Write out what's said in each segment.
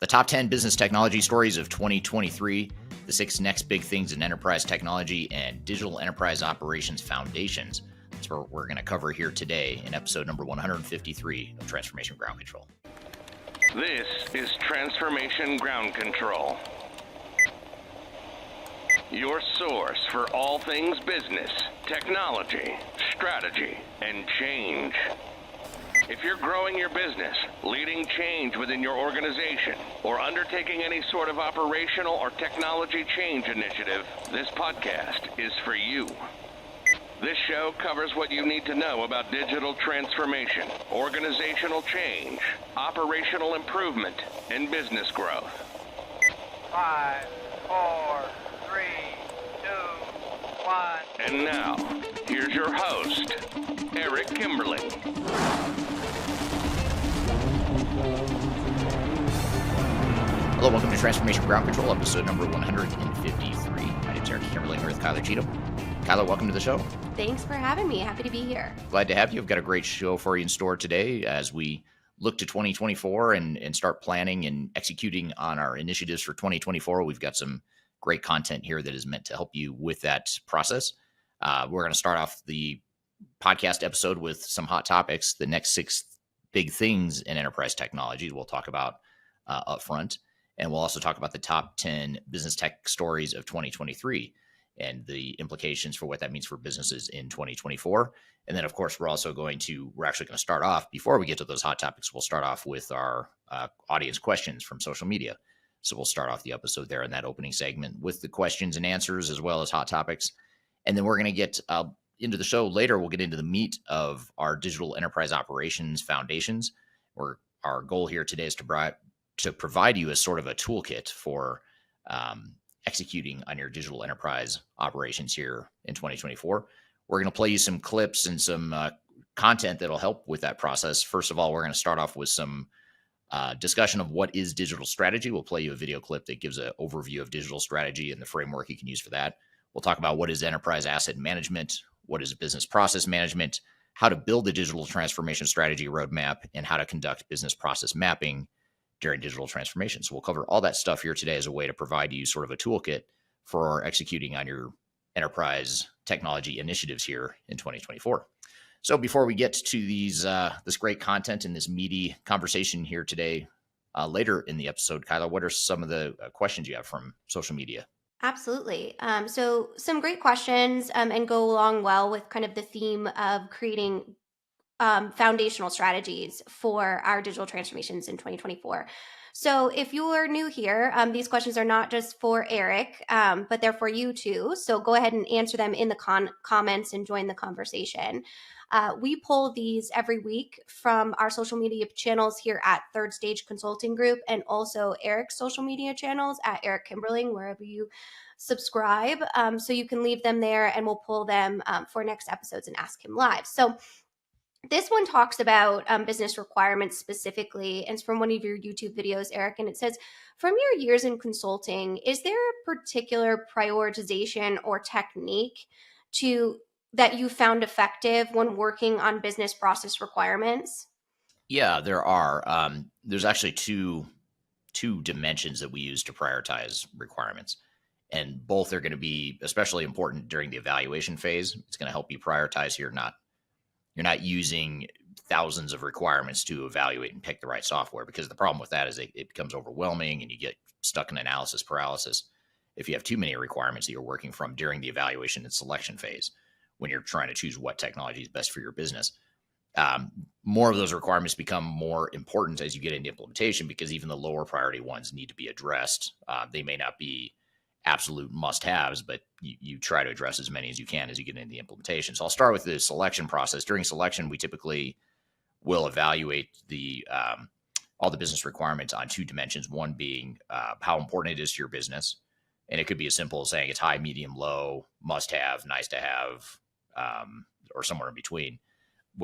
The top 10 business technology stories of 2023, the 6 next big things in enterprise technology and digital enterprise operations foundations. That's what we're going to cover here today in episode number 153 of Transformation Ground Control. This is Transformation Ground Control, your source for all things business, technology, strategy, and change. If you're growing your business, leading change within your organization, or undertaking any sort of operational or technology change initiative, this podcast is for you. This show covers what you need to know about digital transformation, organizational change, operational improvement, and business growth. 5, 4, 3, 2, 1. And now, here's your host, Eric Kimberling. Hello, welcome to Transformation Ground Control, episode number 153. My name's Eric Kimberling here with Kyler Cheatham. Kyler, welcome to the show. Thanks for having me. Happy to be here. Glad to have you. I've got a great show for you in store today as we look to 2024 and start planning and executing on our initiatives for 2024. We've got some great content here that is meant to help you with that process. We're going to start off the podcast episode with some hot topics, the next 6 big things in enterprise technology we'll talk about up front. And we'll also talk about the top 10 business tech stories of 2023 and the implications for what that means for businesses in 2024. And then, of course, we're actually going to start off, before we get to those hot topics, we'll start off with our audience questions from social media. So we'll start off the episode there in that opening segment with the questions and answers as well as hot topics. And then we're going to get into the show later. We'll get into the meat of our digital enterprise operations foundations, where our goal here today is to provide you as sort of a toolkit for executing on your digital enterprise operations here in 2024. We're going to play you some clips and some content that'll help with that process. First of all, we're going to start off with some discussion of what is digital strategy. We'll play you a video clip that gives an overview of digital strategy and the framework you can use for that. We'll talk about what is enterprise asset management, what is business process management, how to build a digital transformation strategy roadmap, and how to conduct business process mapping during digital transformation. So we'll cover all that stuff here today as a way to provide you sort of a toolkit for executing on your enterprise technology initiatives here in 2024. So before we get to this great content and this meaty conversation here today, later in the episode, Kyla, what are some of the questions you have from social media? Absolutely. So some great questions and go along well with kind of the theme of creating foundational strategies for our digital transformations in 2024. So if you are new here, these questions are not just for Eric, but they're for you too. So go ahead and answer them in the comments and join the conversation. We pull these every week from our social media channels here at Third Stage Consulting Group, and also Eric's social media channels at Eric Kimberling, wherever you subscribe. So you can leave them there and we'll pull them for next episodes and ask him live. So this one talks about business requirements specifically, and it's from one of your YouTube videos, Eric, and it says, from your years in consulting, is there a particular prioritization or technique that you found effective when working on business process requirements? Yeah, there are. There's actually two dimensions that we use to prioritize requirements, and both are going to be especially important during the evaluation phase. It's going to help you prioritize here. You're not using thousands of requirements to evaluate and pick the right software, because the problem with that is it becomes overwhelming and you get stuck in analysis paralysis if you have too many requirements that you're working from during the evaluation and selection phase when you're trying to choose what technology is best for your business. More of those requirements become more important as you get into implementation, because even the lower priority ones need to be addressed. They may not be absolute must-haves, but you try to address as many as you can as you get into the implementation. So I'll start with the selection process. During selection, we typically will evaluate all the business requirements on 2 dimensions. One being how important it is to your business, and it could be as simple as saying it's high, medium, low, must-have, nice to have, or somewhere in between,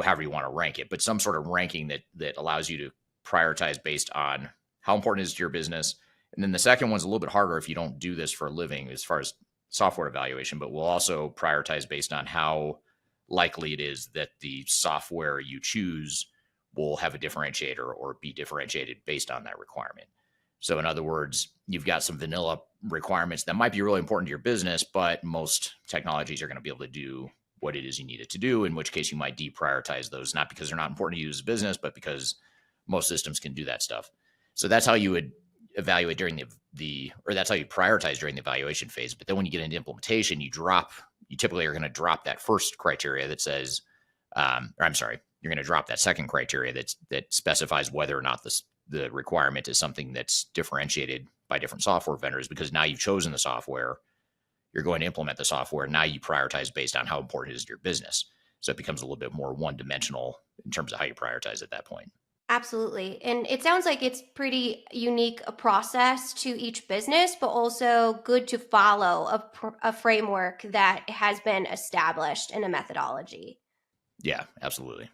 however you want to rank it. But some sort of ranking that allows you to prioritize based on how important it is to your business. And then the second one's a little bit harder if you don't do this for a living as far as software evaluation, but we'll also prioritize based on how likely it is that the software you choose will have a differentiator or be differentiated based on that requirement. So in other words, you've got some vanilla requirements that might be really important to your business, but most technologies are going to be able to do what it is you need it to do, in which case you might deprioritize those, not because they're not important to you as a business, but because most systems can do that stuff. So that's how you would evaluate during or that's how you prioritize during the evaluation phase. But then when you get into implementation, you typically are going to drop that first criteria that says, you're going to drop that second criteria that specifies whether or not the requirement is something that's differentiated by different software vendors, because now you've chosen the software, you're going to implement the software. Now you prioritize based on how important it is to your business. So it becomes a little bit more one-dimensional in terms of how you prioritize at that point. Absolutely. And it sounds like it's pretty unique a process to each business, but also good to follow a framework that has been established in a methodology. Yeah, absolutely.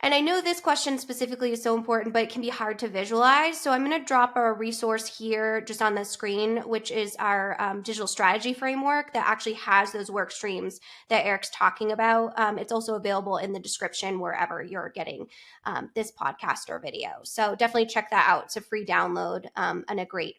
And I know this question specifically is so important, but it can be hard to visualize. So I'm going to drop a resource here just on the screen, which is our digital strategy framework that actually has those work streams that Eric's talking about. It's also available in the description wherever you're getting this podcast or video. So definitely check that out. It's a free download and a great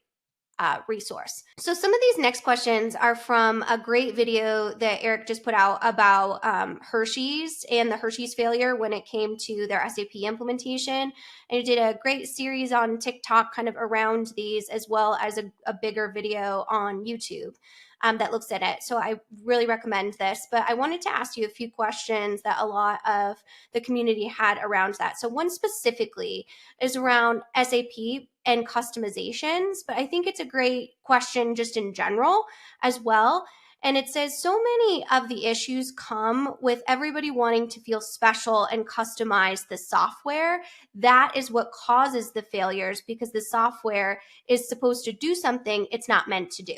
resource. So some of these next questions are from a great video that Eric just put out about Hershey's and the Hershey's failure when it came to their SAP implementation. And he did a great series on TikTok kind of around these, as well as a bigger video on YouTube that looks at it. So I really recommend this. But I wanted to ask you a few questions that a lot of the community had around that. So one specifically is around SAP and customizations, but I think it's a great question just in general as well. And it says, so many of the issues come with everybody wanting to feel special and customize the software. That is what causes the failures, because the software is supposed to do something it's not meant to do.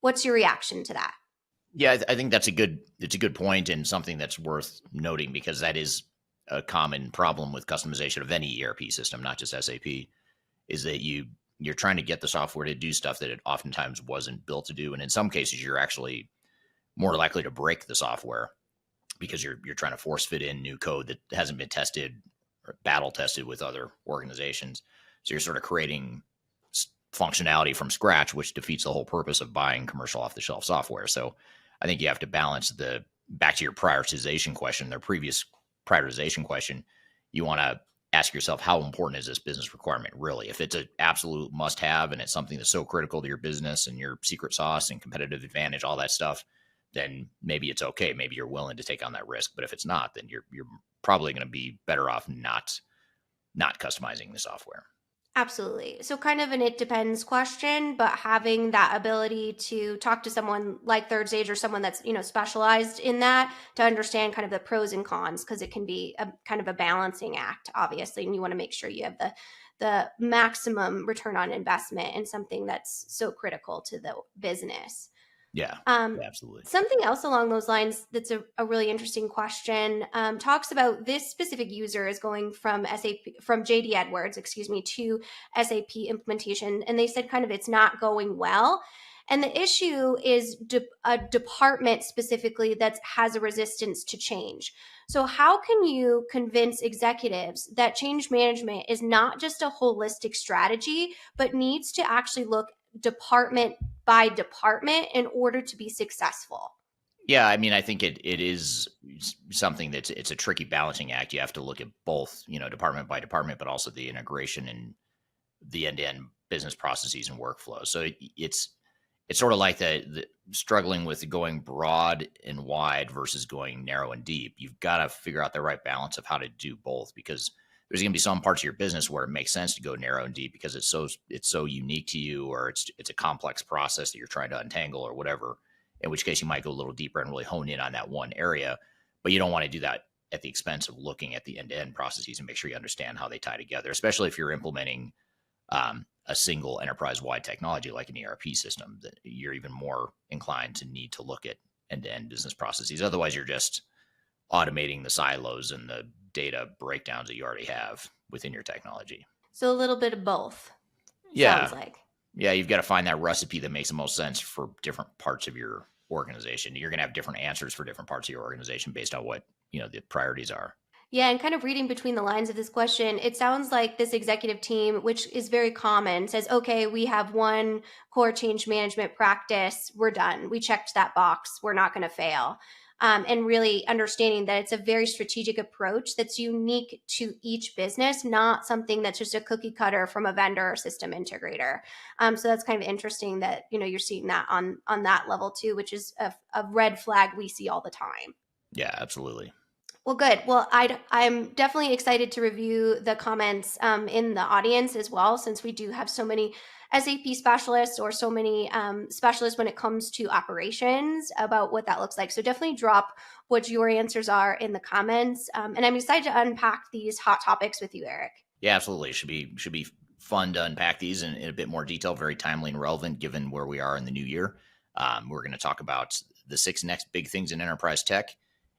What's your reaction to that? Yeah, I think it's a good point, and something that's worth noting, because that is a common problem with customization of any ERP system, not just SAP, is that you're trying to get the software to do stuff that it oftentimes wasn't built to do. And in some cases, you're actually more likely to break the software because you're trying to force fit in new code that hasn't been tested or battle tested with other organizations. So you're sort of creating functionality from scratch, which defeats the whole purpose of buying commercial off-the-shelf software. So I think you have to balance back to your prioritization question, their previous prioritization question. You want to ask yourself, how important is this business requirement really? If it's an absolute must-have and it's something that's so critical to your business and your secret sauce and competitive advantage, all that stuff, then maybe it's okay. Maybe you're willing to take on that risk. But if it's not, then you're probably going to be better off not customizing the software. Absolutely. So kind of an it depends question, but having that ability to talk to someone like Third Stage or someone that's, specialized in that to understand kind of the pros and cons, because it can be a kind of a balancing act, obviously. And you want to make sure you have the maximum return on investment in something that's so critical to the business. Yeah, absolutely. Something else along those lines that's a really interesting question talks about this specific user is going from JD Edwards, to SAP implementation. And they said kind of it's not going well. And the issue is a department specifically that has a resistance to change. So how can you convince executives that change management is not just a holistic strategy, but needs to actually look department by department in order to be successful? Yeah, I mean, I think it is something it's a tricky balancing act. You have to look at both, department by department, but also the integration and the end-to-end business processes and workflows. So it's sort of like the struggling with going broad and wide versus going narrow and deep. You've got to figure out the right balance of how to do both, because there's going to be some parts of your business where it makes sense to go narrow and deep because it's so unique to you, or it's a complex process that you're trying to untangle or whatever, in which case you might go a little deeper and really hone in on that one area. But you don't want to do that at the expense of looking at the end-to-end processes and make sure you understand how they tie together, especially if you're implementing a single enterprise-wide technology like an ERP system, that you're even more inclined to need to look at end-to-end business processes. Otherwise, you're just automating the silos and the data breakdowns that you already have within your technology. So a little bit of both. Yeah. Sounds like. Yeah, you've got to find that recipe that makes the most sense for different parts of your organization. You're going to have different answers for different parts of your organization based on what, the priorities are. Yeah, and kind of reading between the lines of this question, it sounds like this executive team, which is very common, says, okay, we have one core change management practice. We're done. We checked that box. We're not going to fail. And really understanding that it's a very strategic approach that's unique to each business, not something that's just a cookie cutter from a vendor or system integrator. So that's kind of interesting that, you're seeing that on that level too, which is a red flag we see all the time. Yeah, absolutely. Well, good. Well, I'm definitely excited to review the comments in the audience as well, since we do have so many SAP specialists or so many specialists when it comes to operations about what that looks like. So definitely drop what your answers are in the comments. And I'm excited to unpack these hot topics with you, Eric. Yeah, absolutely. Should be fun to unpack these in a bit more detail, very timely and relevant given where we are in the new year. We're going to talk about the 6 next big things in enterprise tech,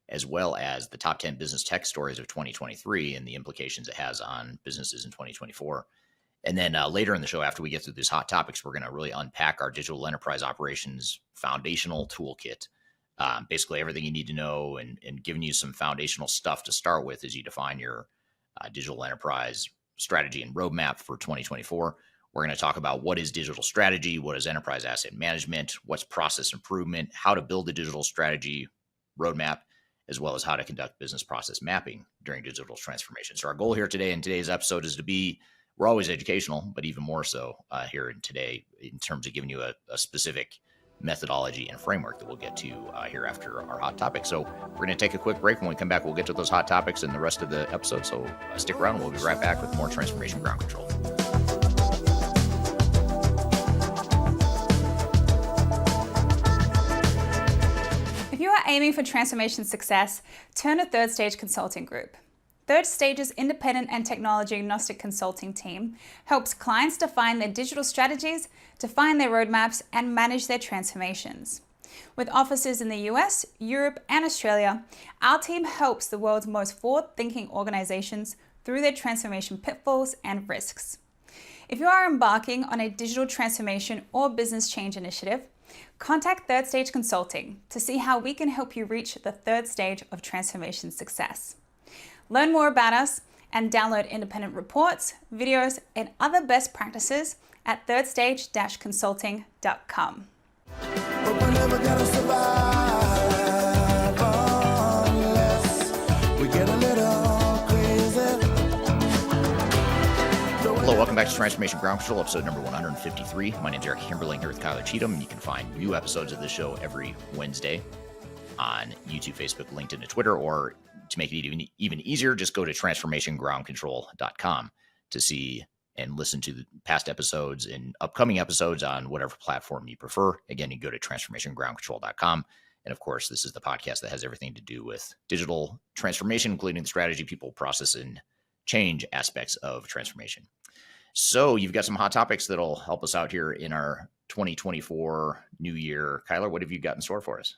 as well as the top 10 business tech stories of 2023 and the implications it has on businesses in 2024. And then later in the show, after we get through these hot topics, we're going to really unpack our digital enterprise operations foundational toolkit. Basically everything you need to know and giving you some foundational stuff to start with as you define your digital enterprise strategy and roadmap for 2024. We're going to talk about what is digital strategy, what is enterprise asset management, what's process improvement, how to build a digital strategy roadmap, as well as how to conduct business process mapping during digital transformation. So our goal here today in today's episode is to be, we're always educational, but even more so here in today in terms of giving you a specific methodology and framework that we'll get to here after our hot topic. So we're going to take a quick break. When we come back, we'll get to those hot topics and the rest of the episode. So stick around. We'll be right back with more Transformation Ground Control. If you are aiming for transformation success, turn to Third Stage Consulting Group. Third Stage's independent and technology-agnostic consulting team helps clients define their digital strategies, define their roadmaps, and manage their transformations. With offices in the US, Europe, and Australia, our team helps the world's most forward-thinking organizations through their transformation pitfalls and risks. If you are embarking on a digital transformation or business change initiative, contact Third Stage Consulting to see how we can help you reach the third stage of transformation success. Learn more about us and download independent reports, videos, and other best practices at thirdstage-consulting.com. Hello, welcome back to Transformation Ground Control, episode number 153. My name is Eric Kimberling here with Kyler Cheatham, and you can find new episodes of this show every Wednesday on YouTube, Facebook, LinkedIn, and Twitter, or to make it even easier, just go to transformationgroundcontrol.com to see and listen to the past episodes and upcoming episodes on whatever platform you prefer. Again, you go to transformationgroundcontrol.com. And of course, this is the podcast that has everything to do with digital transformation, including the strategy, people, process, and change aspects of transformation. So you've got some hot topics that'll help us out here in our 2024 new year. Kyler, what have you got in store for us?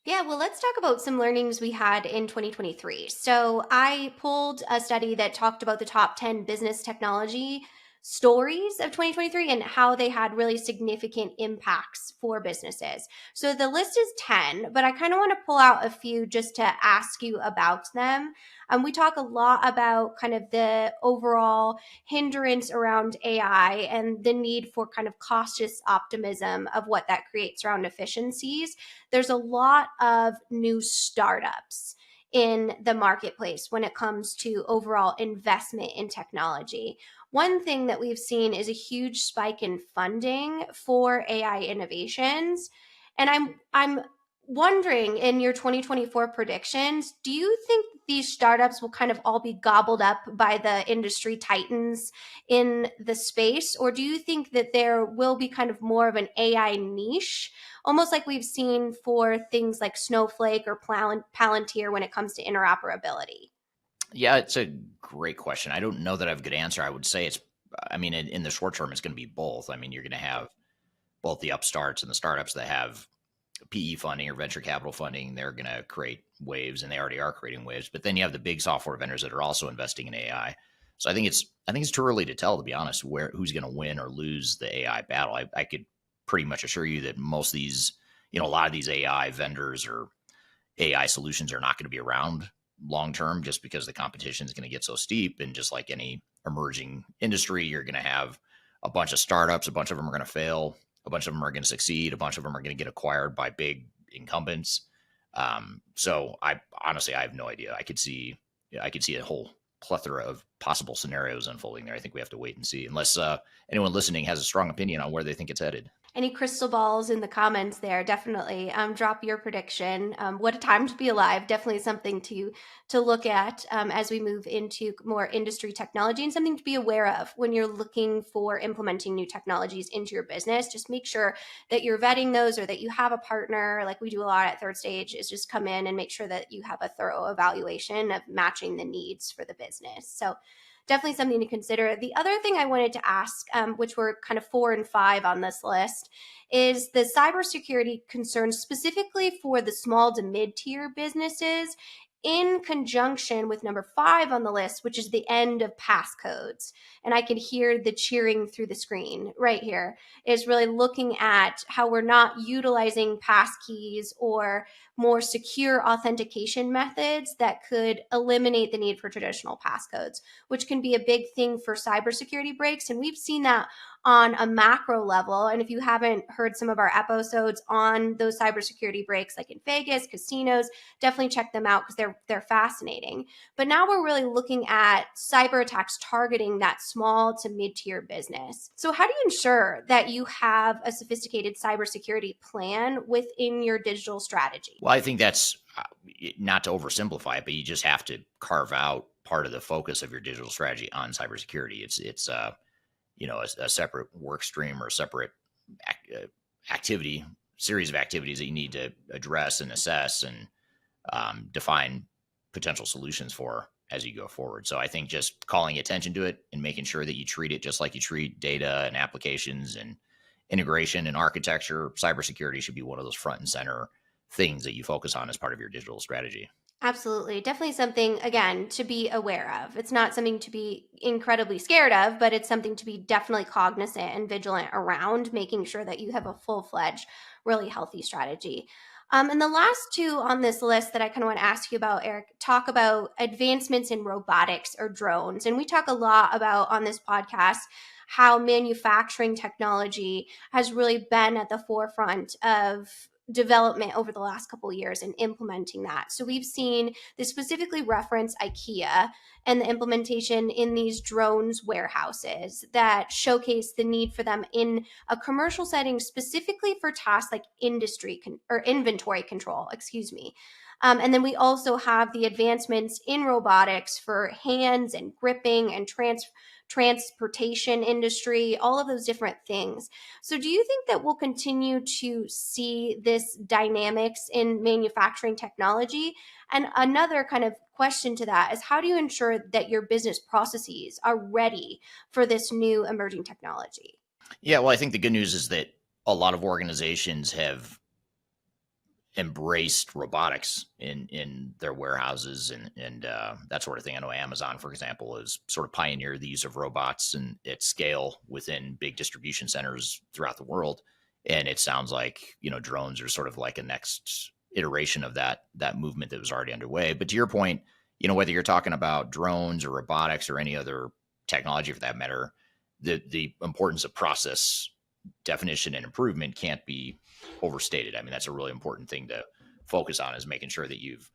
Yeah, well, let's talk about some learnings we had in 2023. So I pulled a study that talked about the top 10 business technology stories of 2023 and how they had really significant impacts for businesses. So the list is 10, but I kind of want to pull out a few just to ask you about them. We talk a lot about kind of the overall hindrance around AI and the need for kind of cautious optimism of what that creates around efficiencies. There's a lot of new startups in the marketplace when it comes to overall investment in technology. One thing that we've seen is a huge spike in funding for AI innovations. And I'm wondering, in your 2024 predictions, do you think these startups will kind of all be gobbled up by the industry titans in the space? Or do you think that there will be kind of more of an AI niche, almost like we've seen for things like Snowflake or Palantir when it comes to interoperability? Yeah, it's a great question. I don't know that I have a good answer. I would say in the short term, it's going to be both. I mean, you're going to have both the upstarts and the startups that have PE funding or venture capital funding. They're going to create waves, and they already are creating waves. But then you have the big software vendors that are also investing in AI. So I think it's too early to tell, to be honest, who's going to win or lose the AI battle. I could pretty much assure you that most of these, a lot of these AI vendors or AI solutions are not going to be around long term, just because the competition is going to get so steep. And just like any emerging industry, you're going to have a bunch of startups. A bunch of them are going to fail. A bunch of them are going to succeed. A bunch of them are going to get acquired by big incumbents. So I honestly, I have no idea. I could see a whole plethora of possible scenarios unfolding there. I think we have to wait and see, unless anyone listening has a strong opinion on where they think it's headed. Any crystal balls in the comments there, definitely drop your prediction. What a time to be alive. Definitely something to look at as we move into more industry technology, and something to be aware of when you're looking for implementing new technologies into your business. Just make sure that you're vetting those, or that you have a partner, like we do a lot at Third Stage, is just come in and make sure that you have a thorough evaluation of matching the needs for the business. So definitely something to consider. The other thing I wanted to ask, which were kind of 4 and 5 on this list, is the cybersecurity concerns specifically for the small to mid-tier businesses, in conjunction with number 5 on the list, which is the end of passcodes. And I could hear the cheering through the screen right here, is really looking at how we're not utilizing passkeys or more secure authentication methods that could eliminate the need for traditional passcodes, which can be a big thing for cybersecurity breaks. And we've seen that on a macro level. And if you haven't heard some of our episodes on those cybersecurity breaks, like in Vegas, casinos, definitely check them out because they're fascinating. But now we're really looking at cyber attacks targeting that small to mid-tier business. So how do you ensure that you have a sophisticated cybersecurity plan within your digital strategy? Well, I think that's not to oversimplify it, but you just have to carve out part of the focus of your digital strategy on cybersecurity. It's a separate work stream or a separate activity, series of activities that you need to address and assess and define potential solutions for as you go forward. So I think just calling attention to it and making sure that you treat it just like you treat data and applications and integration and architecture, cybersecurity should be one of those front and center things that you focus on as part of your digital strategy. Absolutely. Definitely something, again, to be aware of. It's not something to be incredibly scared of, but it's something to be definitely cognizant and vigilant around, making sure that you have a full-fledged, really healthy strategy. And the last 2 on this list that I kind of want to ask you about, Eric, talk about advancements in robotics or drones. And we talk a lot about on this podcast how manufacturing technology has really been at the forefront of development over the last couple of years and implementing that. So we've seen this specifically reference IKEA and the implementation in these drones warehouses that showcase the need for them in a commercial setting, specifically for tasks like inventory control, and then we also have the advancements in robotics for hands and gripping and transportation industry, all of those different things. So do you think that we'll continue to see this dynamics in manufacturing technology? And another kind of question to that is, how do you ensure that your business processes are ready for this new emerging technology? Yeah, well, I think the good news is that a lot of organizations have embraced robotics in their warehouses and that sort of thing. I know Amazon, for example, has sort of pioneered the use of robots and at scale within big distribution centers throughout the world. And it sounds like, drones are sort of like a next iteration of that movement that was already underway. But to your point, whether you're talking about drones or robotics or any other technology for that matter, the importance of process definition and improvement can't be overstated. I mean, that's a really important thing to focus on, is making sure that you've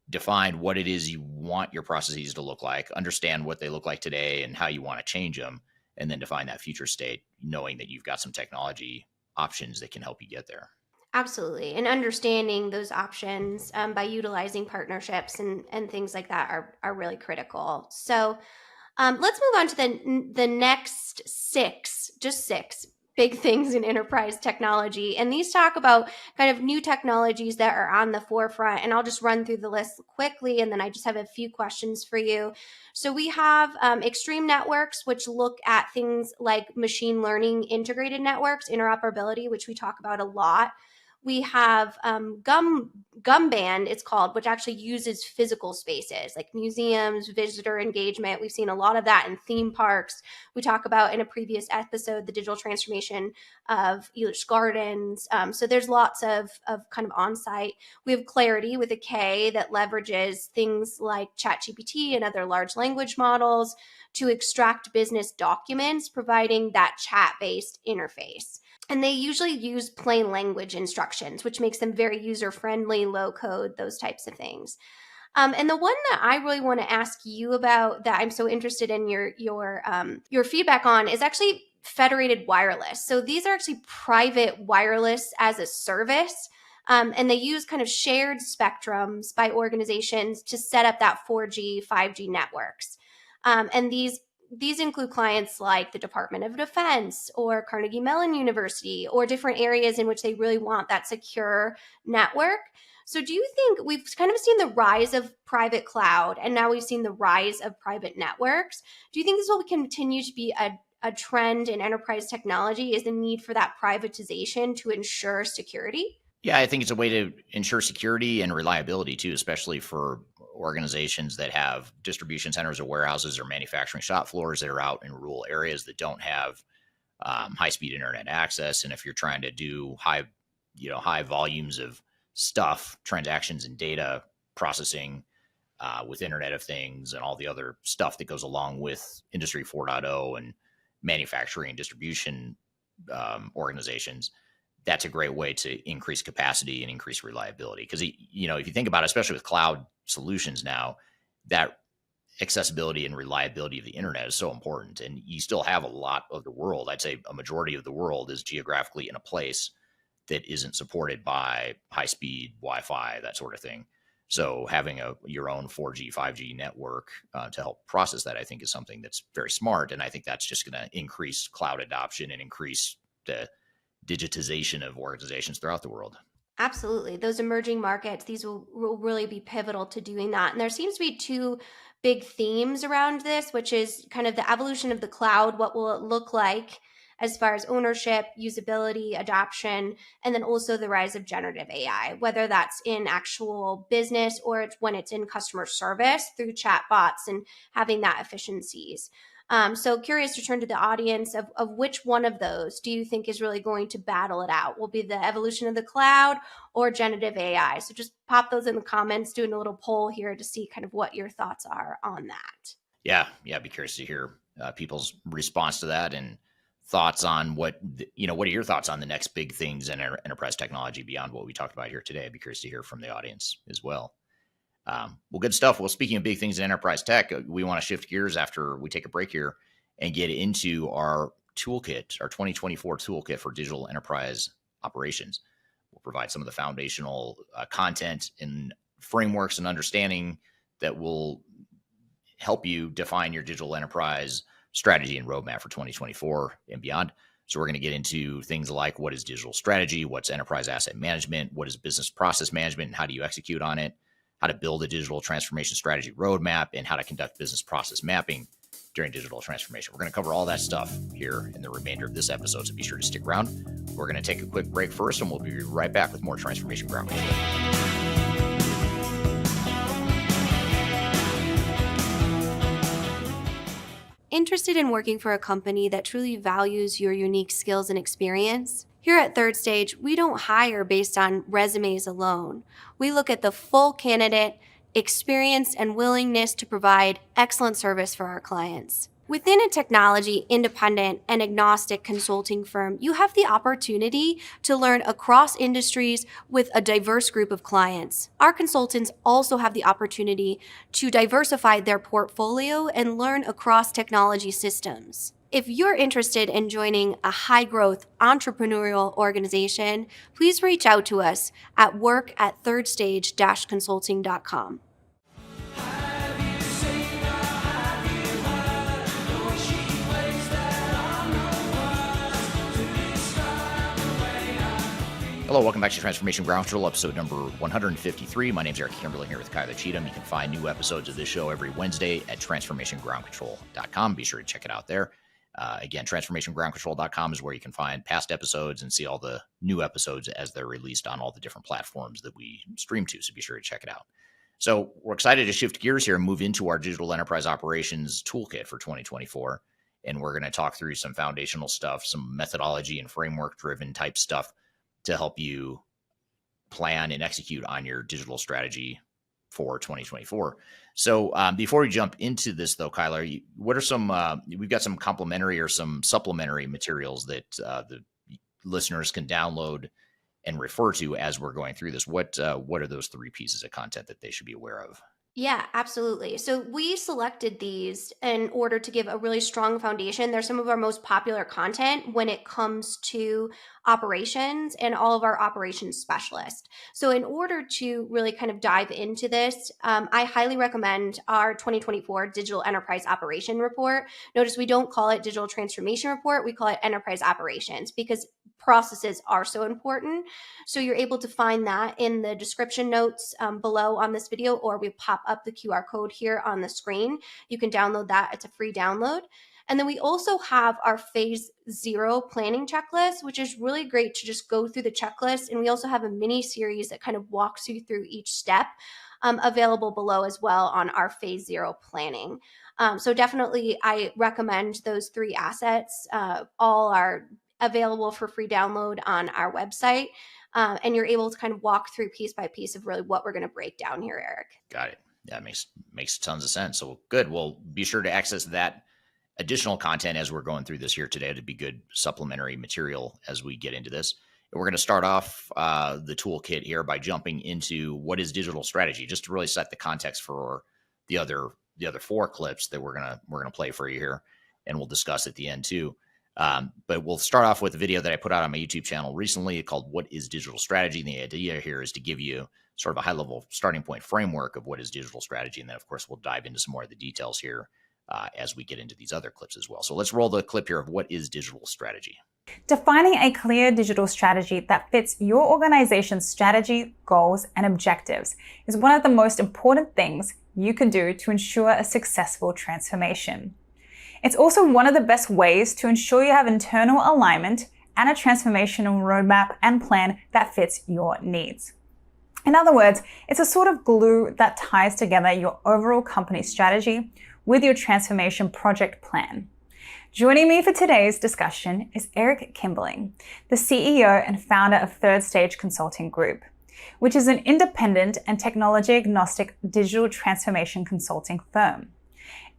defined what it is you want your processes to look like, understand what they look like today and how you want to change them, and then define that future state, knowing that you've got some technology options that can help you get there. Absolutely. And understanding those options by utilizing partnerships and things like that are really critical. So let's move on to the next 6 big things in enterprise technology. And these talk about kind of new technologies that are on the forefront. And I'll just run through the list quickly, and then I just have a few questions for you. So we have extreme networks, which look at things like machine learning integrated networks, interoperability, which we talk about a lot. We have Gum Band, it's called, which actually uses physical spaces like museums, visitor engagement. We've seen a lot of that in theme parks. We talk about in a previous episode the digital transformation of Elish Gardens. So there's lots of kind of on-site. We have Clarity with a K that leverages things like ChatGPT and other large language models to extract business documents, providing that chat-based interface. And they usually use plain language instructions, which makes them very user-friendly, low code, those types of things. And the one that I really want to ask you about that I'm so interested in your feedback on is actually federated wireless. So these are actually private wireless as a service. And they use kind of shared spectrums by organizations to set up that 4G, 5G networks. And these include clients like the Department of Defense or Carnegie Mellon University or different areas in which they really want that secure network. So do you think we've kind of seen the rise of private cloud and now we've seen the rise of private networks? Do you think this will continue to be a trend in enterprise technology? Is the need for that privatization to ensure security? Yeah, I think it's a way to ensure security and reliability too, especially for organizations that have distribution centers or warehouses or manufacturing shop floors that are out in rural areas that don't have high-speed internet access. And if you're trying to do high volumes of stuff, transactions and data processing with Internet of Things and all the other stuff that goes along with Industry 4.0 and manufacturing and distribution organizations, that's a great way to increase capacity and increase reliability. Because, if you think about it, especially with cloud solutions now, that accessibility and reliability of the internet is so important. And you still have a lot of the world, I'd say a majority of the world is geographically in a place that isn't supported by high-speed Wi-Fi, that sort of thing. So having your own 4G, 5G network to help process that, I think, is something that's very smart. And I think that's just going to increase cloud adoption and increase the digitization of organizations throughout the world. Absolutely. Those emerging markets, these will really be pivotal to doing that. And there seems to be two big themes around this, which is kind of the evolution of the cloud. What will it look like as far as ownership, usability, adoption, and then also the rise of generative AI, whether that's in actual business or it's when it's in customer service through chatbots and having that efficiencies. So curious to turn to the audience of which one of those do you think is really going to battle it out? Will be the evolution of the cloud or generative AI? So just pop those in the comments, doing a little poll here to see kind of what your thoughts are on that. Yeah, be curious to hear people's response to that and thoughts on what are your thoughts on the next big things in enterprise technology beyond what we talked about here today? I'd be curious to hear from the audience as well. Well, good stuff. Well, speaking of big things in enterprise tech, we want to shift gears after we take a break here and get into our toolkit, our 2024 toolkit for digital enterprise operations. We'll provide some of the foundational content and frameworks and understanding that will help you define your digital enterprise strategy and roadmap for 2024 and beyond. So we're going to get into things like what is digital strategy, what's enterprise asset management, what is business process management, and how do you execute on it, how to build a digital transformation strategy roadmap, and how to conduct business process mapping during digital transformation. We're going to cover all that stuff here in the remainder of this episode, so be sure to stick around. We're going to take a quick break first, and we'll be right back with more Transformation Ground Control. Interested in working for a company that truly values your unique skills and experience? Here at Third Stage, we don't hire based on resumes alone. We look at the full candidate, experience, and willingness to provide excellent service for our clients. Within a technology, independent, and agnostic consulting firm, you have the opportunity to learn across industries with a diverse group of clients. Our consultants also have the opportunity to diversify their portfolio and learn across technology systems. If you're interested in joining a high-growth entrepreneurial organization, please reach out to us at work@thirdstage-consulting.com. Hello, welcome back to Transformation Ground Control, episode number 153. My name is Eric Kimberly here with Cheatham. You can find new episodes of this show every Wednesday at transformationgroundcontrol.com. Be sure to check it out there. Again, transformationgroundcontrol.com is where you can find past episodes and see all the new episodes as they're released on all the different platforms that we stream to. So be sure to check it out. So we're excited to shift gears here and move into our digital enterprise operations toolkit for 2024. And we're going to talk through some foundational stuff, some methodology and framework driven type stuff to help you plan and execute on your digital strategy for 2024. So before we jump into this, though, Kyler, what are some, we've got some complementary or some supplementary materials that the listeners can download and refer to as we're going through this. What are those 3 pieces of content that they should be aware of? Yeah, absolutely. So we selected these in order to give a really strong foundation. They're some of our most popular content when it comes to operations and all of our operations specialists. So in order to really kind of dive into this, I highly recommend our 2024 Digital Enterprise Operation Report. Notice we don't call it Digital Transformation Report. We call it Enterprise Operations because processes are so important. So you're able to find that in the description notes below on this video, or we pop up the QR code here on the screen. You can download that. It's a free download. And then we also have our phase 0 planning checklist, which is really great to just go through the checklist. And we also have a mini series that kind of walks you through each step, available below as well on our phase 0 planning. So definitely I recommend those 3 assets. All are available for free download on our website. And you're able to kind of walk through piece by piece of really what we're going to break down here, Eric. Got it. That makes tons of sense. So good. Well, be sure to access that additional content as we're going through this here today to be good supplementary material as we get into this. And we're going to start off the toolkit here by jumping into what is digital strategy, just to really set the context for the other 4 clips that we're gonna play for you here, and we'll discuss at the end too. But we'll start off with a video that I put out on my YouTube channel recently called What is Digital Strategy? And the idea here is to give you sort of a high-level starting point framework of what is digital strategy. And then, of course, we'll dive into some more of the details here as we get into these other clips as well. So let's roll the clip here of what is digital strategy. Defining a clear digital strategy that fits your organization's strategy, goals, and objectives is one of the most important things you can do to ensure a successful transformation. It's also one of the best ways to ensure you have internal alignment and a transformational roadmap and plan that fits your needs. In other words, it's a sort of glue that ties together your overall company strategy with your transformation project plan. Joining me for today's discussion is Eric Kimberling, the CEO and founder of Third Stage Consulting Group, which is an independent and technology-agnostic digital transformation consulting firm.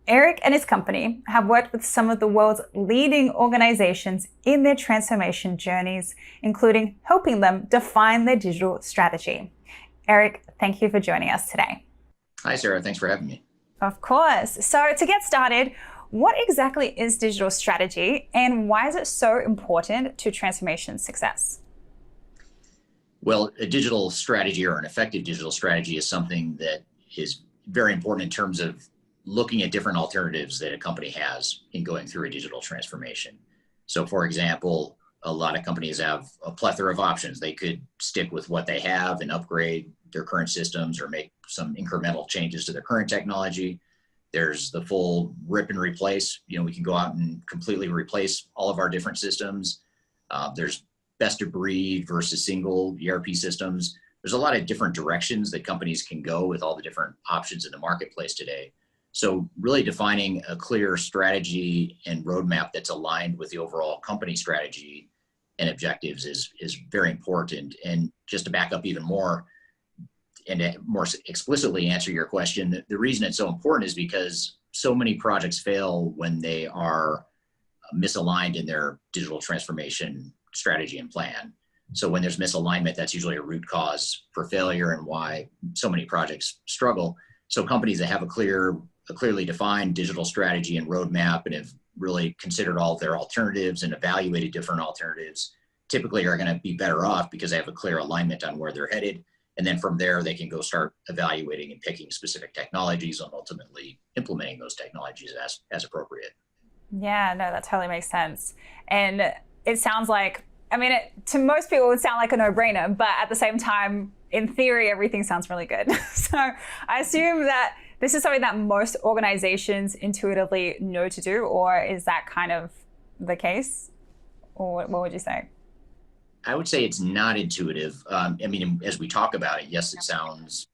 Eric and his company have worked with some of the world's leading organizations in their transformation journeys, including helping them define their digital strategy. Eric, thank you for joining us today. Hi, Sarah. Thanks for having me. Of course. So to get started, what exactly is digital strategy and why is it so important to transformation success? Well, a digital strategy or an effective digital strategy is something that is very important in terms of looking at different alternatives that a company has in going through a digital transformation. So for example, a lot of companies have a plethora of options. They could stick with what they have and upgrade their current systems or make some incremental changes to their current technology. There's the full rip and replace. We can go out and completely replace all of our different systems. There's best of breed versus single ERP systems. There's a lot of different directions that companies can go with all the different options in the marketplace today. So really defining a clear strategy and roadmap that's aligned with the overall company strategy and objectives is very important. And just to back up even more and to more explicitly answer your question, the reason it's so important is because so many projects fail when they are misaligned in their digital transformation strategy and plan. So when there's misalignment, that's usually a root cause for failure and why so many projects struggle. So companies that have a clearly defined digital strategy and roadmap and have really considered all of their alternatives and evaluated different alternatives typically are going to be better off because they have a clear alignment on where they're headed. And then from there, they can go start evaluating and picking specific technologies and ultimately implementing those technologies as appropriate. Yeah, no, that totally makes sense. And it sounds like, to most people, it would sound like a no-brainer, but at the same time, in theory, everything sounds really good. So I assume that this is something that most organizations intuitively know to do, or is that kind of the case? Or what would you say? I would say it's not intuitive. I mean, as we talk about it, yes, it sounds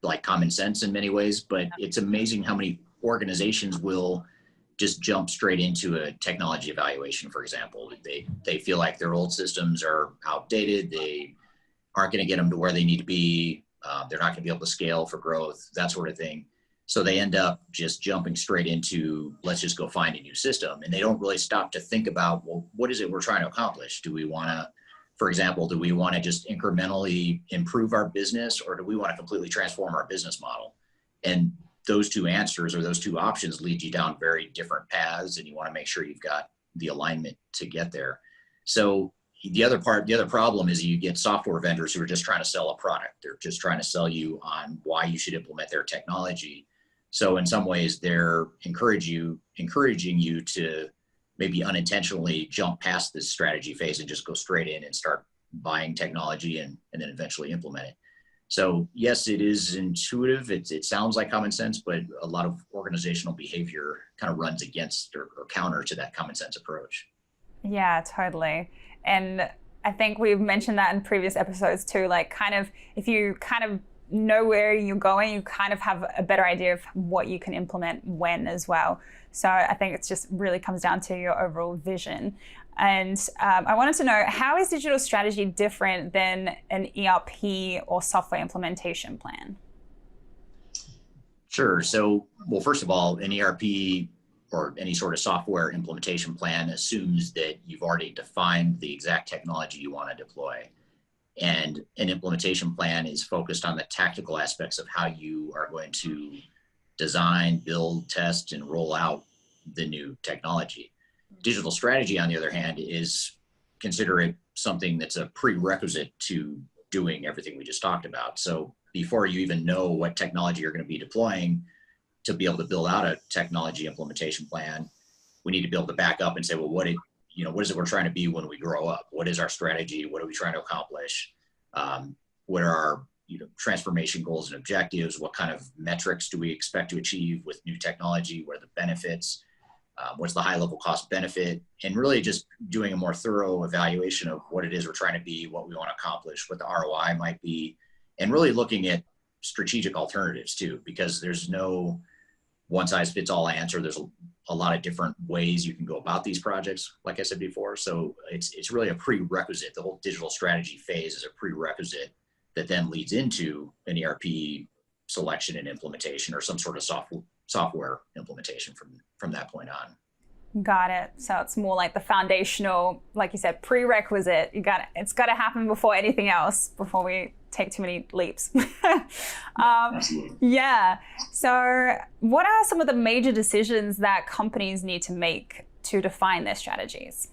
like common sense in many ways, but it's amazing how many organizations will just jump straight into a technology evaluation, for example. They feel like their old systems are outdated. They aren't going to get them to where they need to be. They're not going to be able to scale for growth, that sort of thing. So they end up just jumping straight into, let's just go find a new system. And they don't really stop to think about, well, what is it we're trying to accomplish? Do we want to, for example, do we want to just incrementally improve our business, or do we want to completely transform our business model? And those two answers, or those two options, lead you down very different paths, and you want to make sure you've got the alignment to get there. So the other problem is you get software vendors who are just trying to sell a product. They're just trying to sell you on why you should implement their technology. So in some ways, they're encouraging you to maybe unintentionally jump past this strategy phase and just go straight in and start buying technology and then eventually implement it. So yes, it is intuitive. It sounds like common sense, but a lot of organizational behavior kind of runs against or counter to that common sense approach. Yeah, totally. And I think we've mentioned that in previous episodes too, like kind of, if you kind of know where you're going, you kind of have a better idea of what you can implement when as well. So I think it just really comes down to your overall vision. And I wanted to know, how is digital strategy different than an ERP or software implementation plan? Sure. So, well, first of all, an ERP or any sort of software implementation plan assumes that you've already defined the exact technology you want to deploy. And an implementation plan is focused on the tactical aspects of how you are going to design, build, test, and roll out the new technology. Digital strategy, on the other hand, is consider it something that's a prerequisite to doing everything we just talked about. So before you even know what technology you're going to be deploying, to be able to build out a technology implementation plan, we need to be able to back up and say, well, what is it we're trying to be when we grow up? What is our strategy? What are we trying to accomplish? What are our transformation goals and objectives? What kind of metrics do we expect to achieve with new technology? What are the benefits? What's the high level cost benefit? And really just doing a more thorough evaluation of what it is we're trying to be, what we want to accomplish, what the ROI might be, and really looking at strategic alternatives too, because there's no one size fits all answer. There's a lot of different ways you can go about these projects, like I said before. So it's really a prerequisite. The whole digital strategy phase is a prerequisite that then leads into an ERP selection and implementation, or some sort of software implementation from that point on. Got it. So it's more like the foundational, like you said, prerequisite. It's got to happen before anything else, before we take too many leaps. Yeah. So what are some of the major decisions that companies need to make to define their strategies?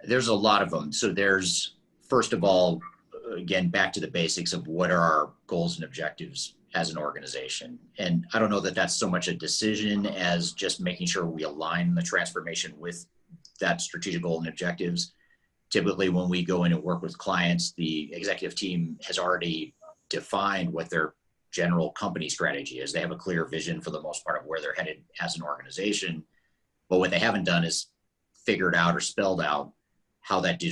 There's a lot of them. So there's, first of all, again, back to the basics of what are our goals and objectives as an organization. And I don't know that that's so much a decision as just making sure we align the transformation with that strategic goal and objectives. Typically, when we go in and work with clients, the executive team has already defined what their general company strategy is. They have a clear vision for the most part of where they're headed as an organization. But what they haven't done is figured out or spelled out how that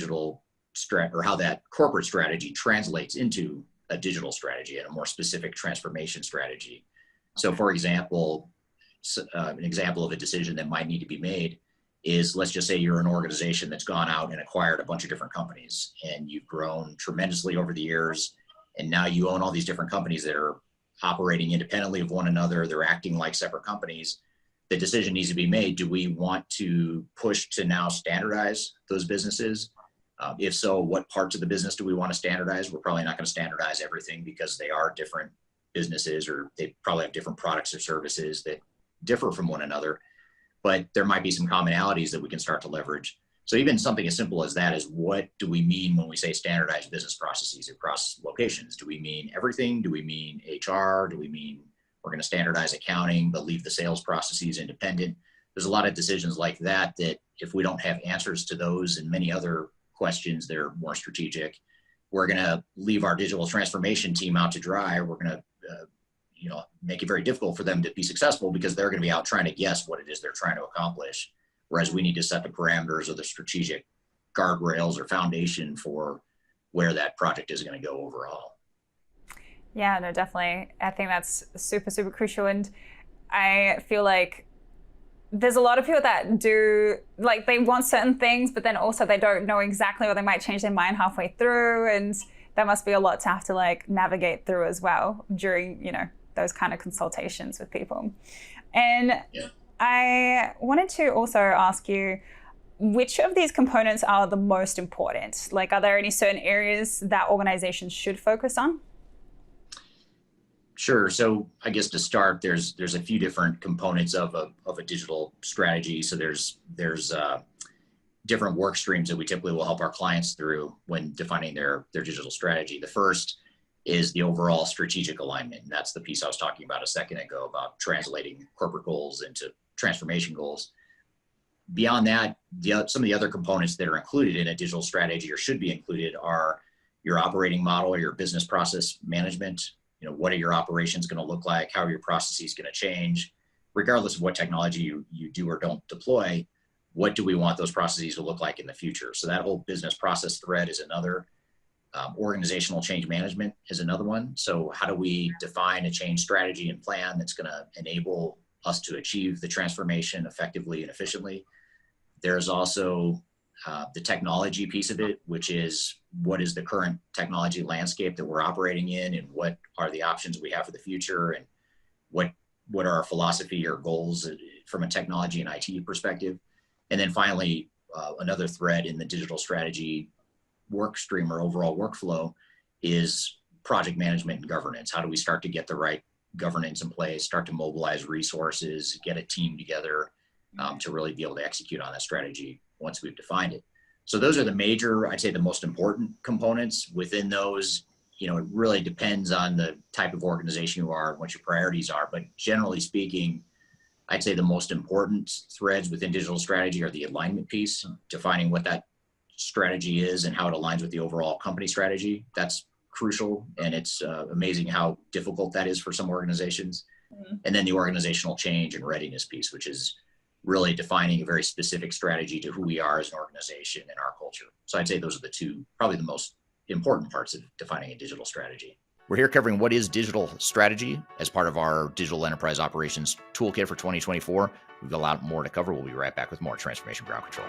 how that corporate strategy translates into a digital strategy and a more specific transformation strategy. So for example, an example of a decision that might need to be made is, let's just say you're an organization that's gone out and acquired a bunch of different companies, and you've grown tremendously over the years. And now you own all these different companies that are operating independently of one another. They're acting like separate companies. The decision needs to be made. Do we want to push to now standardize those businesses? If so, what parts of the business do we want to standardize? We're probably not going to standardize everything, because they are different businesses, or they probably have different products or services that differ from one another. But there might be some commonalities that we can start to leverage. So even something as simple as that is, what do we mean when we say standardized business processes across locations? Do we mean everything? Do we mean HR? Do we mean we're going to standardize accounting but leave the sales processes independent? There's a lot of decisions like that if we don't have answers to those and many other questions that are more strategic, we're going to leave our digital transformation team out to dry. We're going to make it very difficult for them to be successful, because they're going to be out trying to guess what it is they're trying to accomplish. whereas we need to set the parameters or the strategic guardrails or foundation for where that project is going to go overall. Yeah, no, definitely. I think that's super, super crucial. And I feel like there's a lot of people that do, like, they want certain things, but then also they don't know exactly, or they might change their mind halfway through. And that must be a lot to have to like navigate through as well during, you know, those kind of consultations with people. And yeah. I wanted to also ask you, which of these components are the most important? Like, are there any certain areas that organizations should focus on? Sure. So I guess to start, there's a few different components of a digital strategy. So there's different work streams that we typically will help our clients through when defining their digital strategy. The first is the overall strategic alignment. And that's the piece I was talking about a second ago about translating corporate goals into transformation goals. Beyond that, some of the other components that are included in a digital strategy or should be included are your operating model or your business process management. You know, what are your operations going to look like? How are your processes going to change? Regardless of what technology you do or don't deploy, what do we want those processes to look like in the future? So that whole business process thread is another. Organizational change management is another one. So how do we define a change strategy and plan that's going to enable us to achieve the transformation effectively and efficiently? There's also the technology piece of it, which is what is the current technology landscape that we're operating in, and what are the options we have for the future, and what are our philosophy or goals from a technology and IT perspective. And then finally, another thread in the digital strategy work stream or overall workflow is project management and governance. How do we start to get the right governance in place, start to mobilize resources, get a team together to really be able to execute on that strategy once we've defined it. So those are the major, I'd say the most important components. Within those, you know, it really depends on the type of organization you are and what your priorities are. But generally speaking, I'd say the most important threads within digital strategy are the alignment piece, defining what that strategy is and how it aligns with the overall company strategy. That's crucial, and it's amazing how difficult that is for some organizations. Mm-hmm. And then the organizational change and readiness piece, which is really defining a very specific strategy to who we are as an organization and our culture. So I'd say those are the two, probably the most important parts of defining a digital strategy. We're here covering what is digital strategy as part of our digital enterprise operations toolkit for 2024. We've got a lot more to cover. We'll be right back with more Transformation Ground Control.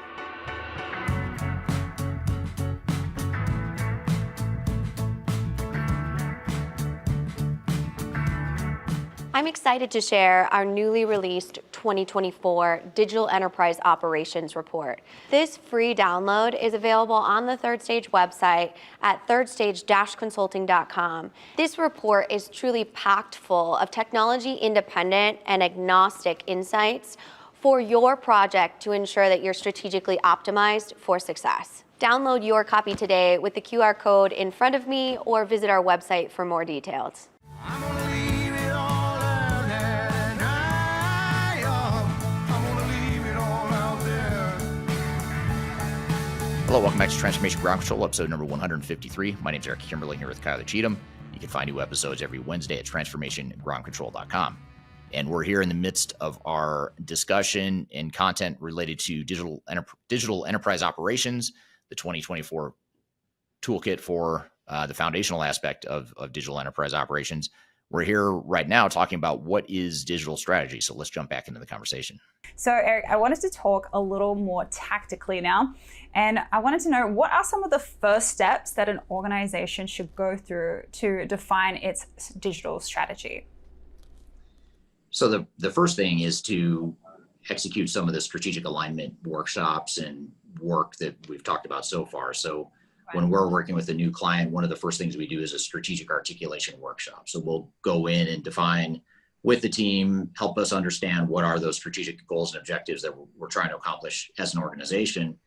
I'm excited to share our newly released 2024 Digital Enterprise Operations Report. This free download is available on the Third Stage website at thirdstage-consulting.com. This report is truly packed full of technology-independent and agnostic insights for your project to ensure that you're strategically optimized for success. Download your copy today with the QR code in front of me or visit our website for more details. Hello, welcome back to Transformation Ground Control, episode number 153. My name is Eric Kimberly here with Cheatham. You can find new episodes every Wednesday at transformationgroundcontrol.com. And we're here in the midst of our discussion and content related to digital enterprise operations, the 2024 toolkit for the foundational aspect of digital enterprise operations. We're here right now talking about what is digital strategy. So let's jump back into the conversation. So Eric, I wanted to talk a little more tactically now. And I wanted to know, what are some of the first steps that an organization should go through to define its digital strategy? So the first thing is to execute some of the strategic alignment workshops and work that we've talked about so far. So when we're working with a new client, one of the first things we do is a strategic articulation workshop. So we'll go in and define with the team, help us understand what are those strategic goals and objectives that we're trying to accomplish as an organization.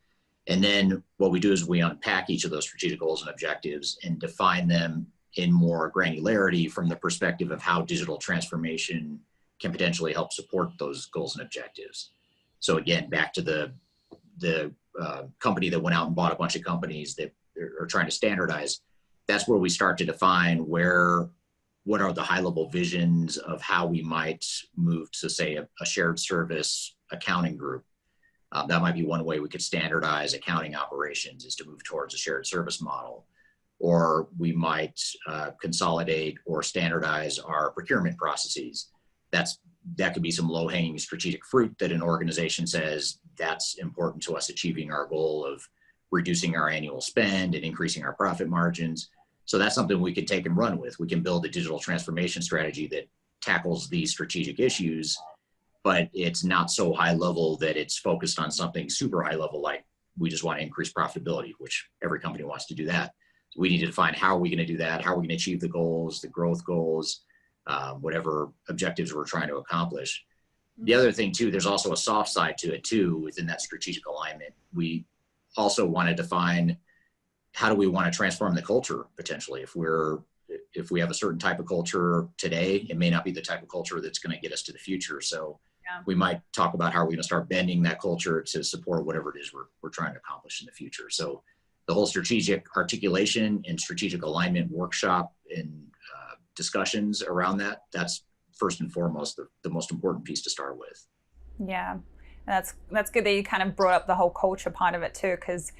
And then what we do is we unpack each of those strategic goals and objectives and define them in more granularity from the perspective of how digital transformation can potentially help support those goals and objectives. So again, back to the company that went out and bought a bunch of companies that are trying to standardize. That's where we start to define what are the high level visions of how we might move to, say, a shared service accounting group. That might be one way we could standardize accounting operations, is to move towards a shared service model. Or we might consolidate or standardize our procurement processes. That could be some low-hanging strategic fruit that an organization says that's important to us achieving our goal of reducing our annual spend and increasing our profit margins. So that's something we could take and run with. We can build a digital transformation strategy that tackles these strategic issues, but it's not so high level that it's focused on something super high level, like we just want to increase profitability, which every company wants to do that. So we need to define how are we going to do that? How are we going to achieve the goals, the growth goals, whatever objectives we're trying to accomplish. The other thing too, there's also a soft side to it too, within that strategic alignment. We also want to define how do we want to transform the culture potentially. If we have a certain type of culture today, it may not be the type of culture that's going to get us to the future. So we might talk about how we're going to start bending that culture to support whatever it is we're trying to accomplish in the future. So the whole strategic articulation and strategic alignment workshop and discussions around that's first and foremost the most important piece to start with. Yeah, that's good that you kind of brought up the whole culture part of it too, because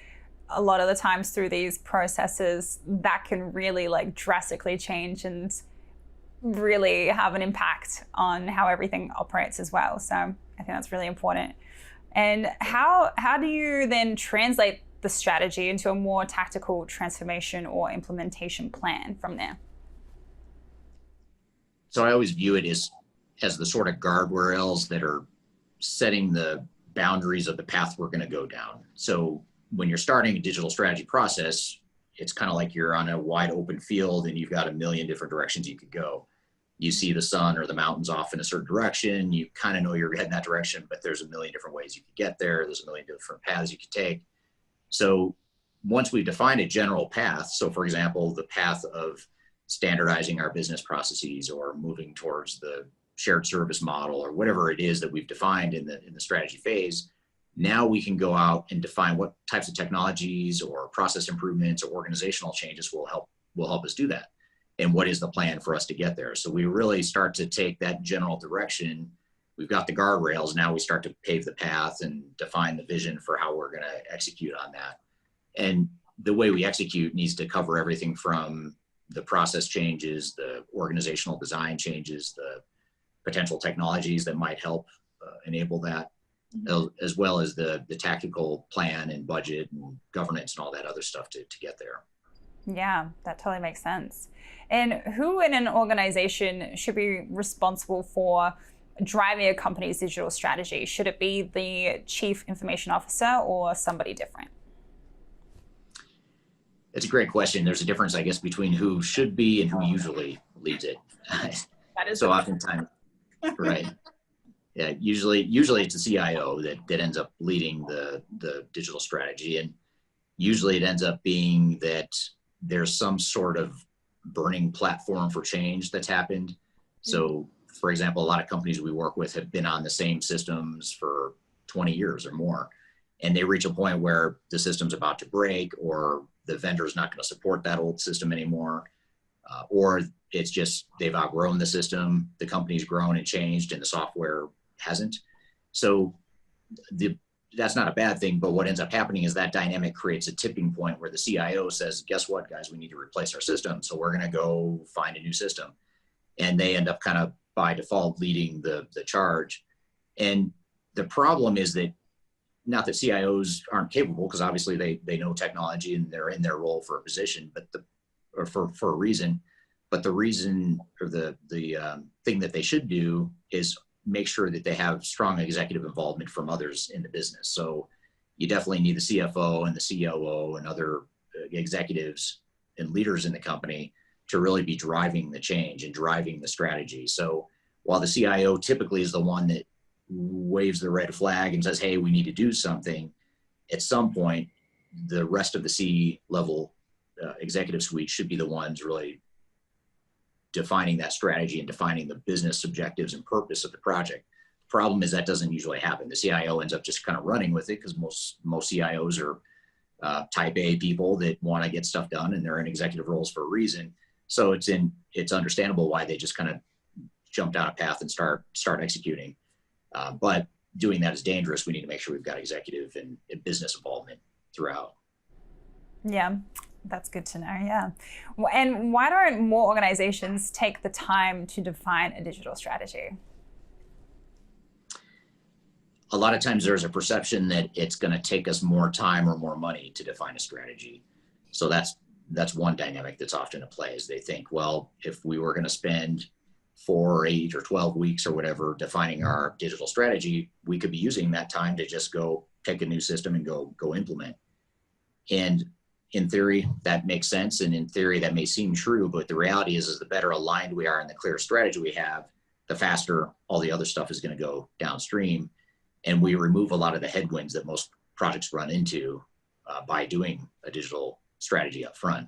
a lot of the times through these processes that can really like drastically change and really have an impact on how everything operates as well. So I think that's really important. And how do you then translate the strategy into a more tactical transformation or implementation plan from there? So I always view it as the sort of guardrails that are setting the boundaries of the path we're going to go down. So when you're starting a digital strategy process, it's kind of like you're on a wide open field and you've got a million different directions you could go. You see the sun or the mountains off in a certain direction, you kind of know you're heading that direction, but there's a million different ways you could get there. There's a million different paths you could take. So once we've defined a general path, so for example, the path of standardizing our business processes or moving towards the shared service model or whatever it is that we've defined in the strategy phase, now we can go out and define what types of technologies or process improvements or organizational changes will help us do that. And what is the plan for us to get there? So we really start to take that general direction. We've got the guardrails. Now we start to pave the path and define the vision for how we're going to execute on that. And the way we execute needs to cover everything from the process changes, the organizational design changes, the potential technologies that might help enable that, as well as the tactical plan and budget and governance and all that other stuff to get there. Yeah, that totally makes sense. And who in an organization should be responsible for driving a company's digital strategy? Should it be the chief information officer or somebody different? It's a great question. There's a difference, I guess, between who should be and who usually leads it. That is so oftentimes, right. Yeah, usually it's the CIO that ends up leading the digital strategy. And usually it ends up being that there's some sort of burning platform for change that's happened. So, for example, a lot of companies we work with have been on the same systems for 20 years or more. And they reach a point where the system's about to break, or the vendor's not going to support that old system anymore, or it's just they've outgrown the system, the company's grown and changed, and the software hasn't. So that's not a bad thing, but what ends up happening is that dynamic creates a tipping point where the CIO says, guess what, guys, we need to replace our system, so we're going to go find a new system. And they end up kind of by default leading the charge. And the problem is that, not that CIOs aren't capable, because obviously they know technology and they're in their role for a position, but for a reason. But the reason, or the thing that they should do is make sure that they have strong executive involvement from others in the business. So you definitely need the CFO and the COO and other executives and leaders in the company to really be driving the change and driving the strategy. So while the CIO typically is the one that waves the red flag and says, hey, we need to do something, at some point, the rest of the C-level executive suite should be the ones really defining that strategy and defining the business objectives and purpose of the project. The problem is that doesn't usually happen. The CIO ends up just kind of running with it, because most CIOs are type A people that want to get stuff done, and they're in executive roles for a reason. So it's understandable why they just kind of jump down a path and start executing. But doing that is dangerous, we need to make sure we've got executive and business involvement throughout. Yeah, that's good to know. Yeah. And why don't more organizations take the time to define a digital strategy? A lot of times there's a perception that it's going to take us more time or more money to define a strategy. So that's one dynamic that's often at play, is they think, well, if we were going to spend 4 or 8 or 12 weeks or whatever defining our digital strategy, we could be using that time to just go pick a new system and go implement. And in theory, that makes sense. And in theory, that may seem true, but the reality is the better aligned we are in the clear strategy we have, the faster all the other stuff is going to go downstream. And we remove a lot of the headwinds that most projects run into by doing a digital strategy up front.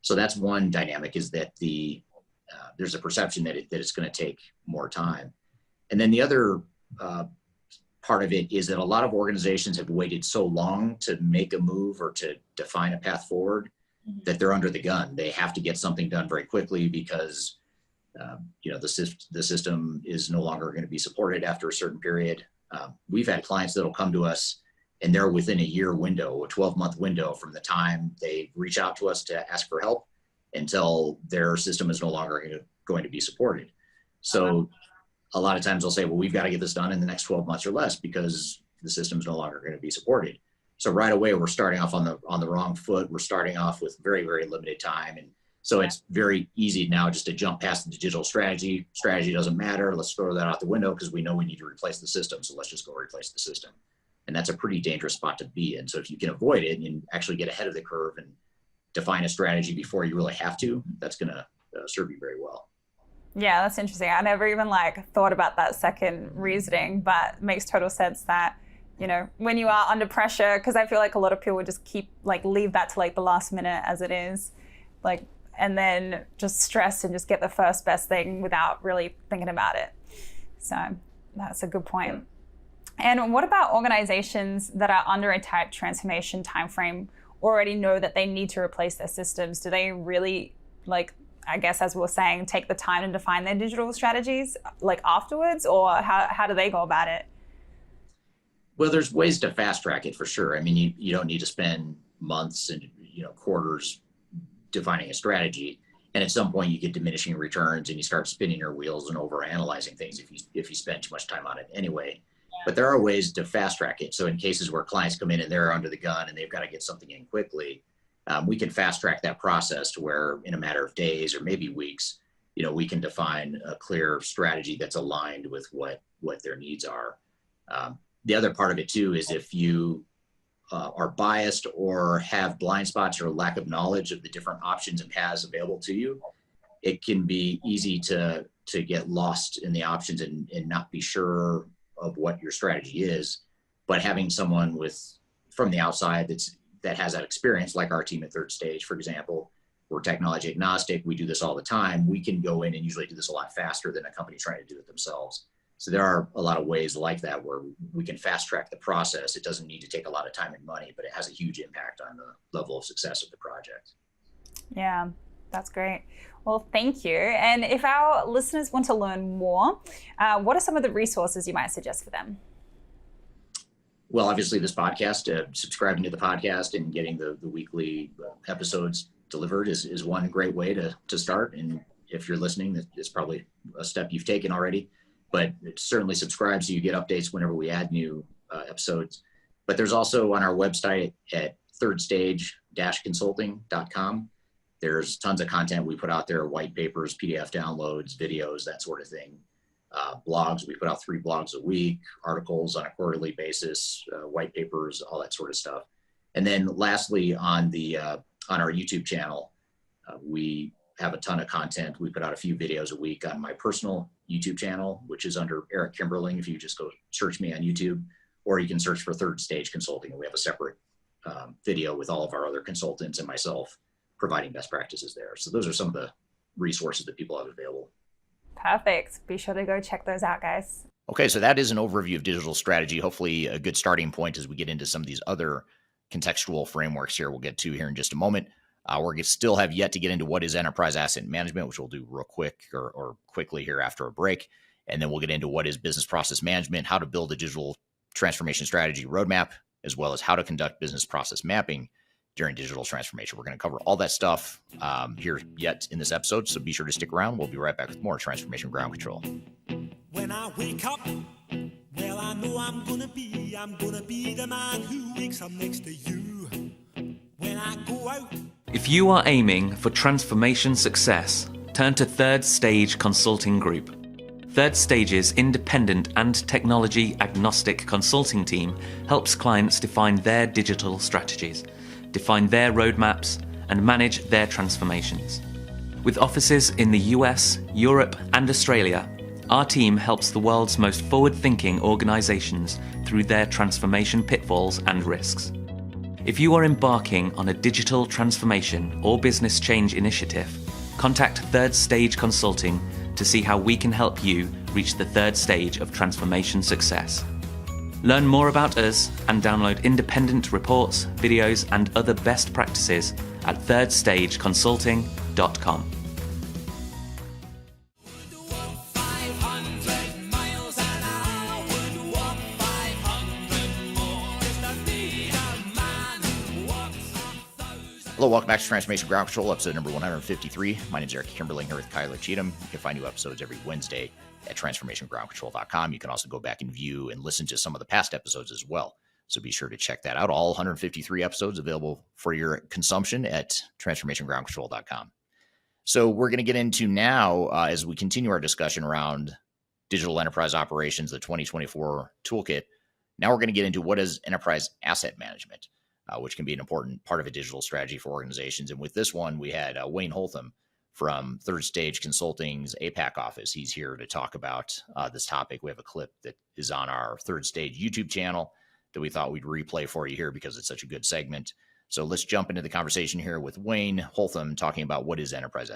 So that's one dynamic, is that there's a perception that it's going to take more time. And then the other part of it is that a lot of organizations have waited so long to make a move or to define a path forward that they're under the gun. They have to get something done very quickly because the system is no longer going to be supported after a certain period. We've had clients that'll come to us and they're within a year window, a 12-month window from the time they reach out to us to ask for help until their system is no longer going to be supported. So a lot of times they'll say, well, we've got to get this done in the next 12 months or less because the system is no longer going to be supported. So right away, we're starting off on the wrong foot. We're starting off with very, very limited time. And so it's very easy now just to jump past the digital strategy. Strategy doesn't matter. Let's throw that out the window because we know we need to replace the system. So let's just go replace the system. And that's a pretty dangerous spot to be in. So if you can avoid it and actually get ahead of the curve and define a strategy before you really have to, that's going to serve you very well. Yeah, that's interesting. I never even thought about that second reasoning, but it makes total sense that, when you are under pressure, because I feel like a lot of people just keep leave that to the last minute as it is, and then just stress and just get the first best thing without really thinking about it. So that's a good point. And what about organizations that are under a tight transformation timeframe already know that they need to replace their systems? Do they really, I guess as we were saying, take the time to define their digital strategies afterwards, or how do they go about it? Well, there's ways to fast track it for sure. I mean, you don't need to spend months and quarters defining a strategy. And at some point you get diminishing returns and you start spinning your wheels and over analyzing things if you spend too much time on it anyway. Yeah. But there are ways to fast track it. So in cases where clients come in and they're under the gun and they've got to get something in quickly, we can fast track that process to where in a matter of days or maybe weeks, we can define a clear strategy that's aligned with what their needs are. The other part of it too is if you are biased or have blind spots or lack of knowledge of the different options and paths available to you, it can be easy to get lost in the options and not be sure of what your strategy is. But having someone from the outside that has that experience, like our team at Third Stage, for example, we're technology agnostic. We do this all the time. We can go in and usually do this a lot faster than a company trying to do it themselves. So there are a lot of ways like that where we can fast track the process. It doesn't need to take a lot of time and money, but it has a huge impact on the level of success of the project. Yeah, that's great. Well, thank you. And if our listeners want to learn more, what are some of the resources you might suggest for them? Well, obviously this podcast, subscribing to the podcast and getting the weekly episodes delivered is one great way to start. And if you're listening, it's probably a step you've taken already. But certainly subscribe so you get updates whenever we add new episodes. But there's also on our website at thirdstage-consulting.com, there's tons of content we put out there, white papers, PDF downloads, videos, that sort of thing. Blogs, we put out 3 blogs a week, articles on a quarterly basis, white papers, all that sort of stuff. And then lastly, on our YouTube channel, we have a ton of content. We put out a few videos a week on my personal YouTube channel, which is under Eric Kimberling. If you just go search me on YouTube, or you can search for Third Stage Consulting, and we have a separate video with all of our other consultants and myself providing best practices there. So those are some of the resources that people have available. Perfect. Be sure to go check those out, guys. Okay, so that is an overview of digital strategy. Hopefully a good starting point as we get into some of these other contextual frameworks here we'll get to here in just a moment. We're going to still have yet to get into what is enterprise asset management, which we'll do real quick or quickly here after a break. And then we'll get into what is business process management, how to build a digital transformation strategy roadmap, as well as how to conduct business process mapping during digital transformation. We're going to cover all that stuff here yet in this episode, so be sure to stick around. We'll be right back with more Transformation Ground Control. When I wake up, well, I know I'm gonna be the man who wakes up next to you. When I go out. If you are aiming for transformation success, turn to Third Stage Consulting Group. Third Stage's independent and technology agnostic consulting team helps clients define their digital strategies, define their roadmaps, and manage their transformations. With offices in the US, Europe, and Australia, our team helps the world's most forward-thinking organizations through their transformation pitfalls and risks. If you are embarking on a digital transformation or business change initiative, contact Third Stage Consulting to see how we can help you reach the third stage of transformation success. Learn more about us and download independent reports, videos, and other best practices at thirdstageconsulting.com. Hello, welcome back to Transformation Ground Control, episode number 153. My name is Eric Kimberling here with Cheatham. You can find new episodes every Wednesday at transformationgroundcontrol.com. You can also go back and view and listen to some of the past episodes as well. So be sure to check that out. All 153 episodes available for your consumption at transformationgroundcontrol.com. So we're going to get into now, as we continue our discussion around digital enterprise operations, the 2024 toolkit. Now we're going to get into what is enterprise asset management, which can be an important part of a digital strategy for organizations. And with this one, we had Wayne Holtam from Third Stage Consulting's APAC office. He's here to talk about this topic. We have a clip that is on our Third Stage YouTube channel that we thought we'd replay for you here because it's such a good segment. So let's jump into the conversation here with Wayne Holtam talking about what is enterprise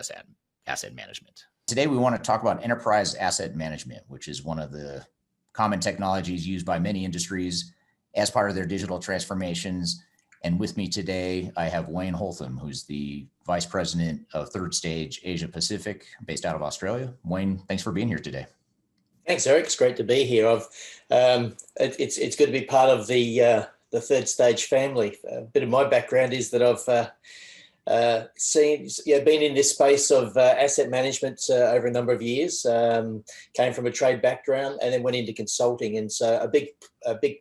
asset management. Today, we want to talk about enterprise asset management, which is one of the common technologies used by many industries as part of their digital transformations. And with me today, I have Wayne Holtam, who's the Vice President of Third Stage Asia Pacific, based out of Australia. Wayne, thanks for being here today. Thanks, Eric. It's great to be here. It's good to be part of the Third Stage family. A bit of my background is that I've been in this space of asset management over a number of years. Came from a trade background and then went into consulting, and so a big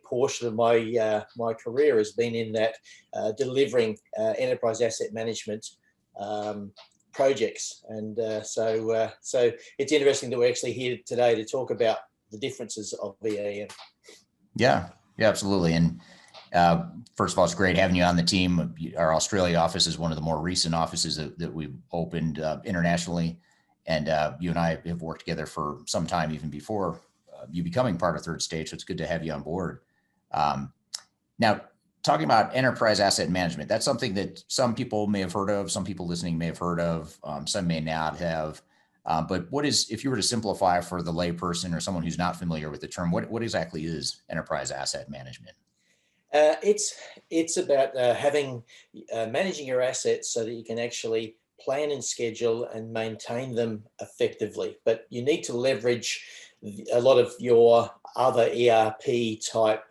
portion of my my career has been in that delivering enterprise asset management projects. And so it's interesting that we're actually here today to talk about the differences of VAM. Yeah, absolutely. And first of all, it's great having you on the team. Our Australia office is one of the more recent offices that we've opened internationally. And you and I have worked together for some time, even before you becoming part of Third Stage. So it's good to have you on board. Now, talking about enterprise asset management, that's something that some people may have heard of, some people listening may have heard of, some may not have. But what is, if you were to simplify for the layperson or someone who's not familiar with the term, what exactly is enterprise asset management? It's about managing your assets so that you can actually plan and schedule and maintain them effectively. But you need to leverage a lot of your other ERP type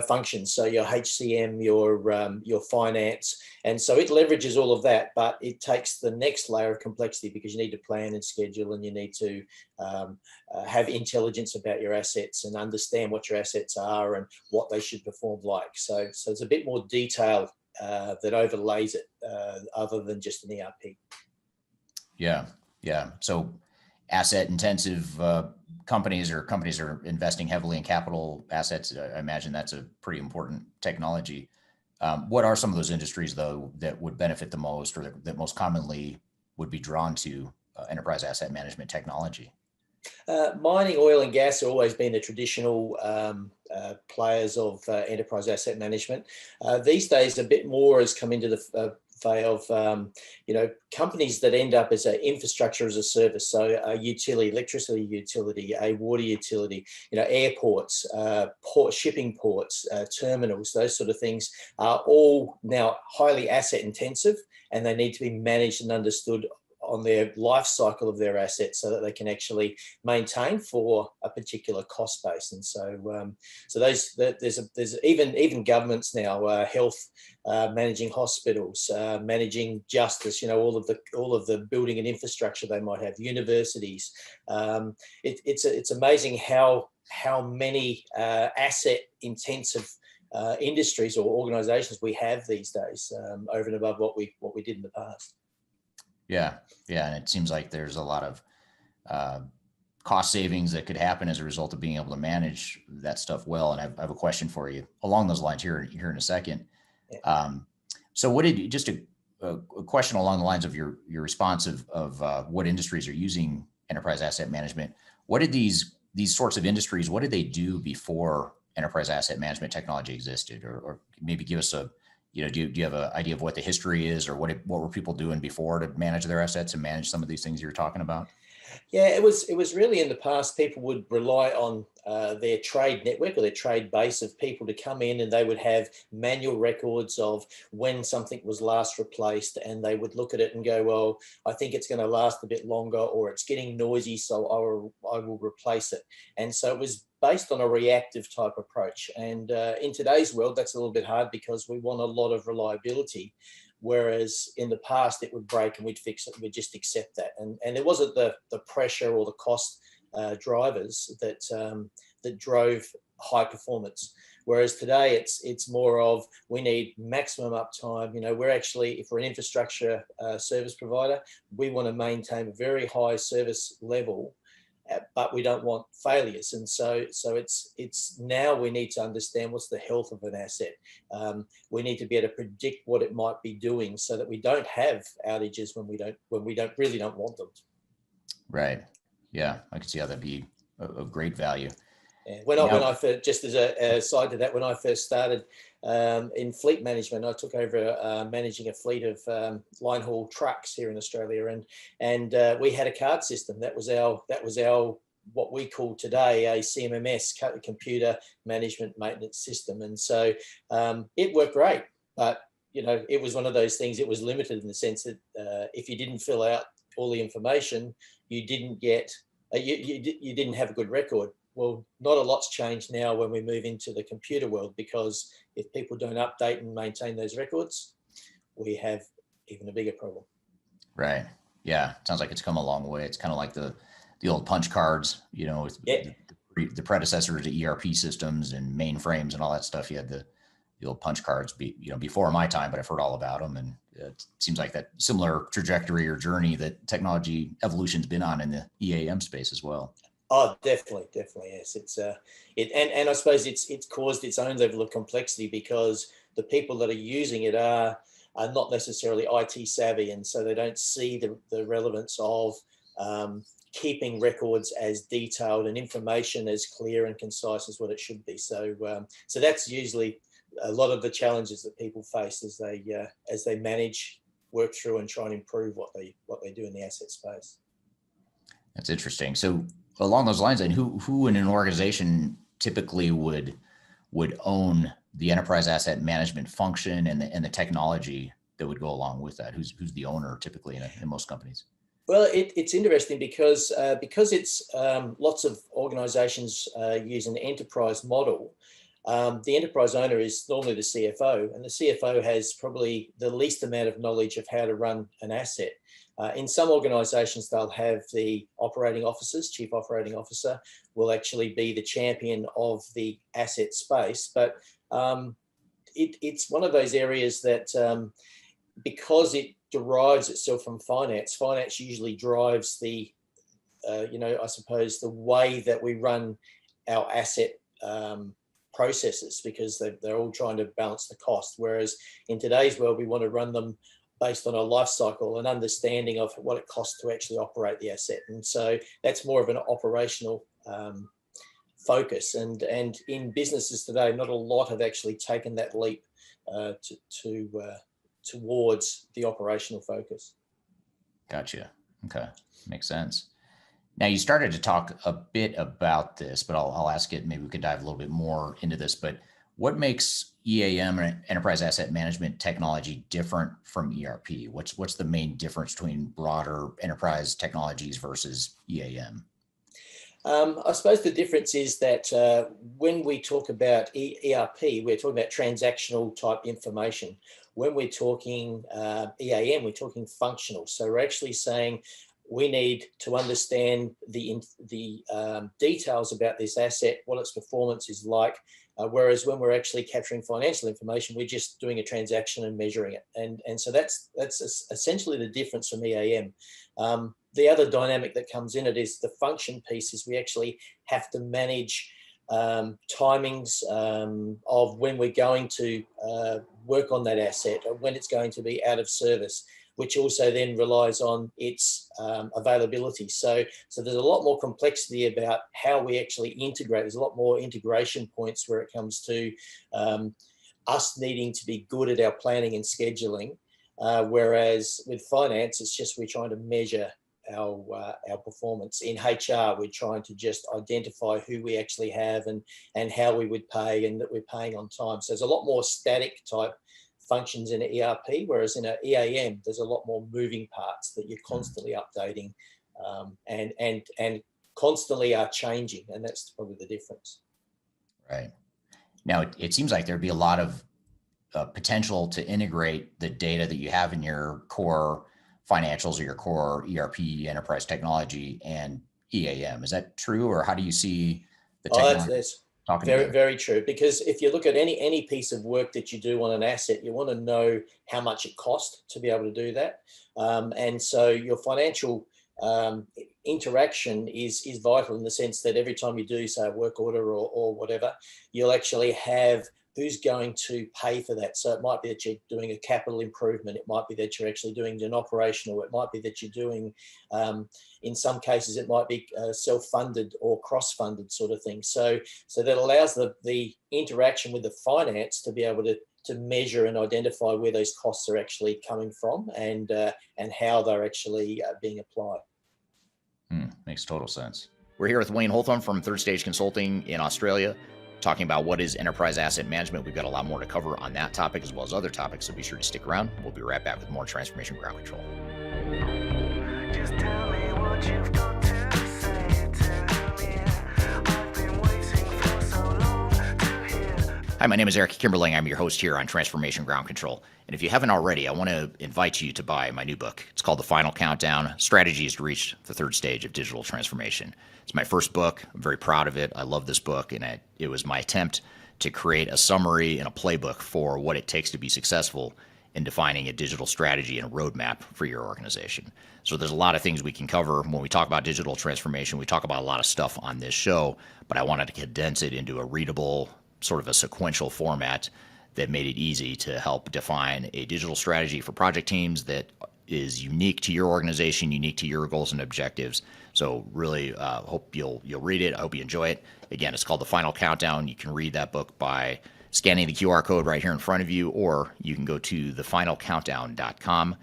functions, so your HCM, your finance, and so it leverages all of that, but it takes the next layer of complexity because you need to plan and schedule, and you need to have intelligence about your assets and understand what your assets are and what they should perform like. So it's a bit more detail that overlays it, other than just an ERP. Yeah. So asset intensive companies are investing heavily in capital assets. I imagine that's a pretty important technology. What are some of those industries, though, that would benefit the most, or that most commonly would be drawn to enterprise asset management technology? Mining, oil and gas have always been the traditional players of enterprise asset management. These days, a bit more has come into the fray of companies that end up as an infrastructure as a service. So a utility, electricity utility, a water utility, airports, shipping ports, terminals, those sort of things are all now highly asset intensive, and they need to be managed and understood life cycle of their assets, so that they can actually maintain for a particular cost base. And so there's even governments now, health, managing hospitals, managing justice, all of the building and infrastructure they might have, universities. It's amazing how many asset intensive industries or organizations we have these days, over and above what we did in the past. Yeah. And it seems like there's a lot of cost savings that could happen as a result of being able to manage that stuff well. And I have a question for you along those lines here in a second. Yeah. So what did you, just a question along the lines of your response of what industries are using enterprise asset management? What did these sorts of industries, what did they do before enterprise asset management technology existed? Or maybe give us do you have an idea of what the history is, or what were people doing before to manage their assets and manage some of these things you're talking about? Yeah, it was really, in the past, people would rely on their trade network or their trade base of people to come in, and they would have manual records of when something was last replaced, and they would look at it and go, well, I think it's going to last a bit longer, or it's getting noisy, so I will replace it. And so it was based on a reactive type approach. And in today's world, that's a little bit hard because we want a lot of reliability. Whereas in the past, it would break and we'd fix it, and we'd just accept that. And it wasn't the pressure or the cost drivers that drove high performance. Whereas today, it's more of, we need maximum uptime. We're actually, if we're an infrastructure service provider, we want to maintain a very high service level, but we don't want failures. And so it's now we need to understand what's the health of an asset. We need to be able to predict what it might be doing, so that we don't have outages when we really don't want them. Right. Yeah, I can see how that'd be of great value. Yeah. When I first, just as a side to that, when I first started in fleet management, I took over managing a fleet of line haul trucks here in Australia, and we had a card system. That was our what we call today a CMMS, computer management maintenance system, and so it worked great. But it was one of those things. It was limited in the sense that if you didn't fill out all the information, you didn't get you didn't have a good record. Well, not a lot's changed now when we move into the computer world, because if people don't update and maintain those records, we have even a bigger problem. Right. Yeah. Sounds like it's come a long way. It's kind of like the old punch cards, the predecessor to ERP systems and mainframes and all that stuff. You had the old punch cards before my time, but I've heard all about them. And it seems like that similar trajectory or journey that technology evolution's been on in the EAM space as well. Oh, definitely, yes. It's and I suppose it's caused its own level of complexity, because the people that are using it are not necessarily IT savvy, and so they don't see the relevance of keeping records as detailed and information as clear and concise as what it should be. So that's usually a lot of the challenges that people face as they manage, work through, and try and improve what they do in the asset space. That's interesting. So along those lines, then, who in an organization typically would own the enterprise asset management function and the technology that would go along with that? Who's the owner typically in most companies? Well, it's interesting because it's lots of organizations use an enterprise model. The enterprise owner is normally the CFO, and the CFO has probably the least amount of knowledge of how to run an asset. In some organizations, they'll have the operating officers. Chief operating officer will actually be the champion of the asset space. But it's one of those areas that because it derives itself from finance usually drives the, I suppose, the way that we run our asset processes, because they're all trying to balance the cost. Whereas in today's world, we want to run them based on a life cycle and understanding of what it costs to actually operate the asset. And so that's more of an operational focus. And in businesses today, not a lot have actually taken that leap towards the operational focus. Gotcha. Okay. Makes sense. Now, you started to talk a bit about this, but I'll ask it. Maybe we could dive a little bit more into this. But What makes EAM and enterprise asset management technology different from ERP? What's the main difference between broader enterprise technologies versus EAM? I suppose the difference is that when we talk about ERP, we're talking about transactional type information. When we're talking EAM, we're talking functional. So we're actually saying we need to understand the details about this asset, what its performance is like. Whereas when we're actually capturing financial information, we're just doing a transaction and measuring it. And so that's essentially the difference from EAM. The other dynamic that comes in it is the function piece is we actually have to manage timings of when we're going to work on that asset, or when it's going to be out of service, which also then relies on its availability. So there's a lot more complexity about how we actually integrate. There's a lot more integration points where it comes to us needing to be good at our planning and scheduling, whereas with finance, it's just we're trying to measure our performance. In HR, we're trying to just identify who we actually have and how we would pay, and that we're paying on time. So there's a lot more static type functions in an ERP, whereas in an EAM, there's a lot more moving parts that you're constantly updating and constantly are changing, and that's probably the difference. Right. Now, it seems like there'd be a lot of potential to integrate the data that you have in your core financials or your core ERP enterprise technology and EAM. Is that true, or how do you see the technology? That's talking very, together? very true. Because if you look at any piece of work that you do on an asset, you want to know how much it costs to be able to do that. And so your financial interaction is vital in the sense that every time you do, say, a work order or whatever, you'll actually have who's going to pay for that. So it might be that you're doing a capital improvement. It might be that you're actually doing an operational. It might be that you're doing, in some cases, it might be self-funded or cross-funded sort of thing. So that allows the interaction with the finance to be able to measure and identify where those costs are actually coming from and how they're actually being applied. Makes total sense. We're here with Wayne Holtam from Third Stage Consulting in Australia, talking about what is enterprise asset management. We've got a lot more to cover on that topic as well as other topics, so be sure to stick around. We'll be right back with more Transformation Ground Control. Just tell me what you've got to say to me. I've been waiting for so long to hear. Hi, my name is Eric Kimberling. I'm your host here on Transformation Ground Control. And if you haven't already, I want to invite you to buy my new book. It's called The Final Countdown: Strategies to Reach the Third Stage of Digital Transformation. It's my first book. I'm very proud of it. I love this book, and it was my attempt to create a summary and a playbook for what it takes to be successful in defining a digital strategy and a roadmap for your organization. So there's a lot of things we can cover when we talk about digital transformation. We talk about a lot of stuff on this show, but I wanted to condense it into a readable, sort of a sequential format that made it easy to help define a digital strategy for project teams that is unique to your organization, unique to your goals and objectives. So really hope you'll read it. I hope you enjoy it. Again, it's called The Final Countdown. You can read that book by scanning the QR code right here in front of you, or you can go to thefinalcountdown.com.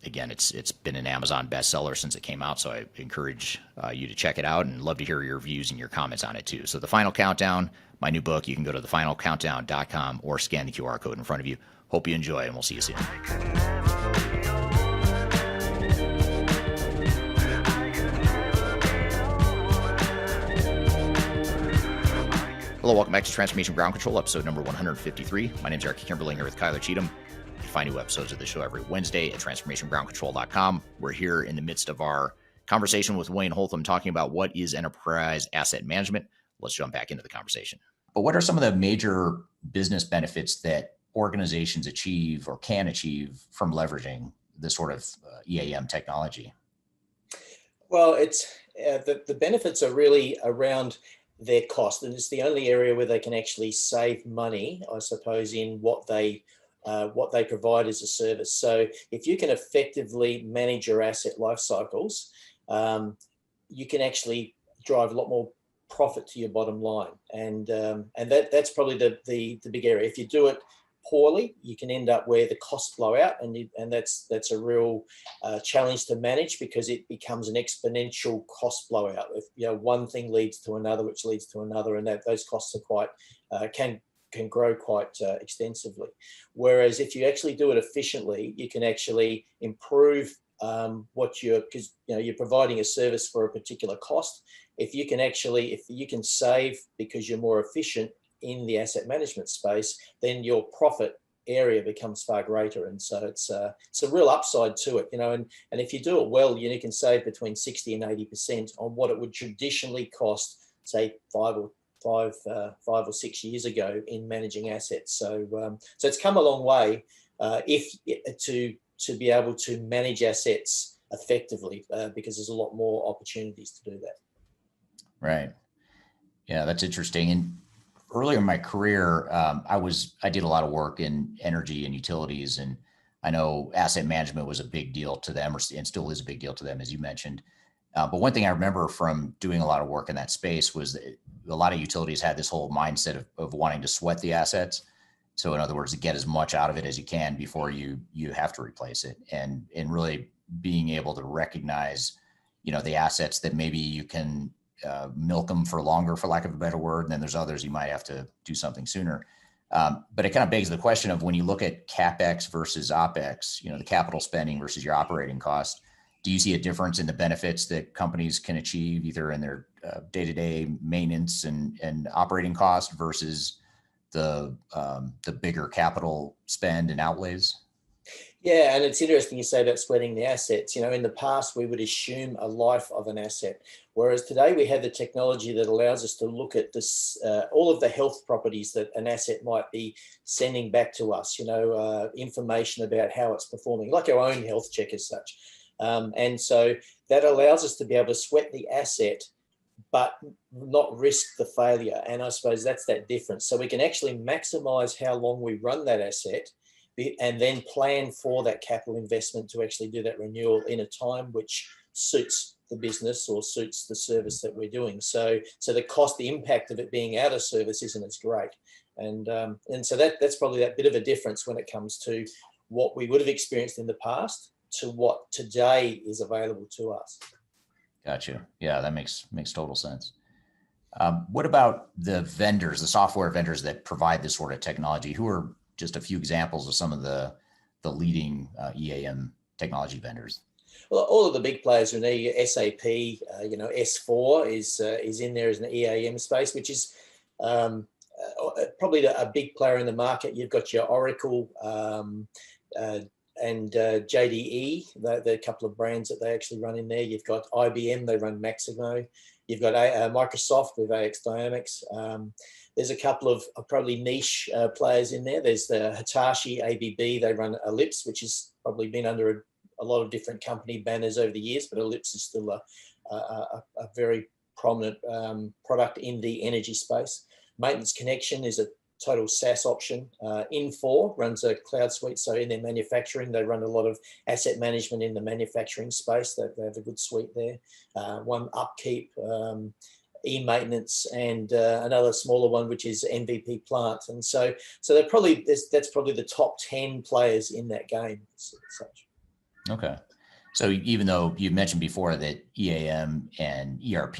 Again, it's been an Amazon bestseller since it came out, so I encourage you to check it out and love to hear your views and your comments on it too. So The Final Countdown, my new book, you can go to thefinalcountdown.com or scan the QR code in front of you. Hope you enjoy, and we'll see you soon. Hello, welcome back to Transformation Ground Control, episode number 153. My name is Eric Kimberling here with Kyler Cheatham. You can find new episodes of the show every Wednesday at transformationgroundcontrol.com. We're here in the midst of our conversation with Wayne Holtam talking about what is enterprise asset management. Let's jump back into the conversation. But what are some of the major business benefits that organizations achieve or can achieve from leveraging this sort of EAM technology? Well, it's the benefits are really around their cost, and it's the only area where they can actually save money, I suppose, in what they provide as a service. So if you can effectively manage your asset life cycles, you can actually drive a lot more profit to your bottom line, and that's probably the big area. If you do it poorly, you can end up where the costs blow out, and that's a real challenge to manage, because it becomes an exponential cost blowout. If one thing leads to another, which leads to another, and those costs are quite can can grow quite extensively. Whereas if you actually do it efficiently, you can actually improve because you're providing a service for a particular cost. If you can save because you're more efficient in the asset management space, then your profit area becomes far greater. And so it's a real upside to it, and if you do it well, you can save between 60 and 80% on what it would traditionally cost, say 5 or 6 years ago in managing assets. So it's come a long way to be able to manage assets effectively because there's a lot more opportunities to do that. Right. Yeah, that's interesting. And earlier in my career, I did a lot of work in energy and utilities, and I know asset management was a big deal to them, and still is a big deal to them, as you mentioned. But one thing I remember from doing a lot of work in that space was that a lot of utilities had this whole mindset of wanting to sweat the assets. So in other words, to get as much out of it as you can before you have to replace it, and really being able to recognize, the assets that maybe you can milk them for longer, for lack of a better word, and then there's others you might have to do something sooner. But it kind of begs the question of, when you look at CapEx versus OpEx, the capital spending versus your operating cost, do you see a difference in the benefits that companies can achieve either in their day-to-day maintenance and operating cost versus the bigger capital spend and outlays? Yeah, and it's interesting you say about sweating the assets. In the past, we would assume a life of an asset, whereas today we have the technology that allows us to look at this, all of the health properties that an asset might be sending back to us, information about how it's performing, like our own health check as such. And so that allows us to be able to sweat the asset, but not risk the failure. And I suppose that's that difference. So we can actually maximize how long we run that asset, and then plan for that capital investment to actually do that renewal in a time which suits the business or suits the service that we're doing. So the impact of it being out of service isn't as great. And so that's probably that bit of a difference when it comes to what we would have experienced in the past to what today is available to us. Gotcha. Yeah, that makes total sense. What about the vendors, the software vendors that provide this sort of technology? Who are just a few examples of some of the leading EAM technology vendors? Well, all of the big players are in SAP. S4 is in there as an EAM space, which is probably a big player in the market. You've got your Oracle and JDE, the couple of brands that they actually run in there. You've got IBM, they run Maximo. You've got Microsoft with AX Dynamics. There's a couple of probably niche players in there. There's the Hitachi ABB, they run Ellipse, which has probably been under a lot of different company banners over the years, but Ellipse is still a very prominent product in the energy space. Maintenance Connection is a total SaaS option. Infor runs a cloud suite. So in their manufacturing, they run a lot of asset management in the manufacturing space. They have a good suite there. One Upkeep, e-maintenance, and another smaller one, which is MVP Plant. And so that's probably the top 10 players in that game as such. Okay. So even though you mentioned before that EAM and ERP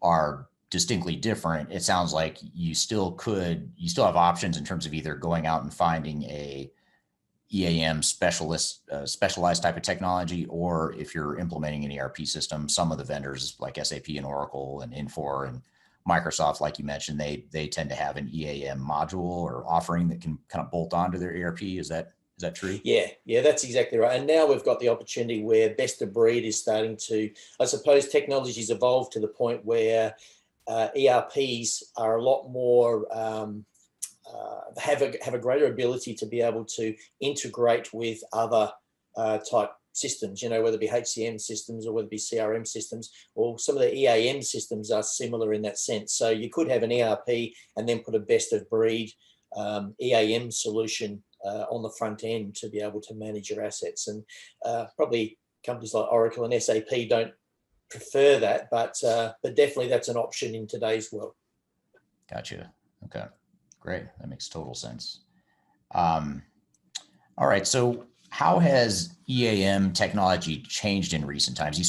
are distinctly different, it sounds like you still have options in terms of either going out and finding a EAM specialized type of technology, or if you're implementing an ERP system, some of the vendors like SAP and Oracle and Infor and Microsoft, like you mentioned, they tend to have an EAM module or offering that can kind of bolt onto their ERP. Is that true? Yeah, that's exactly right. And now we've got the opportunity where best of breed is starting to, I suppose, technology's evolved to the point where ERPs are a lot more, have a greater ability to be able to integrate with other type systems, whether it be HCM systems or whether it be CRM systems, or some of the EAM systems are similar in that sense. So you could have an ERP and then put a best of breed EAM solution on the front end to be able to manage your assets. And probably companies like Oracle and SAP don't prefer that, but definitely that's an option in today's world. Gotcha. Okay, great. That makes total sense. All right. So how has EAM technology changed in recent times?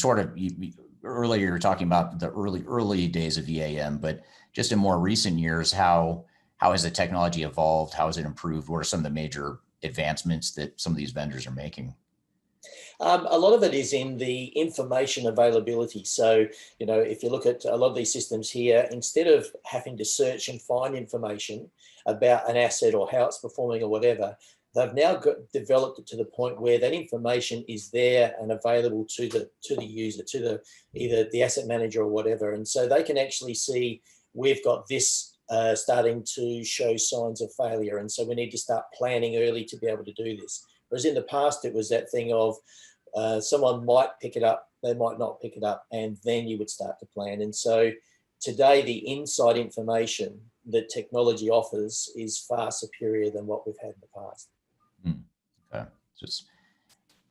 Earlier you were talking about the early days of EAM, but just in more recent years, how how has the technology evolved? How has it improved? What are some of the major advancements that some of these vendors are making? A lot of it is in the information availability. So, if you look at a lot of these systems here, instead of having to search and find information about an asset or how it's performing or whatever, they've now developed it to the point where that information is there and available to the user, to either the asset manager or whatever. And so they can actually see, we've got this starting to show signs of failure. And so we need to start planning early to be able to do this. Whereas in the past, it was that thing of someone might pick it up, they might not pick it up, and then you would start to plan. And so today, the inside information that technology offers is far superior than what we've had in the past. Okay. So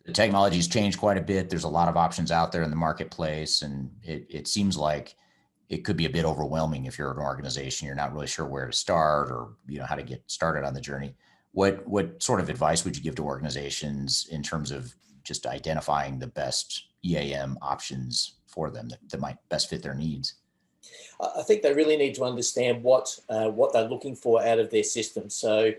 the technology's changed quite a bit. There's a lot of options out there in the marketplace, and it seems like it could be a bit overwhelming if you're an organization, you're not really sure where to start or how to get started on the journey. What sort of advice would you give to organizations in terms of just identifying the best EAM options for them that might best fit their needs? I think they really need to understand what they're looking for out of their system. So,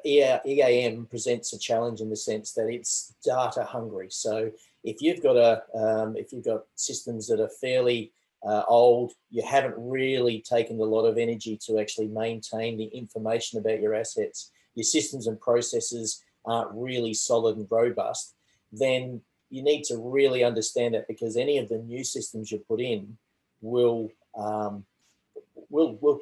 EAM presents a challenge in the sense that it's data hungry. So if you've got systems that are fairly old, you haven't really taken a lot of energy to actually maintain the information about your assets, your systems and processes aren't really solid and robust, then you need to really understand that, because any of the new systems you put in will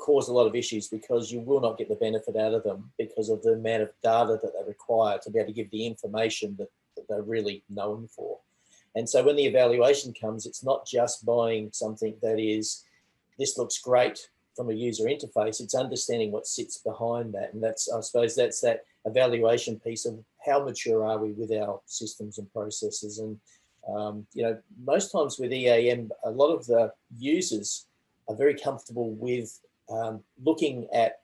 cause a lot of issues, because you will not get the benefit out of them because of the amount of data that they require to be able to give the information that they're really known for. And so when the evaluation comes, it's not just buying something that is, this looks great from a user interface, it's understanding what sits behind that. And that's, I suppose, that's that evaluation piece of how mature are we with our systems and processes. And, most times with EAM, a lot of the users are very comfortable with looking at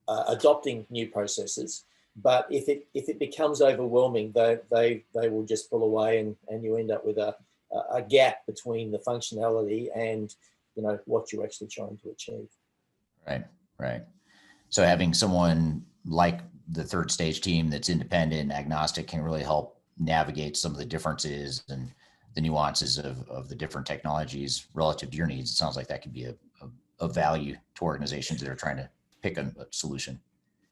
adopting new processes. But if it becomes overwhelming, they will just pull away, and you end up with a gap between the functionality and what you're actually trying to achieve. Right. So having someone like the third stage team that's independent and agnostic can really help navigate some of the differences and the nuances of the different technologies relative to your needs. It sounds like that could be a value to organizations that are trying to pick a solution.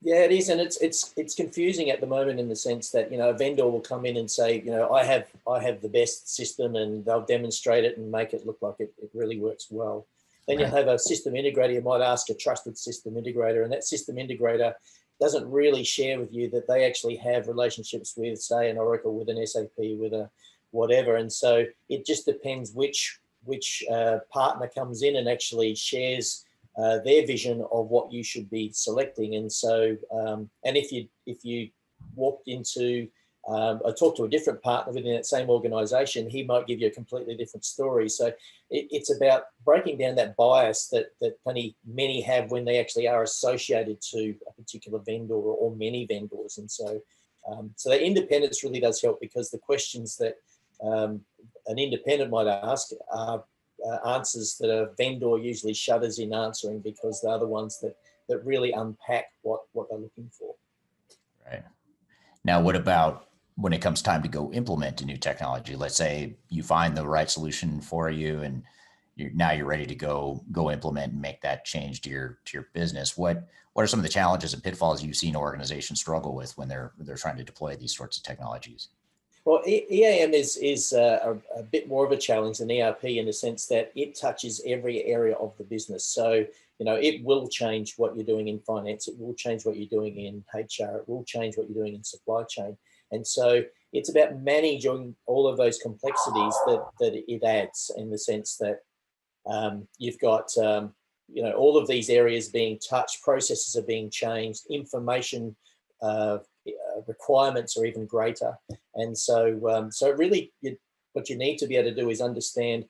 Yeah, it is, and it's confusing at the moment in the sense that a vendor will come in and say, I have the best system, and they'll demonstrate it and make it look like it really works well. Then you'll have a system integrator. You might ask a trusted system integrator, and that system integrator doesn't really share with you that they actually have relationships with, say, an Oracle, with an SAP, with a whatever. And so it just depends which partner comes in and actually shares their vision of what you should be selecting. And so, and if you walked into or talk to a different partner within that same organization, he might give you a completely different story. So it's about breaking down that bias that many have when they actually are associated to a particular vendor or many vendors. And so, so that independence really does help, because the questions that an independent might ask are answers that a vendor usually shudders in answering, because they're the ones that really unpack what they're looking for. Right. Now, what about when it comes time to go implement a new technology? Let's say you find the right solution for you, and you're ready to go implement and make that change to your business. What are some of the challenges and pitfalls you've seen organizations struggle with when they're trying to deploy these sorts of technologies? Well, EAM is a bit more of a challenge than ERP in the sense that it touches every area of the business. So, it will change what you're doing in finance. It will change what you're doing in HR. It will change what you're doing in supply chain. And so it's about managing all of those complexities that it adds, in the sense that you've got, all of these areas being touched, processes are being changed, information requirements are even greater. And so, so really, what you need to be able to do is understand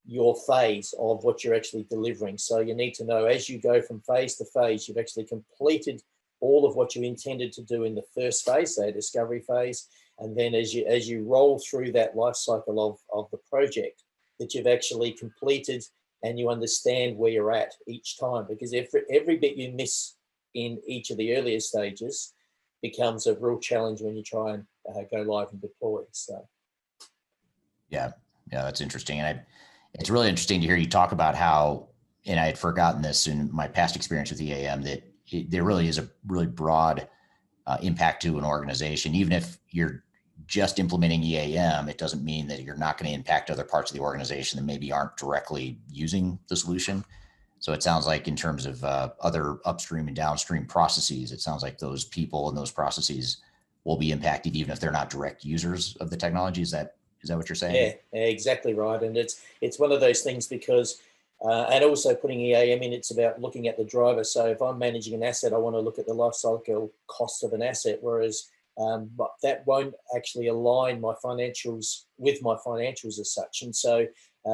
your phase of what you're actually delivering. So you need to know, as you go from phase to phase, you've actually completed all of what you intended to do in the first phase, say discovery phase. And then as you roll through that life cycle of the project, that you've actually completed and you understand where you're at each time, because every bit you miss in each of the earlier stages becomes a real challenge when you try and go live and deploy. So yeah, that's interesting. And it's really interesting to hear you talk about how, and I had forgotten this in my past experience with EAM, that there really is a really broad impact to an organization. Even if you're just implementing EAM, it doesn't mean that you're not going to impact other parts of the organization that maybe aren't directly using the solution. So it sounds like in terms of other upstream and downstream processes, it sounds like those people and those processes will be impacted even if they're not direct users of the technology. Is that what you're saying? Yeah, exactly right. And it's one of those things because, and also putting EAM in, it's about looking at the driver. So if I'm managing an asset, I want to look at the life cycle cost of an asset, whereas but that won't actually align my financials with my financials as such. And so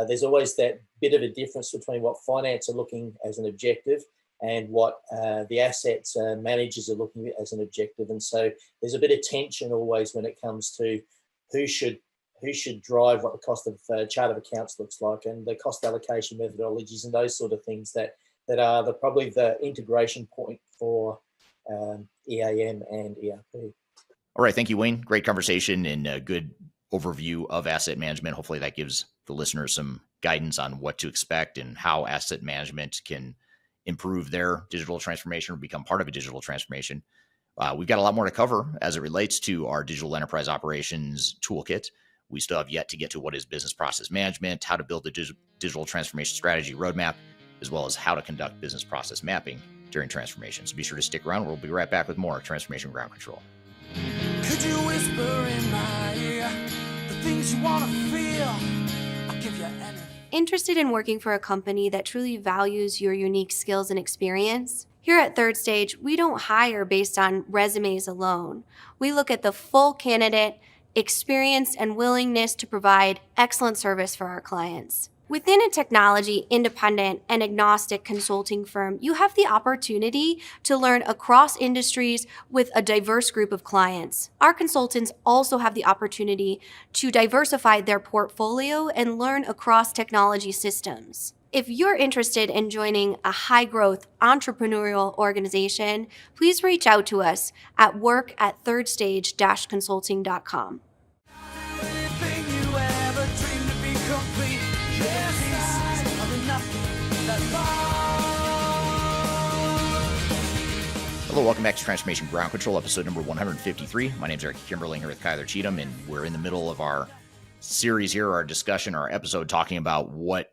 there's always that bit of a difference between what finance are looking as an objective and what the assets managers are looking at as an objective. And so there's a bit of tension always when it comes to who should drive what the cost of chart of accounts looks like, and the cost allocation methodologies and those sort of things that are probably the integration point for EAM and ERP. All right. Thank you, Wayne. Great conversation and a good overview of asset management. Hopefully that gives the listeners some guidance on what to expect and how asset management can improve their digital transformation or become part of a digital transformation. We've got a lot more to cover as it relates to our digital enterprise operations toolkit. We still have yet to get to what is business process management, how to build a digital transformation strategy roadmap, as well as how to conduct business process mapping during transformation. So be sure to stick around. We'll be right back with more Transformation Ground Control. Could you whisper in my ear the things you want to feel? I'll give you anything. Interested in working for a company that truly values your unique skills and experience? Here at Third Stage, we don't hire based on resumes alone. We look at the full candidate, experience, and willingness to provide excellent service for our clients. Within a technology, independent, and agnostic consulting firm, you have the opportunity to learn across industries with a diverse group of clients. Our consultants also have the opportunity to diversify their portfolio and learn across technology systems. If you're interested in joining a high-growth entrepreneurial organization, please reach out to us at work@thirdstage-consulting.com. Anything you ever dreamed to be complete. Yes, pieces of nothing that fall. Hello, welcome back to Transformation Ground Control, episode number 153. My name is Eric Kimberling here with Cheatham, and we're in the middle of our series here, our discussion, our episode talking about what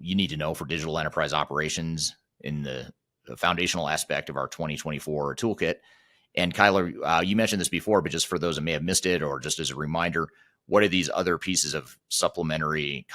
you need to know for digital enterprise operations in the foundational aspect of our 2024 toolkit. And Kyler, you mentioned this before, but just for those that may have missed it, or just as a reminder, what are these other pieces of complementary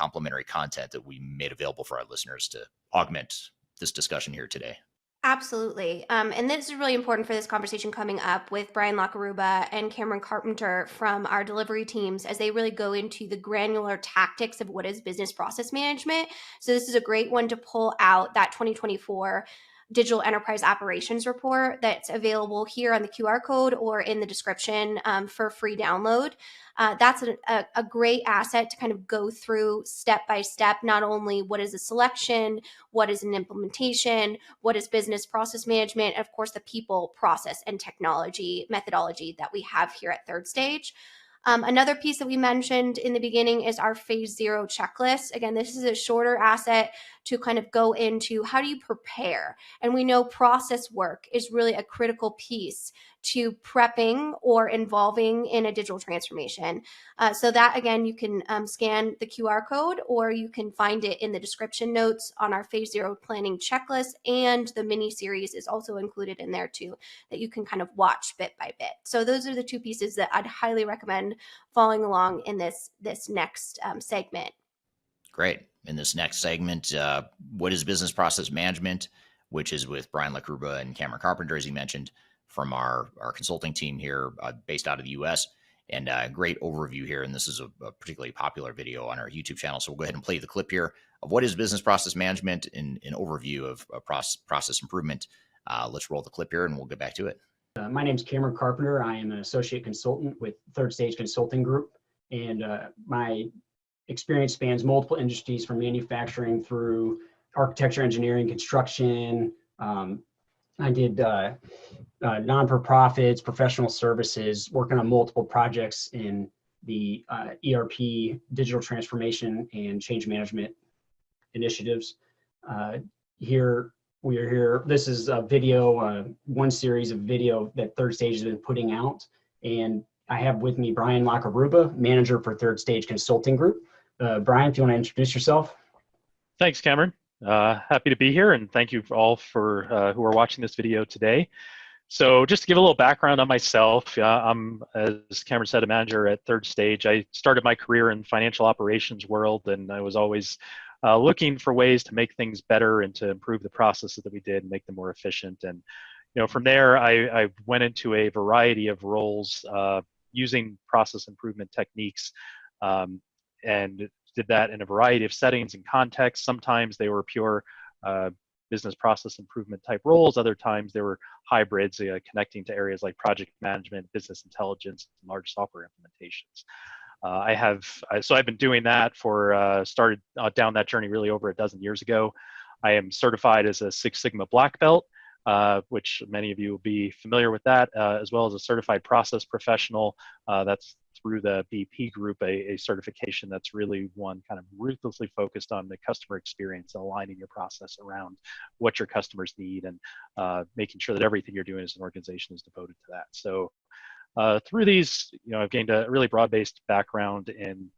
content that we made available for our listeners to augment this discussion here today? Absolutely. And this is really important for this conversation coming up with Brian LaCarrubba and Cameron Carpenter from our delivery teams as they really go into the granular tactics of what is business process management. So this is a great one to pull out that 2024 Digital Enterprise Operations Report that's available here on the QR code or in the description for free download. That's a great asset to kind of go through step by step, not only what is a selection, what is an implementation, what is business process management, and of course, the people, process, and technology methodology that we have here at Third Stage. Another piece that we mentioned in the beginning is our phase 0 checklist. Again, this is a shorter asset to kind of go into how do you prepare? And we know process work is really a critical piece to prepping or involving in a digital transformation. So that, again, you can scan the QR code or you can find it in the description notes on our phase 0 planning checklist. And the mini series is also included in there too, that you can kind of watch bit by bit. So those are the two pieces that I'd highly recommend following along in this next segment. Great. In this next segment, what is business process management, which is with Brian LaCarrubba and Cameron Carpenter, as you mentioned, from our consulting team here based out of the U.S. And a great overview here. And this is a particularly popular video on our YouTube channel. So we'll go ahead and play the clip here of what is business process management in an overview of process improvement. Let's roll the clip here and we'll get back to it. My name is Cameron Carpenter. I am an associate consultant with Third Stage Consulting Group. And my experience spans multiple industries from manufacturing through architecture, engineering, construction. I did non-for-profits, professional services, working on multiple projects in the ERP, digital transformation, and change management initiatives. Here, we are here. This is a video, one series of video that Third Stage has been putting out. And I have with me Brian LaCarrubba, manager for Third Stage Consulting Group. Brian, if you want to introduce yourself. Thanks, Cameron. Happy to be here, and thank you all for who are watching this video today. So just to give a little background on myself, I'm, as Cameron said, a manager at Third Stage. I started my career in financial operations world, and I was always looking for ways to make things better and to improve the processes that we did and make them more efficient. And from there, I went into a variety of roles using process improvement techniques, and did that in a variety of settings and contexts. Sometimes they were pure business process improvement type roles. Other times they were hybrids connecting to areas like project management, business intelligence, and large software implementations. So I've been doing that for, started down that journey really over a dozen years ago. I am certified as a Six Sigma Black Belt, which many of you will be familiar with that, as well as a certified process professional. That's through the BP group, a certification that's really one kind of ruthlessly focused on the customer experience and aligning your process around what your customers need, and making sure that everything you're doing as an organization is devoted to that. So through these, I've gained a really broad-based background in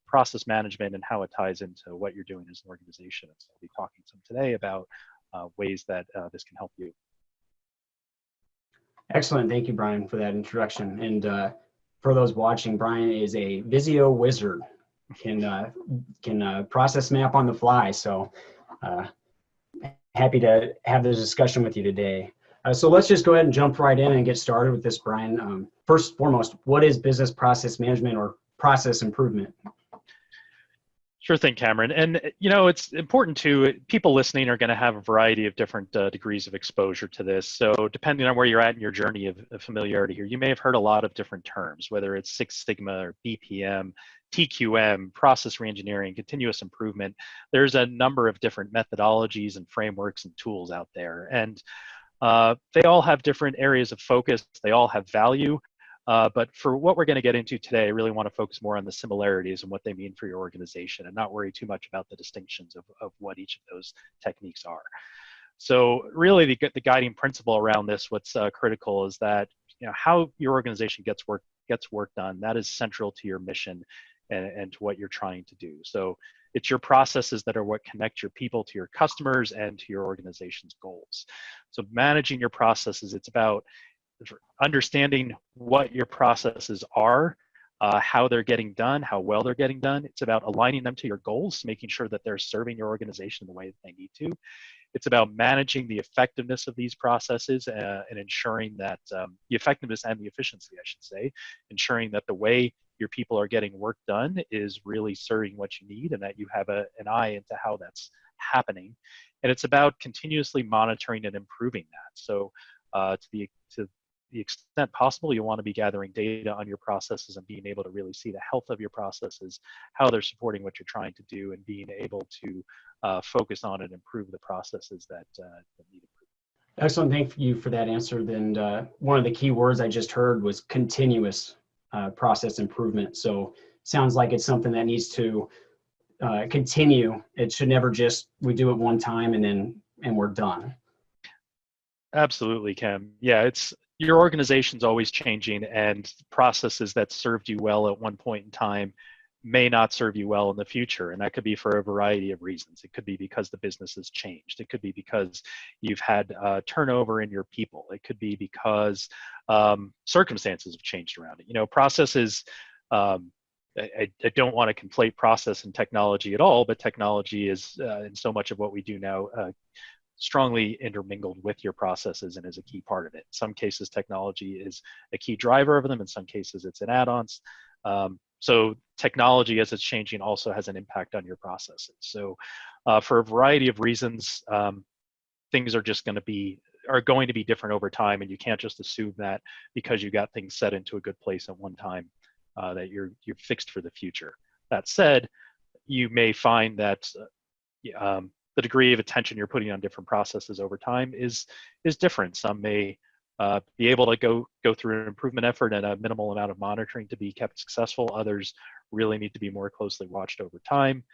process management and how it ties into what you're doing as an organization. So I'll be talking some today about ways that this can help you. Excellent. Thank you, Brian, for that introduction. And for those watching, Brian is a Visio wizard, can process map on the fly. So happy to have this discussion with you today. So let's just go ahead and jump right in and get started with this, Brian. First and foremost, what is business process management or process improvement? Sure thing, Cameron. And it's important to people listening are going to have a variety of different degrees of exposure to this. So depending on where you're at in your journey of familiarity here, you may have heard a lot of different terms, whether it's Six Sigma or BPM, TQM, process reengineering, continuous improvement. There's a number of different methodologies and frameworks and tools out there. And they all have different areas of focus. They all have value. But for what we're going to get into today, I really want to focus more on the similarities and what they mean for your organization, and not worry too much about the distinctions of what each of those techniques are. So really the guiding principle around this, what's critical is that how your organization gets work done, that is central to your mission and to what you're trying to do. So it's your processes that are what connect your people to your customers and to your organization's goals. So managing your processes, it's about understanding what your processes are, how they're getting done, how well they're getting done. It's about aligning them to your goals, making sure that they're serving your organization the way that they need to. It's about managing the effectiveness of these processes and ensuring that the effectiveness and the efficiency, I should say, ensuring that the way your people are getting work done is really serving what you need, and that you have an eye into how that's happening. And it's about continuously monitoring and improving that. So to the extent possible, you want to be gathering data on your processes and being able to really see the health of your processes, how they're supporting what you're trying to do, and being able to focus on and improve the processes that need improvement. Excellent. Thank you for that answer. Then one of the key words I just heard was continuous process improvement. So sounds like it's something that needs to continue. It should never just, we do it one time and we're done. Absolutely, Cam. Yeah, it's your organization's always changing, and processes that served you well at one point in time may not serve you well in the future. And that could be for a variety of reasons. It could be because the business has changed. It could be because you've had turnover in your people. It could be because circumstances have changed around it. Processes, I don't want to conflate process and technology at all, but technology is in so much of what we do now strongly intermingled with your processes and is a key part of it. In some cases, technology is a key driver of them. In some cases, it's an add-ons. So technology, as it's changing, also has an impact on your processes. So for a variety of reasons, things are going to be different over time, and you can't just assume that because you got things set into a good place at one time that you're fixed for the future. That said, you may find that the degree of attention you're putting on different processes over time is different. Some may be able to go through an improvement effort and a minimal amount of monitoring to be kept successful. Others really need to be more closely watched over time.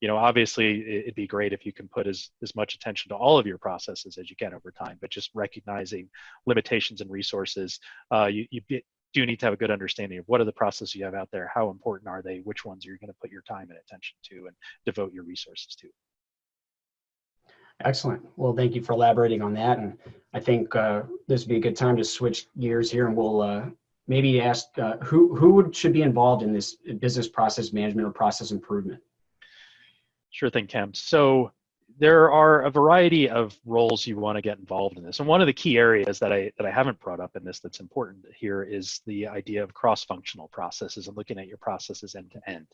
Obviously, it'd be great if you can put as much attention to all of your processes as you can over time, but just recognizing limitations and resources, you do need to have a good understanding of what are the processes you have out there, how important are they, which ones you're going to put your time and attention to and devote your resources to. Excellent. Well, thank you for elaborating on that. And I think this would be a good time to switch gears here, and we'll maybe ask who should be involved in this business process management or process improvement. Sure thing, Cam. So there are a variety of roles you want to get involved in this. And one of the key areas that I haven't brought up in this that's important here is the idea of cross-functional processes and looking at your processes end to end.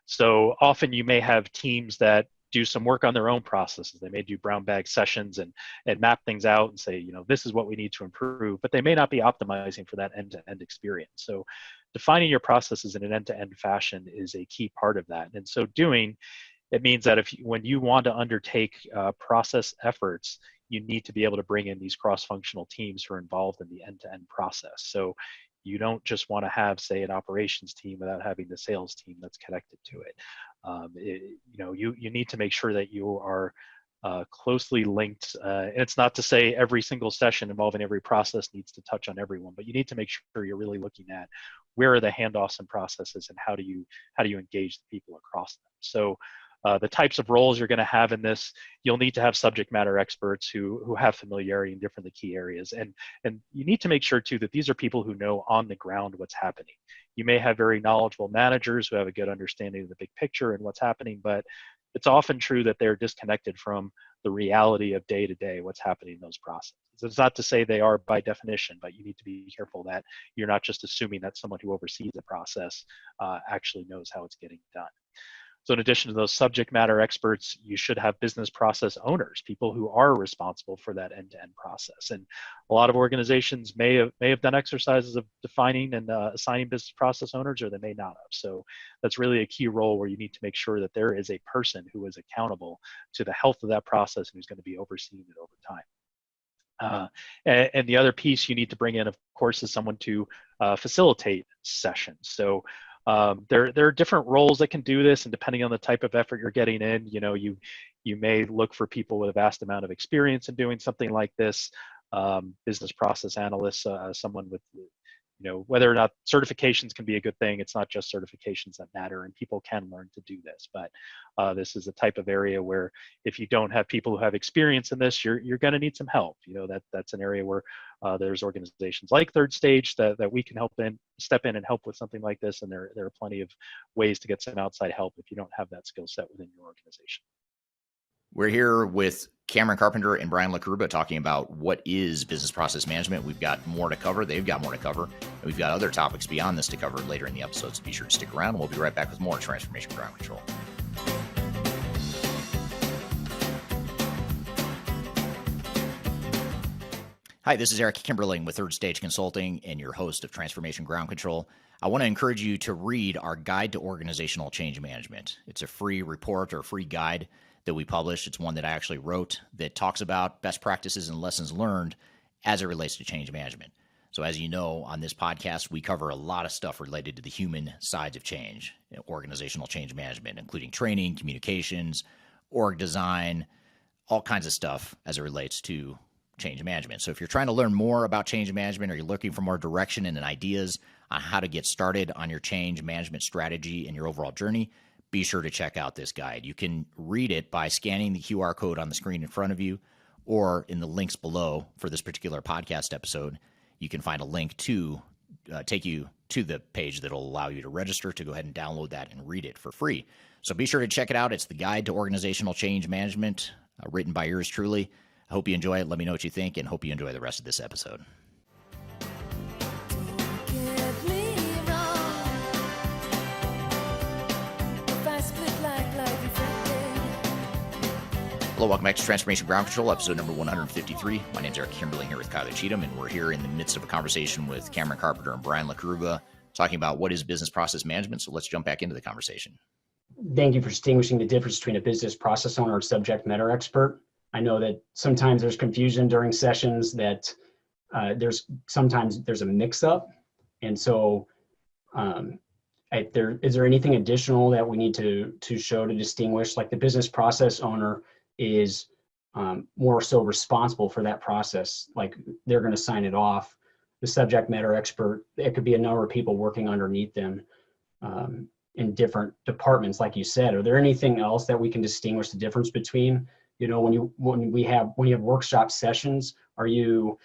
So often you may have teams that do some work on their own processes. They may do brown bag sessions and map things out and say, this is what we need to improve, but they may not be optimizing for that end-to-end experience. So defining your processes in an end-to-end fashion is a key part of that. And so doing, it means that when you want to undertake process efforts, you need to be able to bring in these cross-functional teams who are involved in the end-to-end process. So you don't just want to have, say, an operations team without having the sales team that's connected to it. You need to make sure that you are closely linked. And it's not to say every single session involving every process needs to touch on everyone, but you need to make sure you're really looking at where are the handoffs and processes and how do you engage the people across them. So the types of roles you're going to have in this, you'll need to have subject matter experts who have familiarity in different key areas. And you need to make sure too that these are people who know on the ground what's happening. You may have very knowledgeable managers who have a good understanding of the big picture and what's happening, but it's often true that they're disconnected from the reality of day to day, what's happening in those processes. It's not to say they are by definition, but you need to be careful that you're not just assuming that someone who oversees the process actually knows how it's getting done. So in addition to those subject matter experts, you should have business process owners, people who are responsible for that end-to-end process. And a lot of organizations may have done exercises of defining and assigning business process owners, or they may not have. So that's really a key role where you need to make sure that there is a person who is accountable to the health of that process and who's going to be overseeing it over time. And the other piece you need to bring in, of course, is someone to facilitate sessions. So there are different roles that can do this, and depending on the type of effort you're getting in, you may look for people with a vast amount of experience in doing something like this, business process analysts, someone with, whether or not certifications can be a good thing. It's not just certifications that matter, and people can learn to do this. But this is a type of area where if you don't have people who have experience in this, you're going to need some help. That's an area where there's organizations like Third Stage that we can step in and help with something like this. And there are plenty of ways to get some outside help if you don't have that skill set within your organization. We're here with Kameron Carpenter and Brian LaCarrubba talking about what is business process management. We've got more to cover. They've got more to cover. And we've got other topics beyond this to cover later in the episode, so be sure to stick around. We'll be right back with more Transformation Ground Control. Hi, this is Eric Kimberling with Third Stage Consulting and your host of Transformation Ground Control. I want to encourage you to read our Guide to Organizational Change Management. It's a free report or free guide that we published. It's one that I actually wrote that talks about best practices and lessons learned as it relates to change management. So as you know, on this podcast, we cover a lot of stuff related to the human sides of change, organizational change management, including training, communications, org design, all kinds of stuff as it relates to change management. So if you're trying to learn more about change management, or you're looking for more direction and ideas on how to get started on your change management strategy and your overall journey, be sure to check out this guide. You can read it by scanning the QR code on the screen in front of you, or in the links below for this particular podcast episode. You can find a link to take you to the page that will allow you to register to go ahead and download that and read it for free. So be sure to check it out. It's the Guide to Organizational Change Management, written by yours truly. I hope you enjoy it. Let me know what you think, and hope you enjoy the rest of this episode. Hello, welcome back to Transformation Ground Control, episode number 153. My name is Eric Kimberling here with Cheatham, and we're here in the midst of a conversation with Kameron Carpenter and Brian LaCarrubba talking about what is business process management. So let's jump back into the conversation. thank you for distinguishing the difference between a business process owner and subject matter expert. I know that sometimes there's confusion during sessions that sometimes there's a mix-up, and so is there anything additional that we need to show to distinguish? Like the business process owner is more so responsible for that process, like they're going to sign it off. The subject matter expert, it could be a number of people working underneath them in different departments, like you said. Are there anything else that we can distinguish the difference between? You know, when you have workshop sessions, are you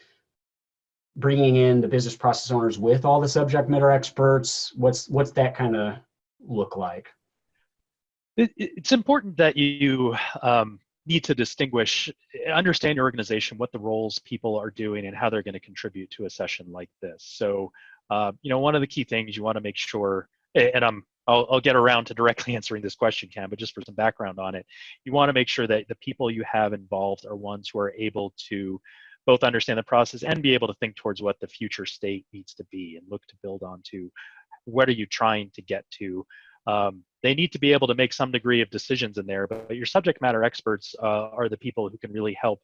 bringing in the business process owners with all the subject matter experts? What's that kind of look like? It's important that you need to understand your organization, what the roles people are doing, and how they're going to contribute to a session like this. So, one of the key things you want to make sure, and I'll get around to directly answering this question, Cam, but just for some background on it, you want to make sure that the people you have involved are ones who are able to both understand the process and be able to think towards what the future state needs to be and look to build onto what are you trying to get to. They need to be able to make some degree of decisions in there, but your subject matter experts are the people who can really help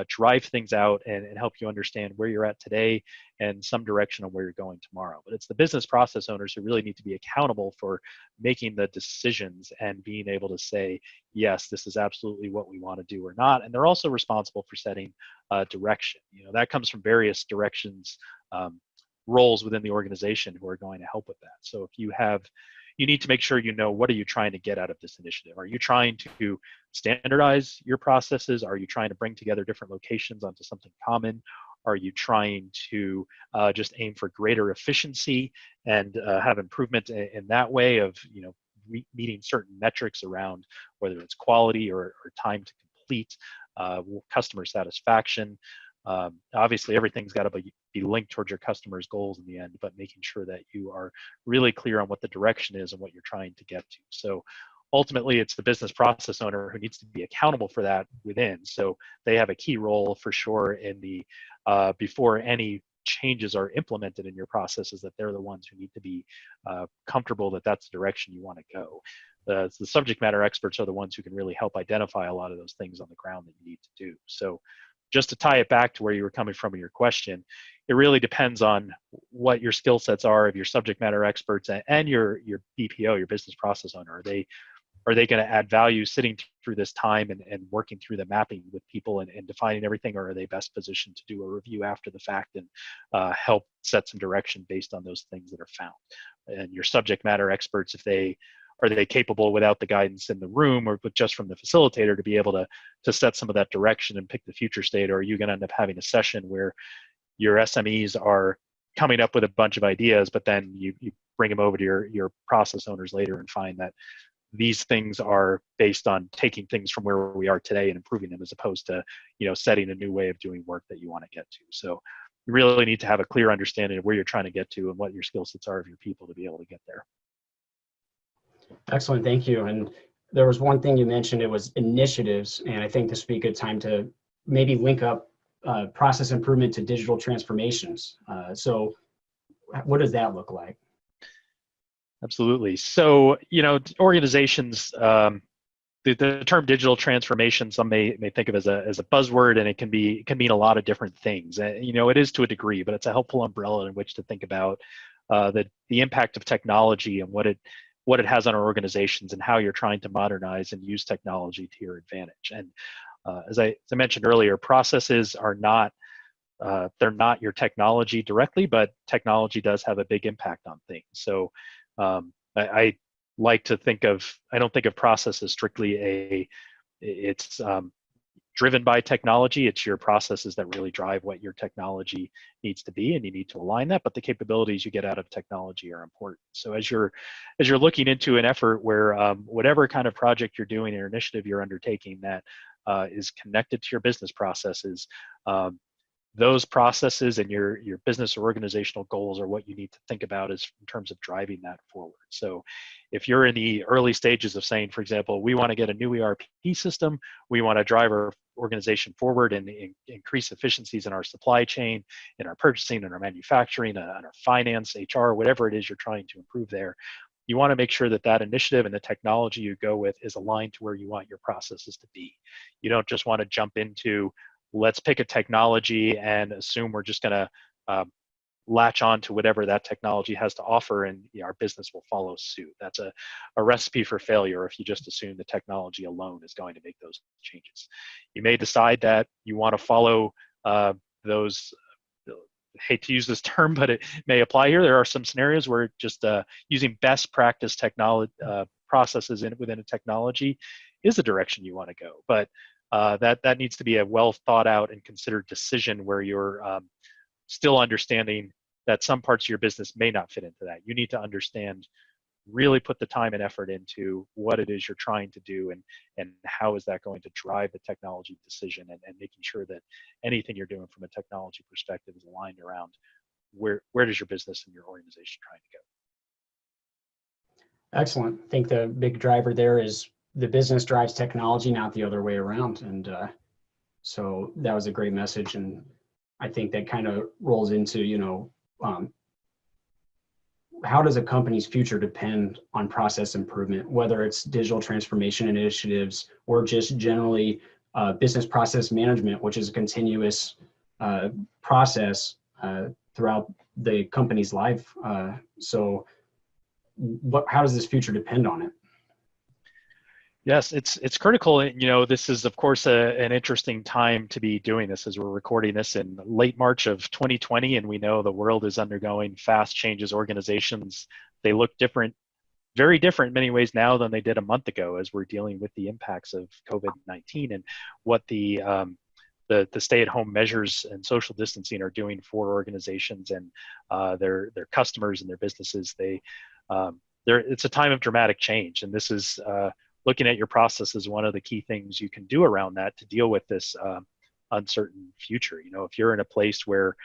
drive things out and help you understand where you're at today and some direction on where you're going tomorrow. But it's the business process owners who really need to be accountable for making the decisions and being able to say, yes, this is absolutely what we want to do or not. And they're also responsible for setting direction. That comes from various directions, roles within the organization who are going to help with that. So if you need to make sure you know, what are you trying to get out of this initiative? Are you trying to standardize your processes? Are you trying to bring together different locations onto something common? Are you trying to just aim for greater efficiency and have improvement in that way of meeting certain metrics around whether it's quality or time to complete, customer satisfaction? Obviously, everything's got to be linked towards your customers' goals in the end, but making sure that you are really clear on what the direction is and what you're trying to get to. So ultimately, it's the business process owner who needs to be accountable for that within. So they have a key role for sure in the before any changes are implemented in your processes, that they're the ones who need to be comfortable that that's the direction you want to go. The subject matter experts are the ones who can really help identify a lot of those things on the ground that you need to do. So just to tie it back to where you were coming from in your question, it really depends on what your skill sets are of your subject matter experts and your BPO, your business process owner. Are they going to add value sitting through this time and working through the mapping with people and defining everything, or are they best positioned to do a review after the fact and help set some direction based on those things that are found? And your subject matter experts, are they capable without the guidance in the room or just from the facilitator to be able to set some of that direction and pick the future state? Or are you going to end up having a session where your SMEs are coming up with a bunch of ideas, but then you bring them over to your process owners later and find that these things are based on taking things from where we are today and improving them, as opposed to setting a new way of doing work that you want to get to. So you really need to have a clear understanding of where you're trying to get to and what your skill sets are of your people to be able to get there. Excellent, thank you. And there was one thing you mentioned, it was initiatives, and I think this would be a good time to maybe link up process improvement to digital transformations. So what does that look like? Absolutely. So, organizations, the term digital transformation, some may think of as a buzzword, and it can mean a lot of different things. It is to a degree, but it's a helpful umbrella in which to think about the impact of technology and what it has on our organizations and how you're trying to modernize and use technology to your advantage. And as I mentioned earlier, processes are not they're not your technology directly, but technology does have a big impact on things. So I like to I don't think of process as strictly it's driven by technology. It's your processes that really drive what your technology needs to be, and you need to align that, but the capabilities you get out of technology are important. So as you're looking into an effort where whatever kind of project you're doing or initiative you're undertaking that is connected to your business processes, those processes and your business or organizational goals are what you need to think about as in terms of driving that forward. So if you're in the early stages of saying, for example, we want to get a new ERP system, we want to drive our organization forward and increase efficiencies in our supply chain, in our purchasing, in our manufacturing, in our finance, HR, whatever it is you're trying to improve there, you want to make sure that that initiative and the technology you go with is aligned to where you want your processes to be. You don't just want to jump into, let's pick a technology and assume we're just going to latch on to whatever that technology has to offer, and our business will follow suit. That's a recipe for failure if you just assume the technology alone is going to make those changes. You may decide that you want to follow those, I hate to use this term, but it may apply here. There are some scenarios where just using best practice technology processes within a technology is the direction you want to go. But that needs to be a well thought out and considered decision where you're still understanding that some parts of your business may not fit into that. You need to understand, really put the time and effort into what it is you're trying to do, and how is that going to drive the technology decision, and making sure that anything you're doing from a technology perspective is aligned around where does your business and your organization trying to go. Excellent. I think the big driver there is the business drives technology, not the other way around. And so that was a great message. And I think that kind of rolls into, how does a company's future depend on process improvement, whether it's digital transformation initiatives or just generally business process management, which is a continuous process throughout the company's life. So how does this future depend on it? Yes, it's critical. This is, of course, an interesting time to be doing this, as we're recording this in late March of 2020, and we know the world is undergoing fast changes. Organizations, they look different, very different in many ways now than they did a month ago, as we're dealing with the impacts of COVID-19 and what the stay-at-home measures and social distancing are doing for organizations and their customers and their businesses. It's a time of dramatic change, and this is looking at your process is one of the key things you can do around that to deal with this uncertain future. If you're in a place where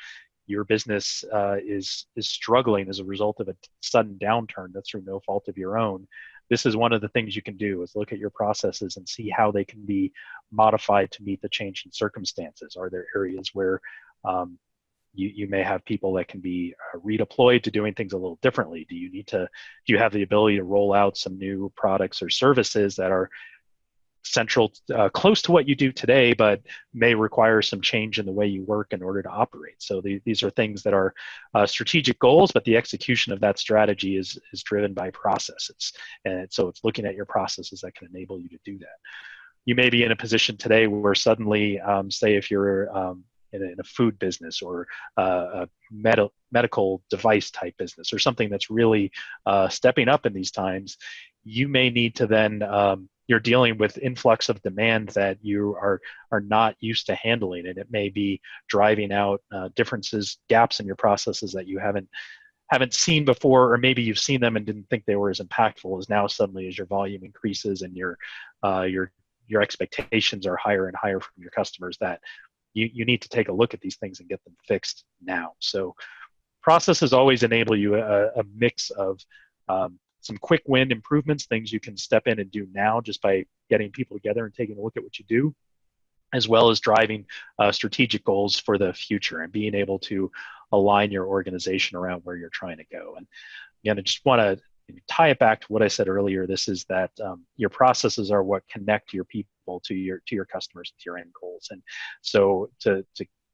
your business is struggling as a result of a sudden downturn that's through no fault of your own, this is one of the things you can do, is look at your processes and see how they can be modified to meet the changing circumstances. Are there areas where you may have people that can be redeployed to doing things a little differently? Do you have the ability to roll out some new products or services that are central, close to what you do today, but may require some change in the way you work in order to operate? So these are things that are strategic goals, but the execution of that strategy is driven by processes. And so it's looking at your processes that can enable you to do that. You may be in a position today where suddenly, say if you're in a food business or a medical device type business, or something that's really stepping up in these times, you may need to then, you're dealing with influx of demand that you are not used to handling, and it may be driving out differences, gaps in your processes that you haven't seen before, or maybe you've seen them and didn't think they were as impactful as now suddenly, as your volume increases and your expectations are higher and higher from your customers, that you need to take a look at these things and get them fixed now. So processes always enable you a mix of some quick win improvements, things you can step in and do now just by getting people together and taking a look at what you do, as well as driving strategic goals for the future and being able to align your organization around where you're trying to go. And again, I just want to tie it back to what I said earlier. This is that your processes are what connect your people to your customers, to your end goals. And so to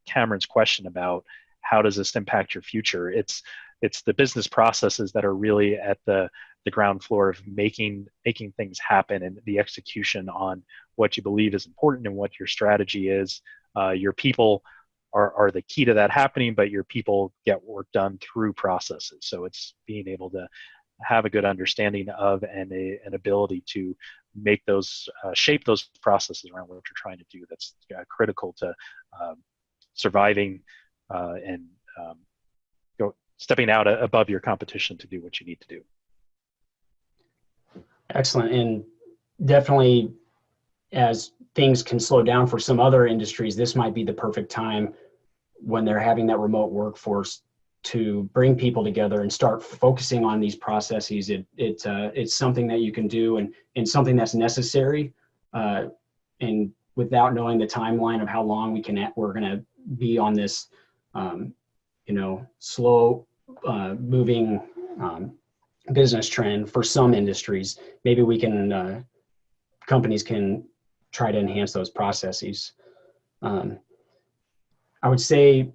Cameron's question about how does this impact your future, it's the business processes that are really at the ground floor of making things happen, and the execution on what you believe is important and what your strategy is. Your people are the key to that happening, but your people get work done through processes. So it's being able to have a good understanding of and an ability to make those, shape those processes around what you're trying to do. That's critical to surviving and stepping out above your competition to do what you need to do. Excellent. And definitely, as things can slow down for some other industries, this might be the perfect time when they're having that remote workforce to bring people together and start focusing on these processes. It's something that you can do and something that's necessary. And without knowing the timeline of how long we're going to be on this, slow moving business trend for some industries. Maybe we can, companies can try to enhance those processes. I would say,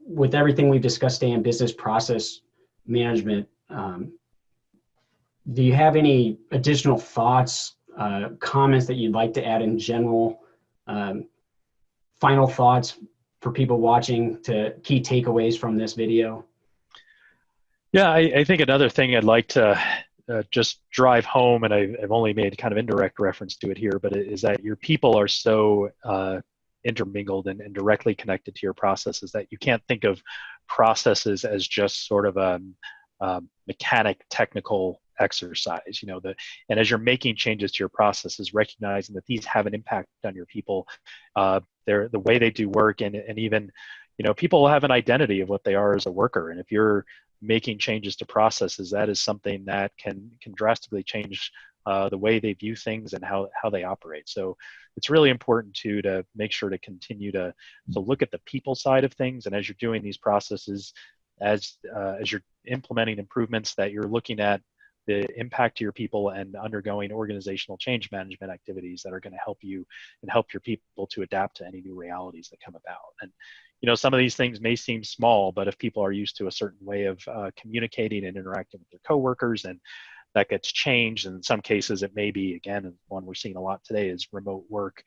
with everything we've discussed today in business process management, do you have any additional thoughts, comments that you'd like to add in general? Final thoughts for people watching, to key takeaways from this video? Yeah, I think another thing I'd like to just drive home, and I've only made kind of indirect reference to it here, but it is that your people are so intermingled and directly connected to your processes that you can't think of processes as just sort of a mechanic technical exercise. And as you're making changes to your processes, recognizing that these have an impact on your people, the way they do work, and even people have an identity of what they are as a worker. And if you're making changes to processes, that is something that can drastically change the way they view things and how they operate. So it's really important to make sure to continue to look at the people side of things. And as you're doing these processes, as you're implementing improvements, that you're looking at the impact to your people and undergoing organizational change management activities that are going to help you and help your people to adapt to any new realities that come about. And some of these things may seem small, but if people are used to a certain way of communicating and interacting with their coworkers, and that gets changed, and in some cases it may be, again, one we're seeing a lot today is remote work.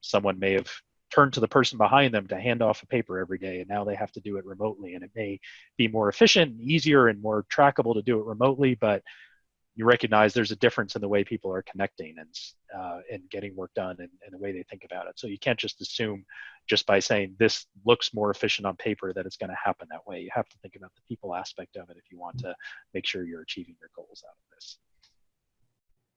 Someone may have turned to the person behind them to hand off a paper every day, and now they have to do it remotely, and it may be more efficient, easier, and more trackable to do it remotely, but you recognize there's a difference in the way people are connecting and getting work done, and the way they think about it. So you can't just assume, just by saying this looks more efficient on paper, that it's going to happen that way. You have to think about the people aspect of it if you want to make sure you're achieving your goals out of this.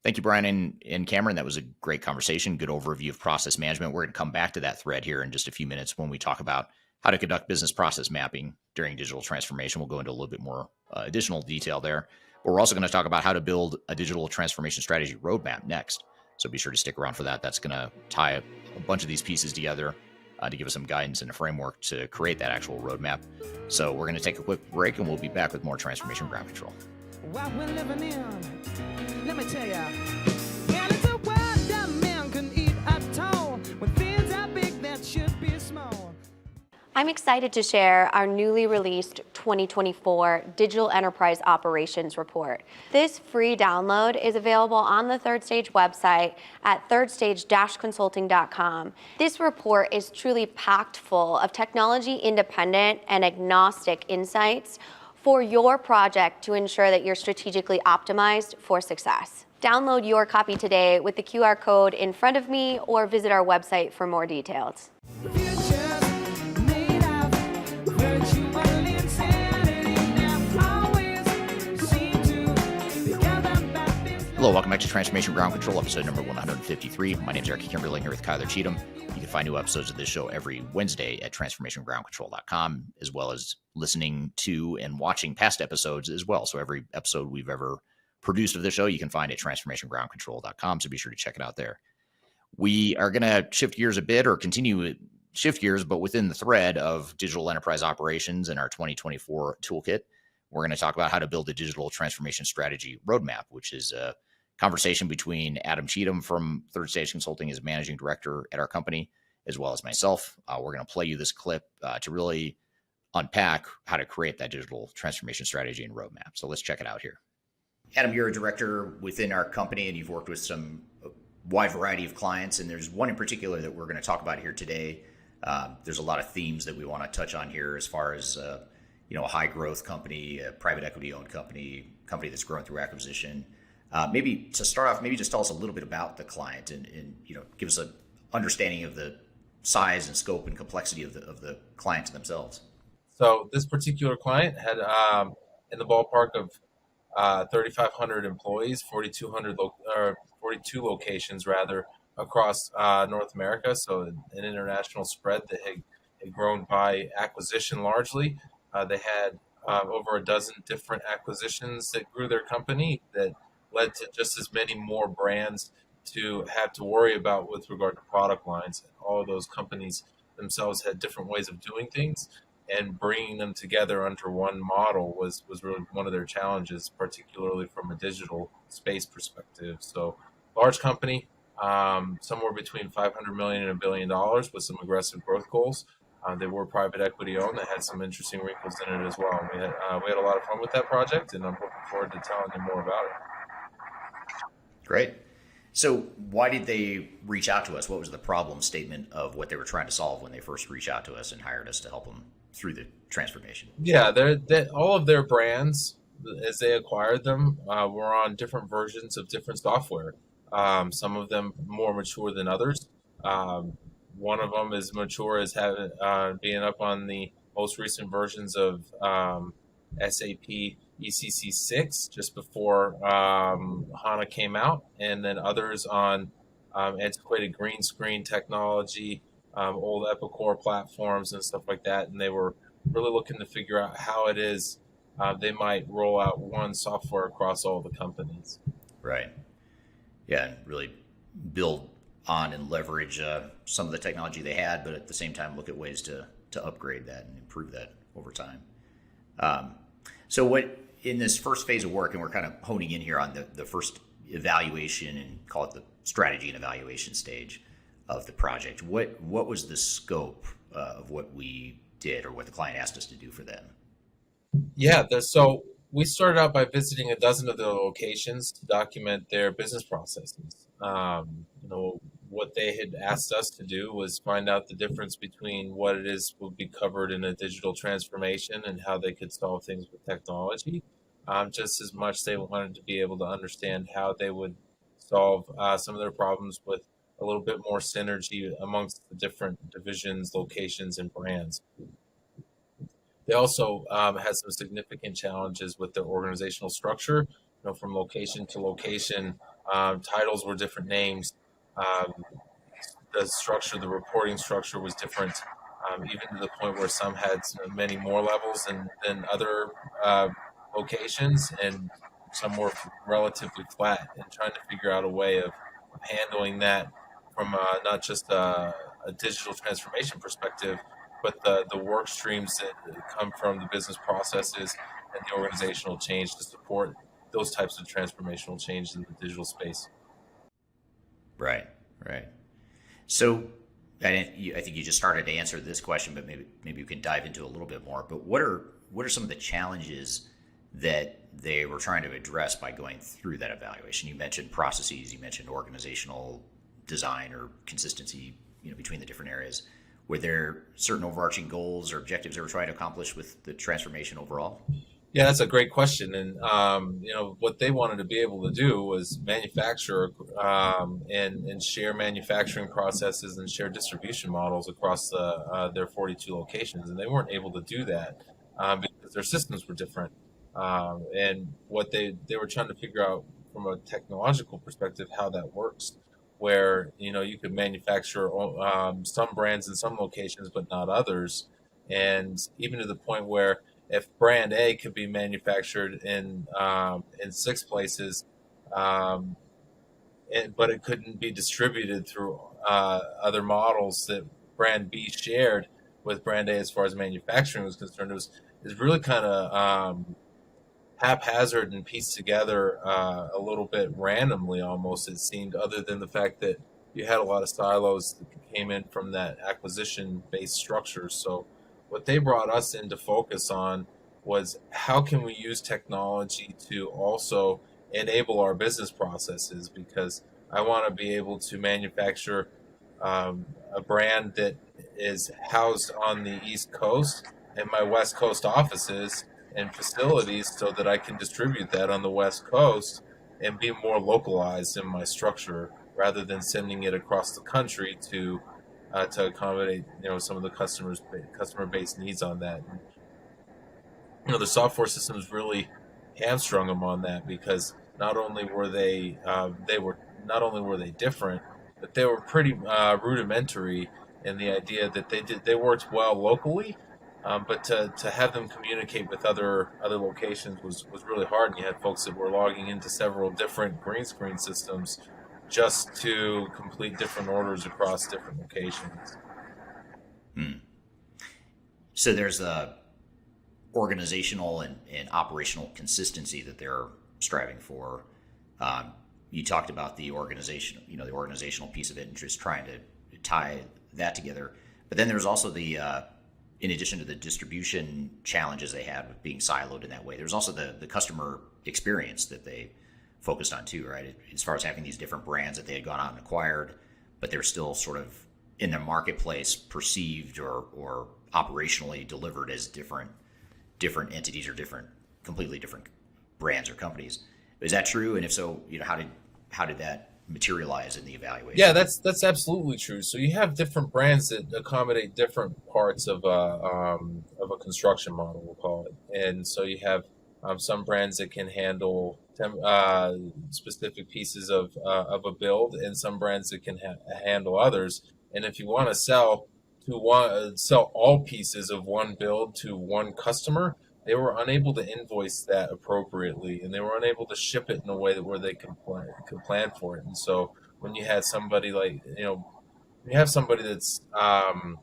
Thank you, Brian and Cameron. That was a great conversation. Good overview of process management. We're going to come back to that thread here in just a few minutes when we talk about how to conduct business process mapping during digital transformation. We'll go into a little bit more additional detail there. But we're also going to talk about how to build a digital transformation strategy roadmap next. So be sure to stick around for that. That's going to tie a bunch of these pieces together to give us some guidance and a framework to create that actual roadmap. So we're going to take a quick break, and we'll be back with more Transformation Ground Control. What we're living in, let me tell ya. Well, it's a world that man can eat at all. When things are big, that should be small. I'm excited to share our newly released 2024 Digital Enterprise Operations Report. This free download is available on the Third Stage website at thirdstage-consulting.com. This report is truly packed full of technology-independent and agnostic insights for your project to ensure that you're strategically optimized for success. Download your copy today with the QR code in front of me, or visit our website for more details. Hello, welcome back to Transformation Ground Control, episode number 153. My name is Eric Kimberly, here with Cheatham. You can find new episodes of this show every Wednesday at transformationgroundcontrol.com, as well as listening to and watching past episodes as well. So every episode we've ever produced of this show, you can find at transformationgroundcontrol.com. So be sure to check it out there. We are going to shift gears a bit, or continue shift gears, but within the thread of digital enterprise operations in our 2024 toolkit. We're going to talk about how to build a digital transformation strategy roadmap, which is a conversation between Adam Cheatham from Third Stage Consulting as managing director at our company, as well as myself. We're going to play you this clip to really unpack how to create that digital transformation strategy and roadmap. So let's check it out here. Adam, you're a director within our company, and you've worked with some wide variety of clients, and there's one in particular that we're going to talk about here today. There's a lot of themes that we want to touch on here as far as a high growth company, a private equity owned company that's growing through acquisition. Maybe to start off, maybe just tell us a little bit about the client and give us an understanding of the size and scope and complexity of the clients themselves. So this particular client had in the ballpark of 3,500 employees, 42 locations rather across North America. So an international spread that had grown by acquisition largely. They had over a dozen different acquisitions that grew their company that led to just as many more brands to have to worry about with regard to product lines. And all of those companies themselves had different ways of doing things. and bringing them together under one model was really one of their challenges, particularly from a digital space perspective. So large company, somewhere between 500 million and $1 billion with some aggressive growth goals. They were private equity owned. They had some interesting wrinkles in it as well. We had a lot of fun with that project, and I'm looking forward to telling you more about it. Great. So why did they reach out to us? What was the problem statement of what they were trying to solve when they first reached out to us and hired us to help them through the transformation? Yeah, all of their brands, as they acquired them, were on different versions of different software. Some of them more mature than others. One of them is mature as being up on the most recent versions of SAP ECC6 just before HANA came out, and then others on antiquated green screen technology, old Epicor platforms and stuff like that. And they were really looking to figure out how it is they might roll out one software across all the companies. Right. Yeah, and really build on and leverage some of the technology they had, but at the same time look at ways to upgrade that and improve that over time. So what in this first phase of work, and we're kind of honing in here on the first evaluation and call it the strategy and evaluation stage of the project, what was the scope of what we did or what the client asked us to do for them? Yeah, so we started out by visiting a dozen of their locations to document their business processes. What they had asked us to do was find out the difference between what it is would be covered in a digital transformation and how they could solve things with technology. Just as much they wanted to be able to understand how they would solve some of their problems with a little bit more synergy amongst the different divisions, locations, and brands. They also had some significant challenges with their organizational structure. From location to location, titles were different names. The reporting structure was different, even to the point where some had many more levels than other locations, and some were relatively flat. And trying to figure out a way of handling that from not just a digital transformation perspective, but the work streams that come from the business processes and the organizational change to support those types of transformational change in the digital space. Right. So I think you just started to answer this question, but maybe you can dive into a little bit more. But what are some of the challenges that they were trying to address by going through that evaluation? You mentioned processes, you mentioned organizational design or consistency, between the different areas. Were there certain overarching goals or objectives they were trying to accomplish with the transformation overall? Yeah, that's a great question. And, what they wanted to be able to do was manufacture and share manufacturing processes and share distribution models across their 42 locations. And they weren't able to do that because their systems were different. And what they were trying to figure out from a technological perspective, how that works, where, you could manufacture some brands in some locations, but not others. And even to the point where if brand A could be manufactured in 6 places, but it couldn't be distributed through other models that brand B shared with brand A as far as manufacturing was concerned, it was really kind of haphazard and pieced together a little bit randomly almost, it seemed, other than the fact that you had a lot of silos that came in from that acquisition-based structure. So what they brought us in to focus on was how can we use technology to also enable our business processes, because I want to be able to manufacture a brand that is housed on the East Coast and my West Coast offices and facilities so that I can distribute that on the West Coast and be more localized in my structure rather than sending it across the country to accommodate some of the customer base needs on that. And, the software systems really hamstrung them on that, because not only were they different, but they were pretty rudimentary in the idea that they worked well locally, but to have them communicate with other locations was really hard. And you had folks that were logging into several different green screen systems just to complete different orders across different locations. So there's a organizational and operational consistency that they're striving for. You talked about the organization, the organizational piece of it, and just trying to tie that together. But then there's also the, in addition to the distribution challenges they had with being siloed in that way, there's also the customer experience that they focused on too, right? As far as having these different brands that they had gone out and acquired, but they're still sort of in the marketplace perceived or operationally delivered as different entities or completely different brands or companies. Is that true? And if so, how did that materialize in the evaluation? Yeah, that's absolutely true. So you have different brands that accommodate different parts of a construction model, we'll call it. And so you have some brands that can handle specific pieces of a build, and some brands that can handle others. And if you want to sell all pieces of one build to one customer, they were unable to invoice that appropriately, and they were unable to ship it in a way where they could plan for it. And so when you had somebody you have somebody that's buying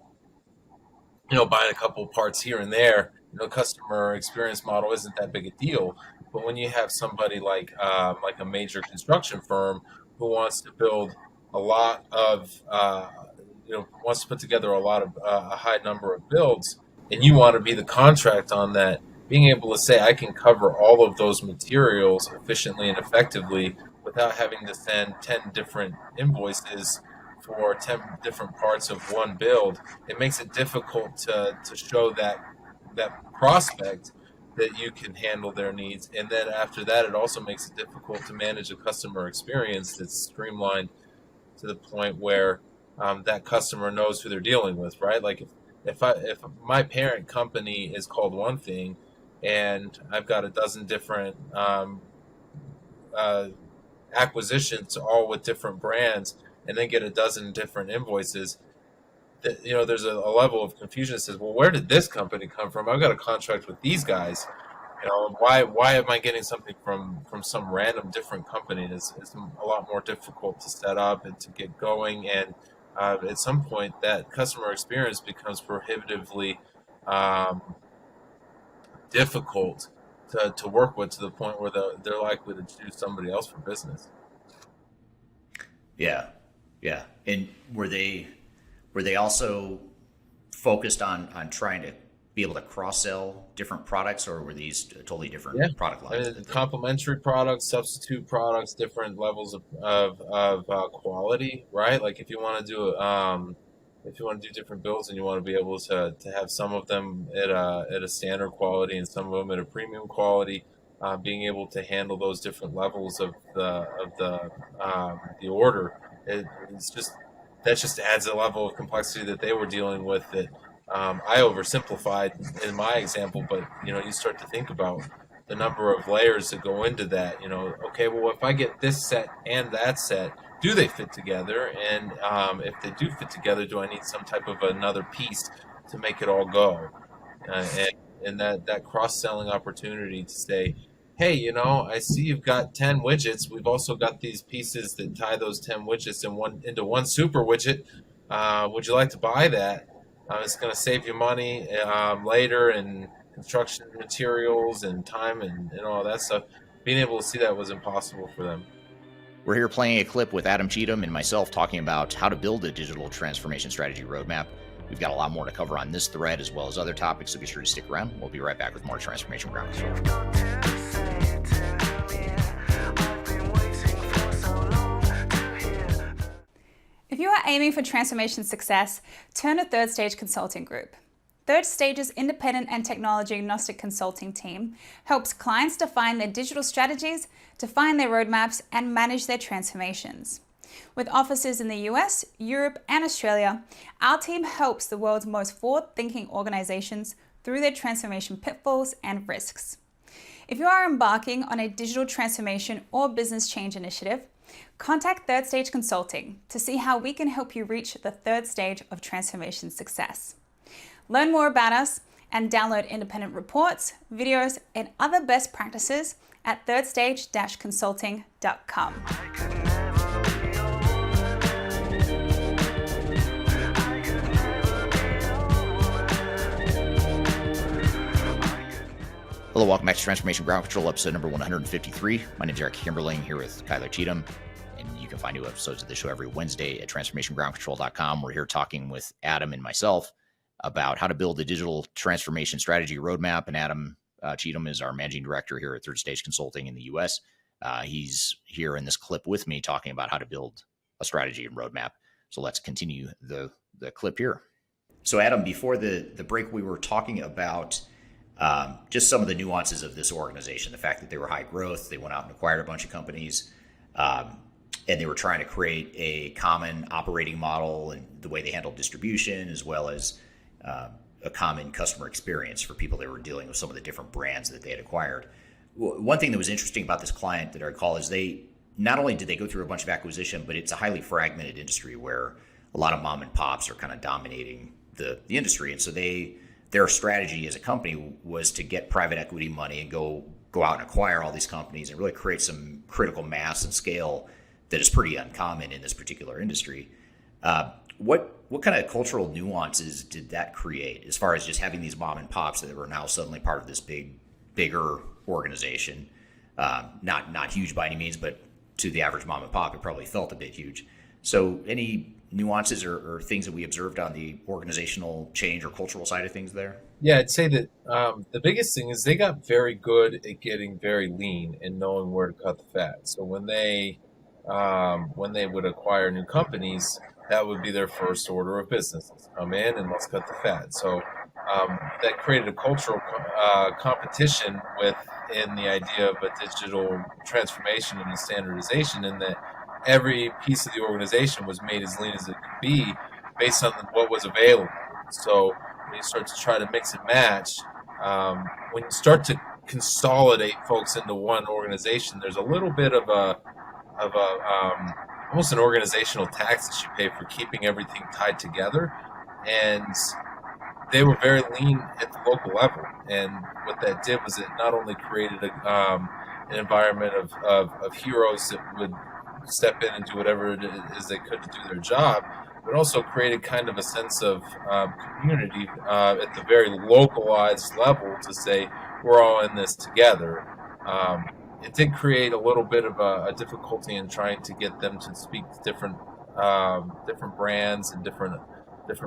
a couple of parts here and there, customer experience model isn't that big a deal. But when you have somebody like a major construction firm who wants to build a lot of wants to put together a high number of builds, and you want to be the contract on that, being able to say, I can cover all of those materials efficiently and effectively without having to send 10 different invoices for 10 different parts of one build, it makes it difficult to show that prospect that you can handle their needs. And then after that, it also makes it difficult to manage a customer experience that's streamlined to the point where that customer knows who they're dealing with, right? Like if my parent company is called one thing, and I've got a dozen different acquisitions, all with different brands, and then get a dozen different invoices, there's a level of confusion that says, well, where did this company come from? I've got a contract with these guys. Why am I getting something from some random different company? It's a lot more difficult to set up and to get going. And at some point, that customer experience becomes prohibitively difficult to work with, to the point where they're likely to choose somebody else for business. Yeah. And were they also focused on trying to be able to cross-sell different products, or were these totally different product lines? Complementary products, substitute products, different levels of quality, right? Like if you want to do different builds, and you want to be able to have some of them at a standard quality and some of them at a premium quality, being able to handle those different levels of the order, that just adds a level of complexity that they were dealing with that I oversimplified in my example. But you start to think about the number of layers that go into that. Okay, well, if I get this set and that set, do they fit together? And if they do fit together, do I need some type of another piece to make it all go? And that cross-selling opportunity to say, hey, I see you've got 10 widgets. We've also got these pieces that tie those 10 widgets into one super widget. Would you like to buy that? It's going to save you money later, and construction materials and time and all that stuff. Being able to see that was impossible for them. We're here playing a clip with Adam Cheatham and myself talking about how to build a digital transformation strategy roadmap. We've got a lot more to cover on this thread as well as other topics, so be sure to stick around. We'll be right back with more Transformation Ground Control. If you are aiming for transformation success, turn to Third Stage Consulting Group. Third Stage's independent and technology agnostic consulting team helps clients define their digital strategies, define their roadmaps, and manage their transformations. With offices in the US, Europe, and Australia, our team helps the world's most forward-thinking organizations through their transformation pitfalls and risks. If you are embarking on a digital transformation or business change initiative, contact Third Stage Consulting to see how we can help you reach the third stage of transformation success. Learn more about us and download independent reports, videos, and other best practices at thirdstage-consulting.com. Hello, welcome back to Transformation Ground Control, episode number 153. My name is Eric Kimberling, here with Cheatham, and you can find new episodes of the show every Wednesday at transformationgroundcontrol.com. We're here talking with Adam and myself about how to build a digital transformation strategy roadmap, and Adam Cheatham is our managing director here at Third Stage Consulting in the U.S. He's here in this clip with me talking about how to build a strategy and roadmap. So let's continue the clip here. So Adam, before the break, we were talking about just some of the nuances of this organization, the fact that they were high growth, they went out and acquired a bunch of companies, and they were trying to create a common operating model and the way they handled distribution, as well as a common customer experience for people that were dealing with some of the different brands that they had acquired. One thing that was interesting about this client that I recall is they not only did they go through a bunch of acquisition, but it's a highly fragmented industry where a lot of mom and pops are kind of dominating the industry. And so their strategy as a company was to get private equity money and go out and acquire all these companies and really create some critical mass and scale that is pretty uncommon in this particular industry. What kind of cultural nuances did that create as far as just having these mom and pops that were now suddenly part of this bigger organization? Not huge by any means, but to the average mom and pop, it probably felt a bit huge. So any nuances or things that we observed on the organizational change or cultural side of things there? Yeah, I'd say that the biggest thing is they got very good at getting very lean and knowing where to cut the fat. So when they would acquire new companies, that would be their first order of business. Let's come in and let's cut the fat. So that created a cultural competition within the idea of a digital transformation and a standardization, in that every piece of the organization was made as lean as it could be based on what was available. So when you start to try to mix and match, when you start to consolidate folks into one organization, there's a little bit of almost an organizational tax that you pay for keeping everything tied together. And they were very lean at the local level. And what that did was it not only created an environment of heroes that would step in and do whatever it is they could to do their job, but also created kind of a sense of community at the very localized level to say, we're all in this together. It did create a little bit of a difficulty in trying to get them to speak to different brands and different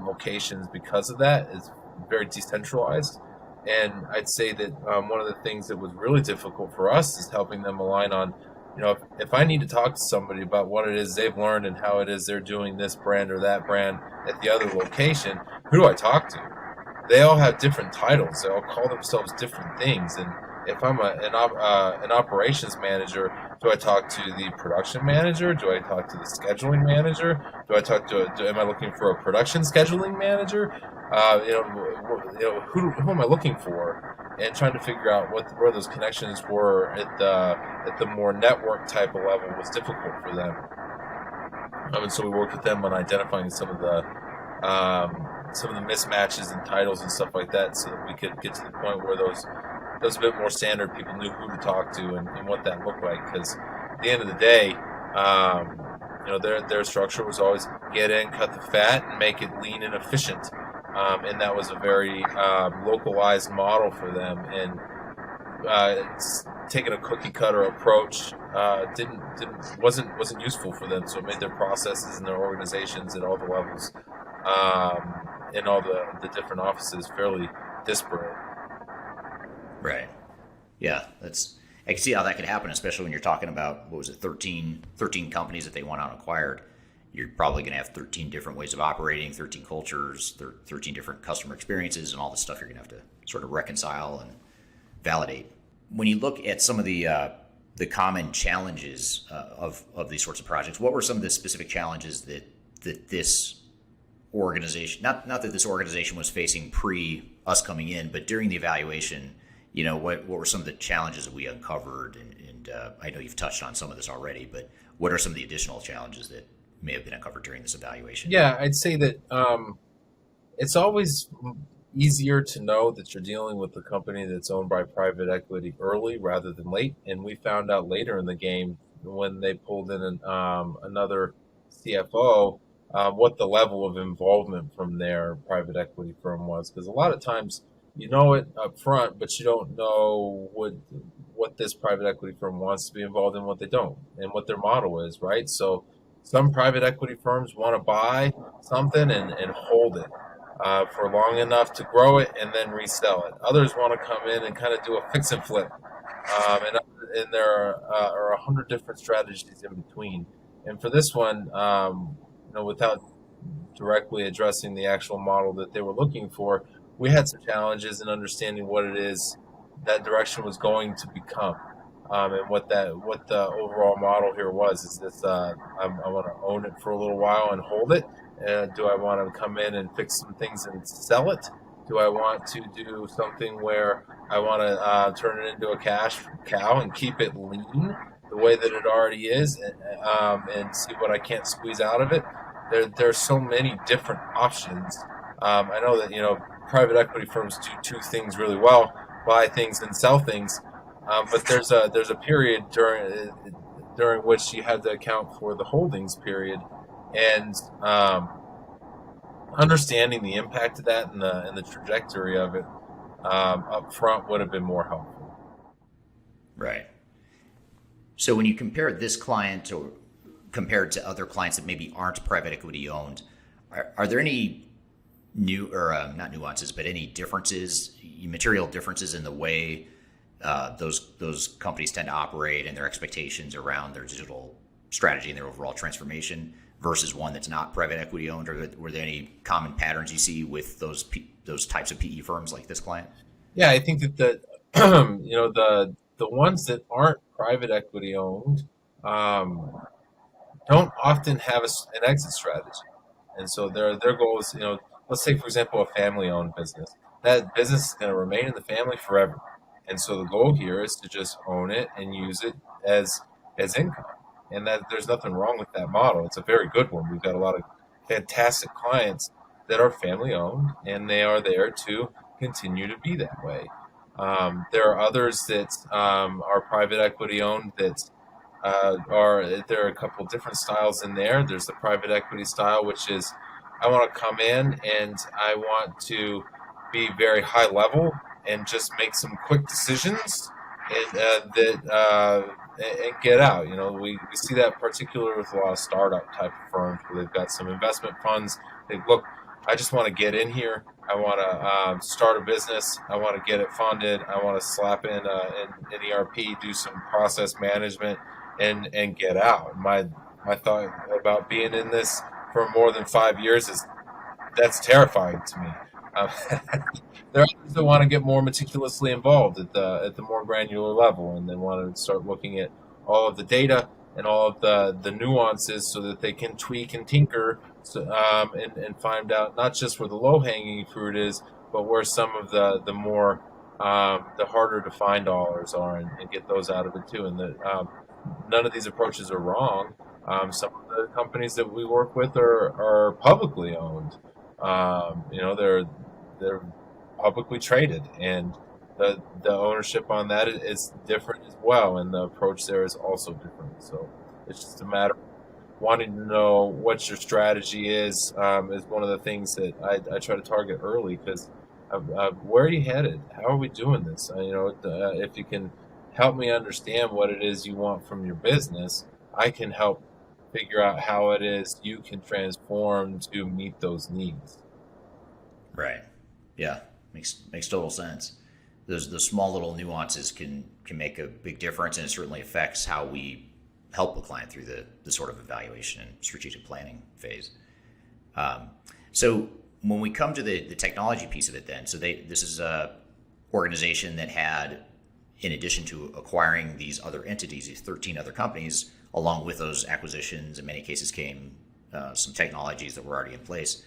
locations because of that. It's very decentralized. And I'd say that one of the things that was really difficult for us is helping them align on, if I need to talk to somebody about what it is they've learned and how it is they're doing this brand or that brand at the other location, who do I talk to? They all have different titles. They all call themselves different things. And if I'm an operations manager, do I talk to the production manager? Do I talk to the scheduling manager? Am I looking for a production scheduling manager? Who am I looking for? And trying to figure out where those connections were at the more network type of level was difficult for them. And so we worked with them on identifying some of the mismatches in titles and stuff like that, so that we could get to the point where those a bit more standard people knew who to talk to and what that looked like. Because at the end of the day, their structure was always get in, cut the fat, and make it lean and efficient. And that was a very localized model for them. And taking a cookie cutter approach wasn't useful for them. So it made their processes and their organizations at all the levels, in all the different offices, fairly disparate. Right. Yeah, I can see how that could happen, especially when you're talking about, 13 companies that they went out and acquired. You're probably going to have 13 different ways of operating, 13 cultures, 13 different customer experiences, and all this stuff you're going to have to sort of reconcile and validate. When you look at some of the common challenges of these sorts of projects, what were some of the specific challenges that this organization, not that this organization was facing pre us coming in, but during the evaluation, what were some of the challenges that we uncovered? And I know you've touched on some of this already, but what are some of the additional challenges that may have been uncovered during this evaluation? Yeah, I'd say that it's always easier to know that you're dealing with a company that's owned by private equity early rather than late. And we found out later in the game when they pulled in another CFO what the level of involvement from their private equity firm was. Because a lot of times you know it up front, but you don't know what this private equity firm wants to be involved in, what they don't, and what their model is, right? So some private equity firms want to buy something and hold it for long enough to grow it and then resell it. Others want to come in and kind of do a fix and flip, and there are 100 different strategies in between. And for this one, without directly addressing the actual model that they were looking for, we had some challenges in understanding what it is that direction was going to become, and what the overall model here was. Is this I want to own it for a little while and hold it? Do I want to come in and fix some things and sell it? Do I want to do something where I want to turn it into a cash cow and keep it lean the way that it already is, and see what I can't squeeze out of it? There's so many different options. I know that private equity firms do two things really well: buy things and sell things. But there's a period during which you have to account for the holdings period, and understanding the impact of that and the trajectory of it up front would have been more helpful. Right. So when you compare this client or compared to other clients that maybe aren't private equity owned, are there any not nuances, but any differences, material differences in the way those companies tend to operate and their expectations around their digital strategy and their overall transformation versus one that's not private equity owned? Or were there any common patterns you see with those types of PE firms like this client? Yeah, I think that the ones that aren't private equity owned don't often have an exit strategy, and so their goal is, let's say for example a family owned business. That business is going to remain in the family forever, and so the goal here is to just own it and use it as income. And that there's nothing wrong with that model. It's a very good one. We've got a lot of fantastic clients that are family owned, and they are there to continue to be that way. There are others that are private equity owned that there are a couple different styles in there. There's the private equity style, which is I want to come in and I want to be very high level and just make some quick decisions and get out. We see that particularly with a lot of startup type of firms where they've got some investment funds. Look, I just want to get in here. I want to start a business. I want to get it funded. I want to slap in an ERP, do some process management, and get out. My thought about being in this for more than 5 years is that's terrifying to me. There are others that want to get more meticulously involved at the more granular level, and they want to start looking at all of the data and all of the nuances so that they can tweak and tinker, and find out not just where the low-hanging fruit is, but where some of the more the harder to find dollars are, and get those out of it too. And none of these approaches are wrong. Some of the companies that we work with are publicly owned. They're publicly traded, and the ownership on that is different as well, and the approach there is also different. So it's just a matter of wanting to know what your strategy is one of the things that I try to target early, because where are you headed? How are we doing this? If you can help me understand what it is you want from your business, I can help figure out how it is you can transform to meet those needs. Right. Yeah. Makes total sense. Those small little nuances can make a big difference, and it certainly affects how we help a client through the sort of evaluation and strategic planning phase. So when we come to the technology piece of it then, so this is a organization that had, in addition to acquiring these other entities, these 13 other companies, along with those acquisitions, in many cases came some technologies that were already in place.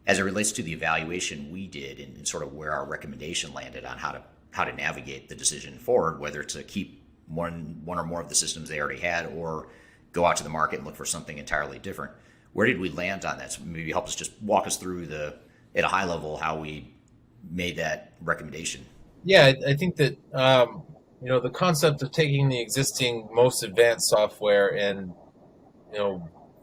As it relates to the evaluation we did and sort of where our recommendation landed on how to navigate the decision forward, whether to keep one or more of the systems they already had or go out to the market and look for something entirely different. Where did we land on that? So maybe help us just walk us through at a high level how we made that recommendation. Yeah, I think that the concept of taking the existing most advanced software and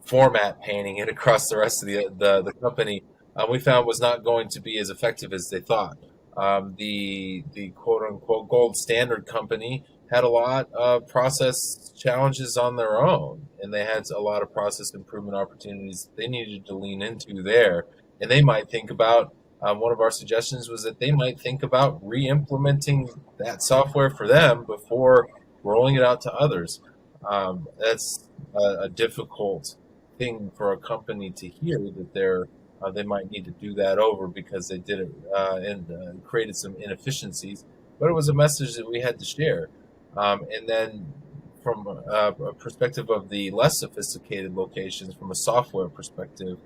format painting it across the rest of the company, we found was not going to be as effective as they thought. The quote unquote gold standard company had a lot of process challenges on their own, and they had a lot of process improvement opportunities they needed to lean into there. And they might think about, one of our suggestions was that they might think about re-implementing that software for them before rolling it out to others. That's a difficult thing for a company to hear, that they might need to do that over because they did it and created some inefficiencies. But it was a message that we had to share. And then from a perspective of the less sophisticated locations, from a software perspective,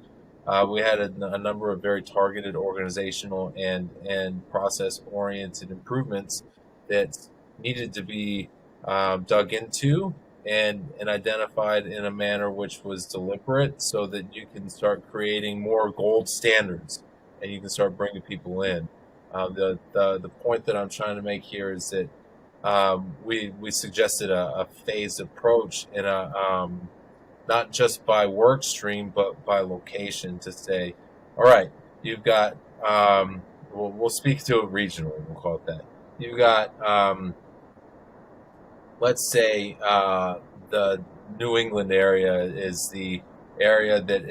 we had a number of very targeted organizational and process-oriented improvements that needed to be dug into and identified in a manner which was deliberate, so that you can start creating more gold standards and you can start bringing people in. The point that I'm trying to make here is that we suggested a phased approach in not just by work stream, but by location, to say, all right, you've got, we'll speak to it regionally, we'll call it that. You've got, let's say, the New England area is the area that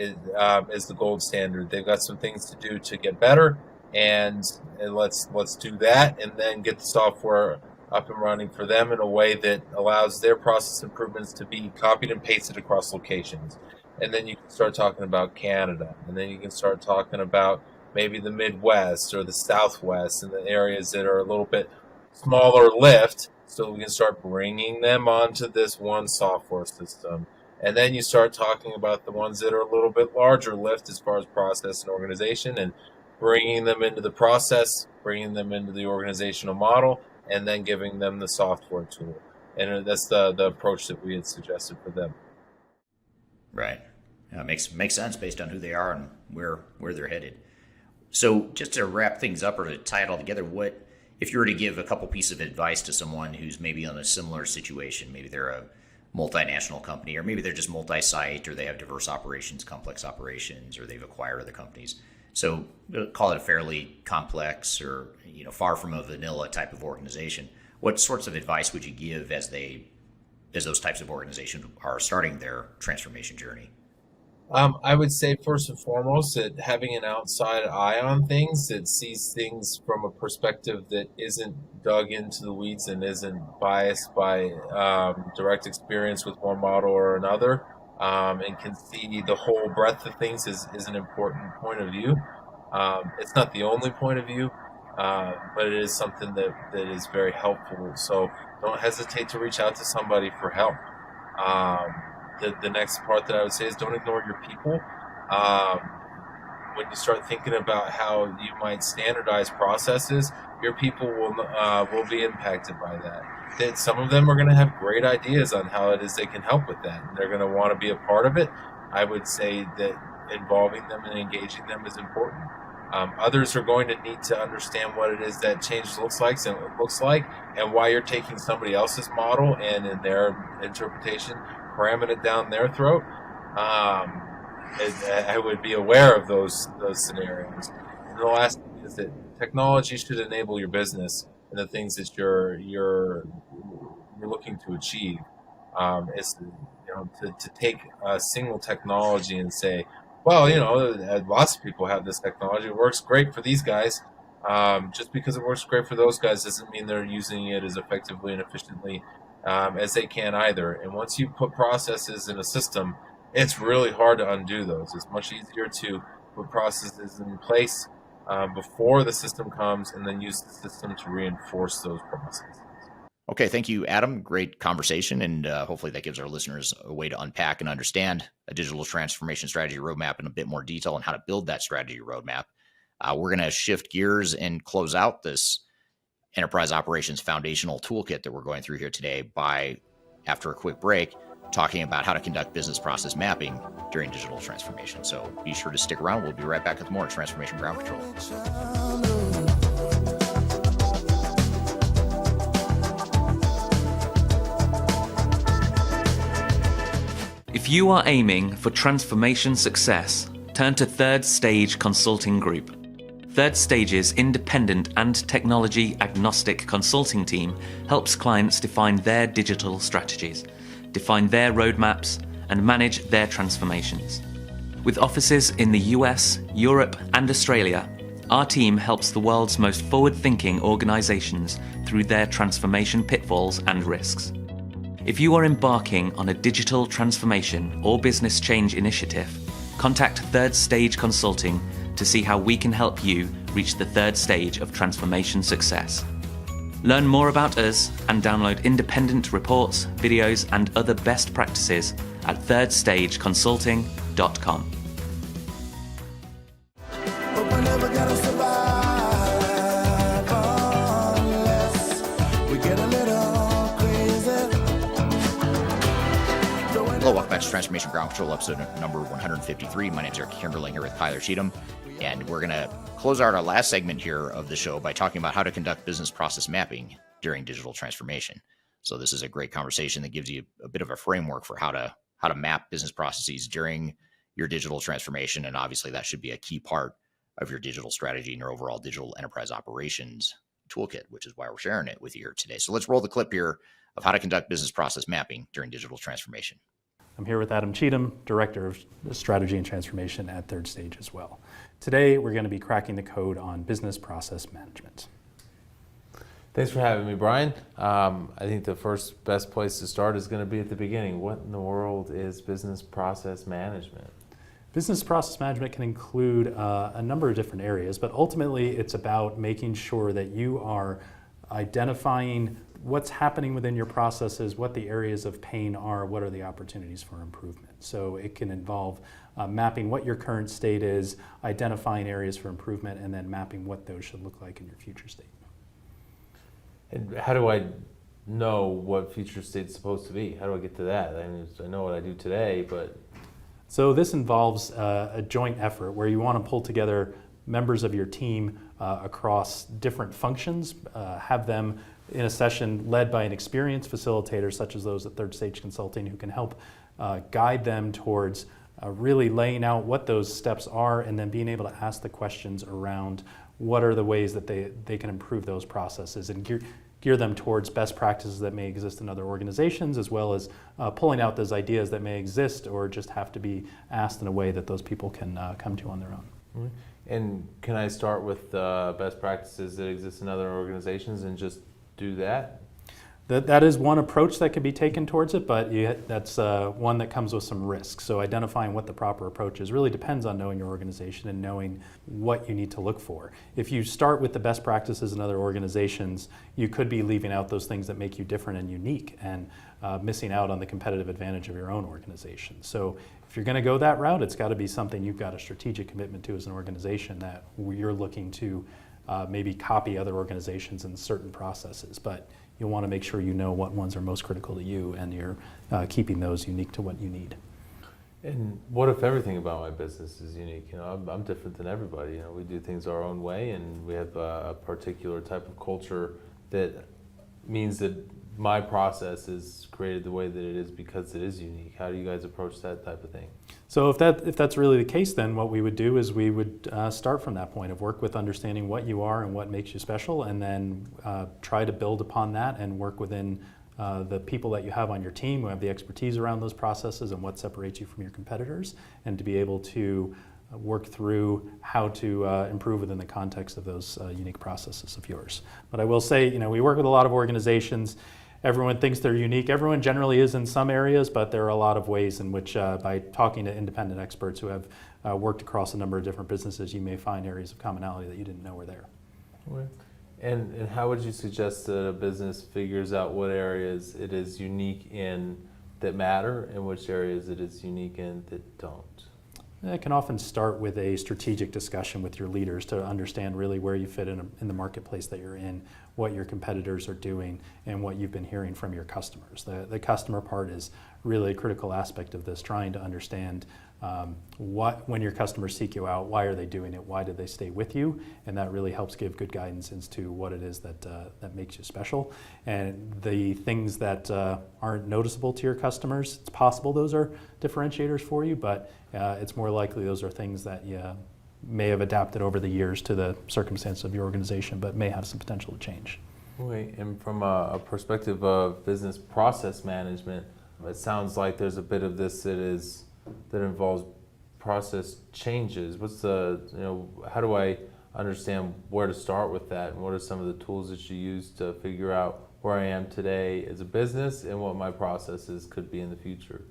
is the gold standard. They've got some things to do to get better, and let's do that, and then get the software up and running for them in a way that allows their process improvements to be copied and pasted across locations. And then you can start talking about Canada, and then you can start talking about maybe the Midwest or the Southwest and the areas that are a little bit smaller lift, so we can start bringing them onto this one software system. And then you start talking about the ones that are a little bit larger lift as far as process and organization, and bringing them into the process, bringing them into the organizational model, and then giving them the software tool. And that's the approach that we had suggested for them. Right. Makes sense based on who they are and where they're headed. So just to wrap things up or to tie it all together, what if you were to give a couple pieces of advice to someone who's maybe in a similar situation? Maybe they're a multinational company, or maybe they're just multi-site, or they have diverse operations, complex operations, or they've acquired other companies. So call it a fairly complex or far from a vanilla type of organization. What sorts of advice would you give as those types of organizations are starting their transformation journey? I would say first and foremost that having an outside eye on things, that sees things from a perspective that isn't dug into the weeds and isn't biased by direct experience with one model or another, and can see the whole breadth of things is an important point of view. It's not the only point of view, but it is something that is very helpful. So don't hesitate to reach out to somebody for help. The next part that I would say is don't ignore your people. When you start thinking about how you might standardize processes, your people will be impacted by that. That some of them are going to have great ideas on how it is they can help with that, and they're going to want to be a part of it. I would say that involving them and engaging them is important. Others are going to need to understand what it is that change looks like, and why you're taking somebody else's model and in their interpretation cramming it down their throat. I would be aware of those scenarios. And the last thing is that technology should enable your business and the things that you're looking to achieve. It's to take a single technology and say, well, lots of people have this technology. It works great for these guys. Just because it works great for those guys doesn't mean they're using it as effectively and efficiently as they can either. And once you put processes in a system, it's really hard to undo those. It's much easier to put processes in place before the system comes, and then use the system to reinforce those processes. Okay, thank you, Adam. Great conversation, and hopefully that gives our listeners a way to unpack and understand a digital transformation strategy roadmap in a bit more detail and how to build that strategy roadmap. We're going to shift gears and close out this enterprise operations foundational toolkit that we're going through here today after a quick break, talking about how to conduct business process mapping during digital transformation. So be sure to stick around. We'll be right back with more Transformation Ground Control. If you are aiming for transformation success, turn to Third Stage Consulting Group. Third Stage's independent and technology agnostic consulting team helps clients define their digital strategies, define their roadmaps, and manage their transformations. With offices in the US, Europe, and Australia, our team helps the world's most forward-thinking organizations through their transformation pitfalls and risks. If you are embarking on a digital transformation or business change initiative, contact Third Stage Consulting to see how we can help you reach the third stage of transformation success. Learn more about us and download independent reports, videos, and other best practices at thirdstageconsulting.com. Hello, welcome back to Transformation Ground Control, episode number 153. My name is Kameron here with Cheatham, and we're going to close out our last segment here of the show by talking about how to conduct business process mapping during digital transformation. So this is a great conversation that gives you a bit of a framework for how to map business processes during your digital transformation, and obviously that should be a key part of your digital strategy and your overall digital enterprise operations toolkit, which is why we're sharing it with you here today. So let's roll the clip here of how to conduct business process mapping during digital transformation. I'm here with Adam Cheatham, Director of Strategy and Transformation at Third Stage as well. Today, we're going to be cracking the code on business process management. Thanks for having me, Brian. I think the first best place to start is going to be at the beginning. What in the world is business process management? Business process management can include a number of different areas, but ultimately it's about making sure that you are identifying what's happening within your processes, what the areas of pain are, what are the opportunities for improvement. So it can involve mapping what your current state is, identifying areas for improvement, and then mapping what those should look like in your future state. And how do I know what future state's supposed to be? How do I get to that? I mean, I know what I do today, but... So this involves a joint effort where you want to pull together members of your team across different functions, have them in a session led by an experienced facilitator such as those at Third Stage Consulting who can help guide them towards really laying out what those steps are and then being able to ask the questions around what are the ways that they can improve those processes and gear them towards best practices that may exist in other organizations, as well as pulling out those ideas that may exist or just have to be asked in a way that those people can come to on their own. Mm-hmm. And can I start with best practices that exist in other organizations and just do that? That is one approach that could be taken towards it, but that's one that comes with some risks. So identifying what the proper approach is really depends on knowing your organization and knowing what you need to look for. If you start with the best practices in other organizations, you could be leaving out those things that make you different and unique and missing out on the competitive advantage of your own organization. So if you're going to go that route, it's got to be something you've got a strategic commitment to as an organization that you're looking to maybe copy other organizations in certain processes, but you'll want to make sure you know what ones are most critical to you and you're keeping those unique to what you need. And what if everything about my business is unique? You know, I'm different than everybody. You know, we do things our own way, and we have a particular type of culture that means that my process is created the way that it is because it is unique. How do you guys approach that type of thing? So if that's really the case, then what we would do is we would start from that point of work with understanding what you are and what makes you special, and then try to build upon that and work within the people that you have on your team who have the expertise around those processes and what separates you from your competitors, and to be able to work through how to improve within the context of those unique processes of yours. But I will say, you know, we work with a lot of organizations. Everyone thinks they're unique. Everyone generally is in some areas, but there are a lot of ways in which by talking to independent experts who have worked across a number of different businesses, you may find areas of commonality that you didn't know were there. Okay. And how would you suggest that a business figures out what areas it is unique in that matter and which areas it is unique in that don't? It can often start with a strategic discussion with your leaders to understand really where you fit in the marketplace that you're in, what your competitors are doing, and what you've been hearing from your customers. The customer part is really a critical aspect of this, trying to understand when your customers seek you out, why are they doing it, why did they stay with you, and that really helps give good guidance as to what it is that makes you special. And the things that aren't noticeable to your customers, it's possible those are differentiators for you, but it's more likely those are things that may have adapted over the years to the circumstance of your organization, but may have some potential to change. Wait, and from a perspective of business process management, it sounds like there's a bit of this that involves process changes. What's how do I understand where to start with that, and what are some of the tools that you use to figure out where I am today as a business and what my processes could be in the future?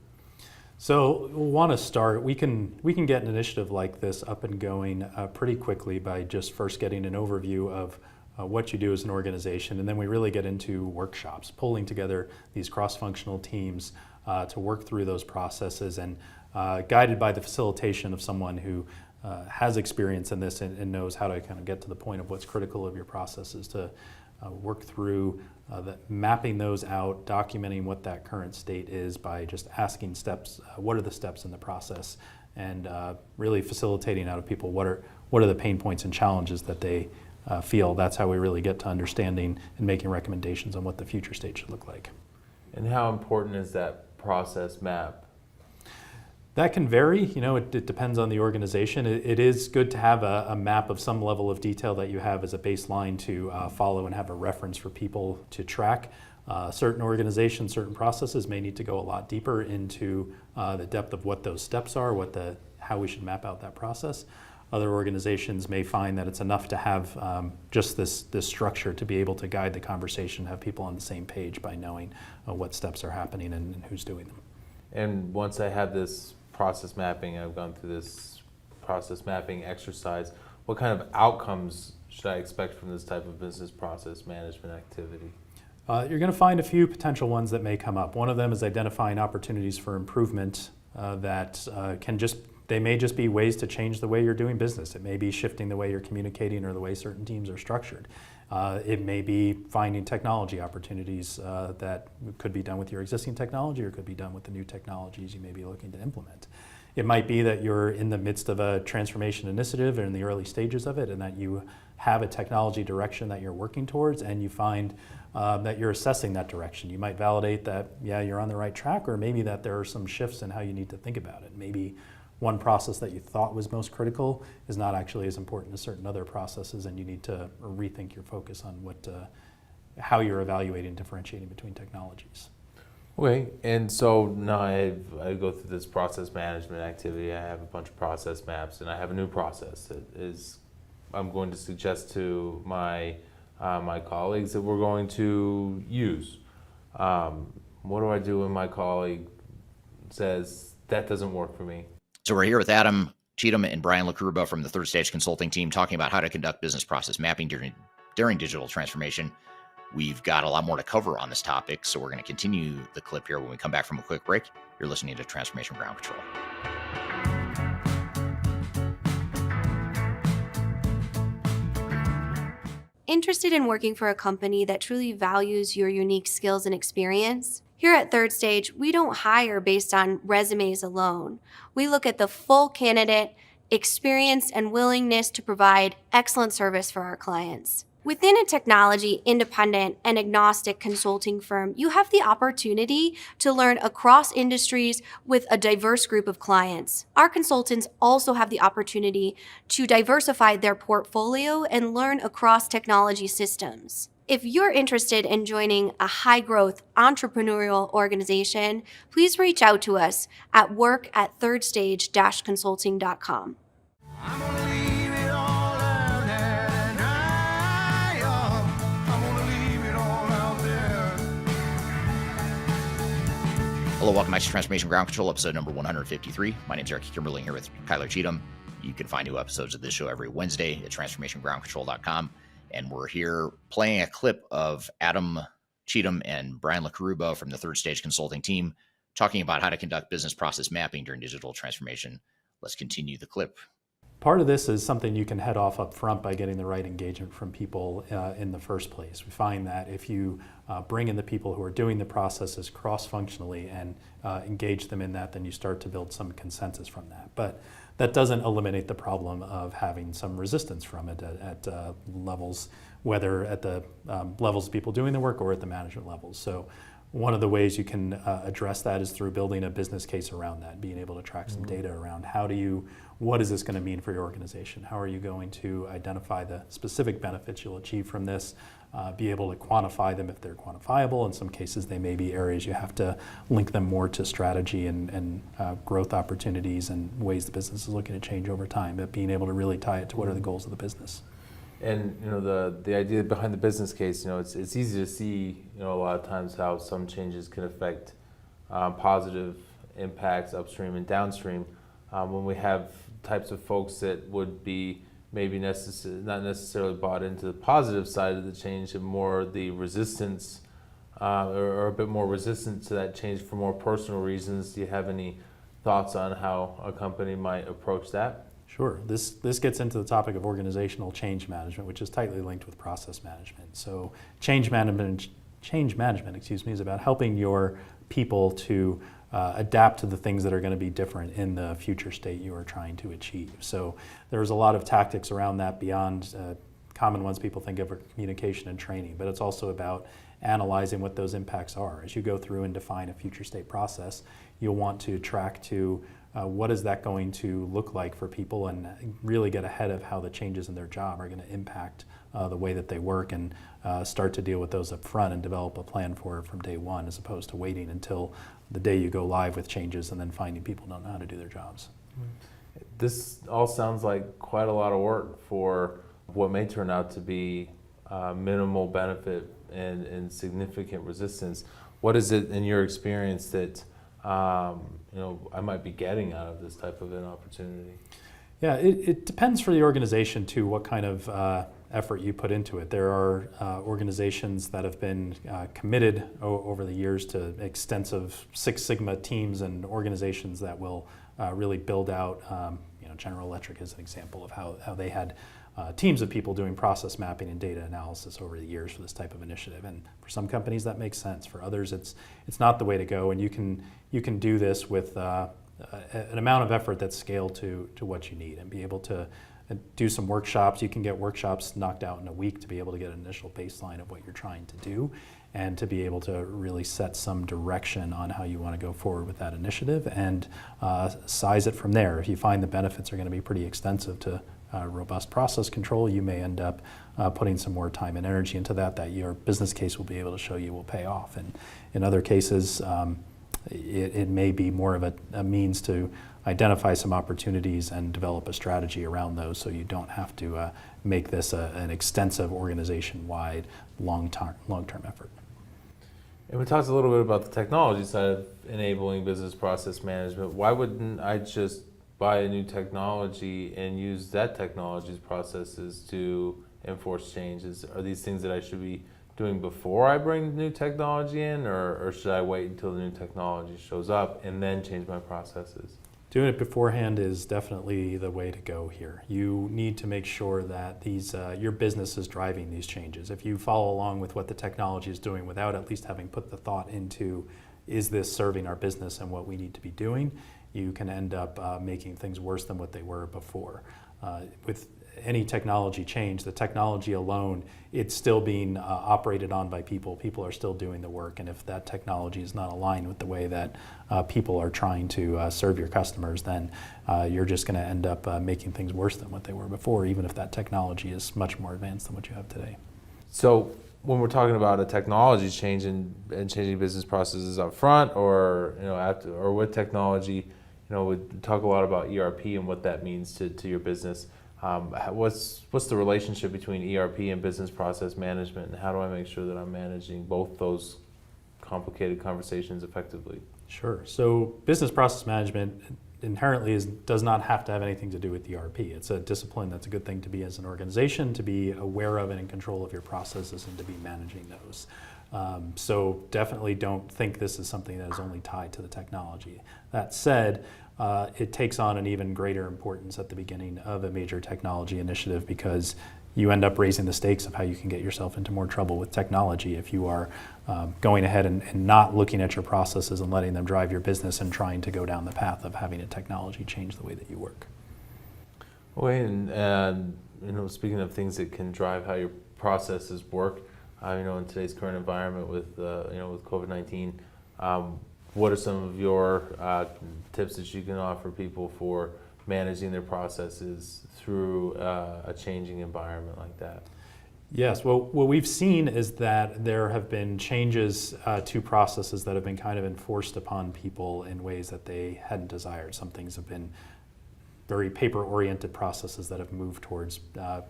So we'll want to start, we can get an initiative like this up and going pretty quickly by just first getting an overview of what you do as an organization, and then we really get into workshops, pulling together these cross-functional teams to work through those processes, and guided by the facilitation of someone who has experience in this and knows how to kind of get to the point of what's critical of your processes, to work through mapping those out, documenting what that current state is by just asking steps, what are the steps in the process, and really facilitating out of people what are the pain points and challenges that they feel. That's how we really get to understanding and making recommendations on what the future state should look like. And how important is that process map? That can vary, it depends on the organization. It is good to have a map of some level of detail that you have as a baseline to follow and have a reference for people to track. Certain organizations, certain processes may need to go a lot deeper into the depth of what those steps are, how we should map out that process. Other organizations may find that it's enough to have just this structure to be able to guide the conversation, have people on the same page by knowing what steps are happening and who's doing them. And once I have this process mapping, I've gone through this process mapping exercise, what kind of outcomes should I expect from this type of business process management activity? You're going to find a few potential ones that may come up. One of them is identifying opportunities for improvement that they may just be ways to change the way you're doing business. It may be shifting the way you're communicating or the way certain teams are structured. It may be finding technology opportunities that could be done with your existing technology or could be done with the new technologies you may be looking to implement. It might be that you're in the midst of a transformation initiative or in the early stages of it, and that you have a technology direction that you're working towards, and you find that you're assessing that direction. You might validate that, yeah, you're on the right track, or maybe that there are some shifts in how you need to think about it. Maybe one process that you thought was most critical is not actually as important as certain other processes, and you need to rethink your focus on how you're evaluating and differentiating between technologies. Okay, and so now I go through this process management activity. I have a bunch of process maps, and I have a new process that I'm going to suggest to my colleagues that we're going to use. What do I do when my colleague says that doesn't work for me? So we're here with Adam Cheatham and Brian LaCarrubba from the Third Stage Consulting team talking about how to conduct business process mapping during digital transformation. We've got a lot more to cover on this topic, so we're going to continue the clip here when we come back from a quick break. You're listening to Transformation Ground Control. Interested in working for a company that truly values your unique skills and experience? Here at Third Stage, we don't hire based on resumes alone. We look at the full candidate, experience, and willingness to provide excellent service for our clients. Within a technology, independent, and agnostic consulting firm, you have the opportunity to learn across industries with a diverse group of clients. Our consultants also have the opportunity to diversify their portfolio and learn across technology systems. If you're interested in joining a high-growth entrepreneurial organization, please reach out to us at work@thirdstage-consulting.com. Hello, welcome back to Transformation Ground Control, episode number 153. My name is Eric Kimberly, here with Kyler Cheatham. You can find new episodes of this show every Wednesday at transformationgroundcontrol.com. And we're here playing a clip of Adam Cheatham and Brian LaCarrubba from the Third Stage Consulting team talking about how to conduct business process mapping during digital transformation. Let's continue the clip. Part of this is something you can head off up front by getting the right engagement from people in the first place. We find that if you bring in the people who are doing the processes cross-functionally and engage them in that, then you start to build some consensus from that. But that doesn't eliminate the problem of having some resistance from it at levels, whether at the levels of people doing the work or at the management levels. So one of the ways you can address that is through building a business case around that, being able to track some data around what is this going to mean for your organization? How are you going to identify the specific benefits you'll achieve from this, be able to quantify them if they're quantifiable. In some cases, they may be areas you have to link them more to strategy and growth opportunities and ways the business is looking to change over time, but being able to really tie it to what are the goals of the business. And the idea behind the business case, it's easy to see, a lot of times how some changes can affect positive impacts upstream and downstream. When we have types of folks that would be maybe not necessarily bought into the positive side of the change, and more the resistance, or a bit more resistant to that change for more personal reasons. Do you have any thoughts on how a company might approach that? Sure. This gets into the topic of organizational change management, which is tightly linked with process management. So change management, is about helping your people to adapt to the things that are going to be different in the future state you are trying to achieve. So there's a lot of tactics around that beyond common ones people think of are communication and training, but it's also about analyzing what those impacts are. As you go through and define a future state process, you'll want to track to what is that going to look like for people, and really get ahead of how the changes in their job are going to impact the way that they work, and start to deal with those up front and develop a plan for it from day one, as opposed to waiting until the day you go live with changes and then finding people don't know how to do their jobs. This all sounds like quite a lot of work for what may turn out to be minimal benefit and significant resistance. What is it in your experience that I might be getting out of this type of an opportunity? Yeah, it depends for the organization too, what kind of effort you put into it. There are organizations that have been committed over the years to extensive Six Sigma teams, and organizations that will really build out, General Electric is an example of how they had teams of people doing process mapping and data analysis over the years for this type of initiative. And for some companies that makes sense. For others, it's not the way to go. And you can do this with an amount of effort that's scaled to what you need, and be able to do some workshops. You can get workshops knocked out in a week to be able to get an initial baseline of what you're trying to do, and to be able to really set some direction on how you want to go forward with that initiative, and size it from there. If you find the benefits are going to be pretty extensive to robust process control, you may end up putting some more time and energy into that your business case will be able to show you will pay off. And in other cases, it may be more of a means to identify some opportunities and develop a strategy around those, so you don't have to make this an extensive organization-wide long-term effort. And we talked a little bit about the technology side of enabling business process management. Why wouldn't I just buy a new technology and use that technology's processes to enforce changes? Are these things that I should be doing before I bring the new technology in, or should I wait until the new technology shows up and then change my processes? Doing it beforehand is definitely the way to go here. You need to make sure that your business is driving these changes. If you follow along with what the technology is doing without at least having put the thought into, is this serving our business and what we need to be doing, you can end up making things worse than what they were before. With any technology change, the technology alone, it's still being operated on by people. People are still doing the work, and if that technology is not aligned with the way that people are trying to serve your customers, then you're just going to end up making things worse than what they were before, even if that technology is much more advanced than what you have today. So when we're talking about a technology change and changing business processes up front, or after, or with technology, we talk a lot about ERP and what that means to your business. What's the relationship between ERP and business process management, and how do I make sure that I'm managing both those complicated conversations effectively? Sure. So business process management inherently does not have to have anything to do with ERP. It's a discipline that's a good thing to be as an organization, to be aware of and in control of your processes, and to be managing those. So definitely don't think this is something that is only tied to the technology. That said, it takes on an even greater importance at the beginning of a major technology initiative, because you end up raising the stakes of how you can get yourself into more trouble with technology if you are going ahead and not looking at your processes and letting them drive your business, and trying to go down the path of having a technology change the way that you work. Well, and speaking of things that can drive how your processes work, in today's current environment with with COVID-19. What are some of your tips that you can offer people for managing their processes through a changing environment like that? Yes, well, what we've seen is that there have been changes to processes that have been kind of enforced upon people in ways that they hadn't desired. Some things have been very paper-oriented processes that have moved towards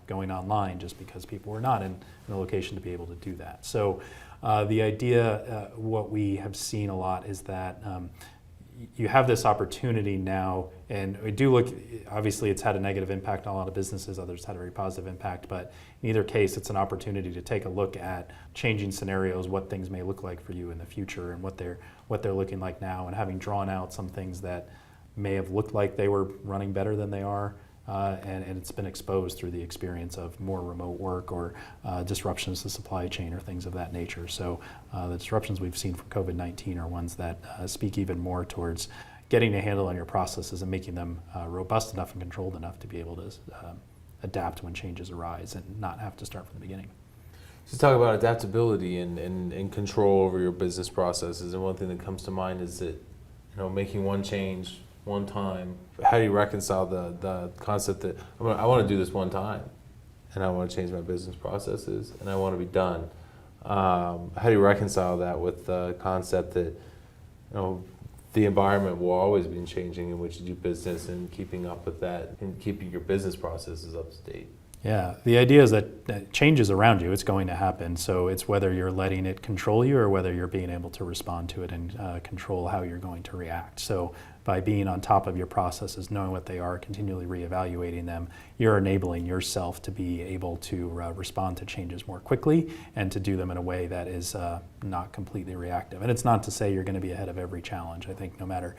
going online just because people were not in a location to be able to do that. So the idea, what we have seen a lot is that you have this opportunity now, and we do look, obviously it's had a negative impact on a lot of businesses, others had a very positive impact, but in either case it's an opportunity to take a look at changing scenarios, what things may look like for you in the future and what they're looking like now, and having drawn out some things that may have looked like they were running better than they are, and it's been exposed through the experience of more remote work or disruptions to supply chain or things of that nature. So the disruptions we've seen from COVID-19 are ones that speak even more towards getting a handle on your processes and making them robust enough and controlled enough to be able to adapt when changes arise and not have to start from the beginning. So talk about adaptability and control over your business processes, and one thing that comes to mind is that making one change one time. How do you reconcile the concept that I want to do this one time and I want to change my business processes and I want to be done? How do you reconcile that with the concept that the environment will always be changing in which you do business, and keeping up with that and keeping your business processes up to date? Yeah, the idea is that change is around you, it's going to happen. So it's whether you're letting it control you or whether you're being able to respond to it and control how you're going to react. So by being on top of your processes, knowing what they are, continually reevaluating them, you're enabling yourself to be able to respond to changes more quickly and to do them in a way that is not completely reactive. And it's not to say you're going to be ahead of every challenge. I think no matter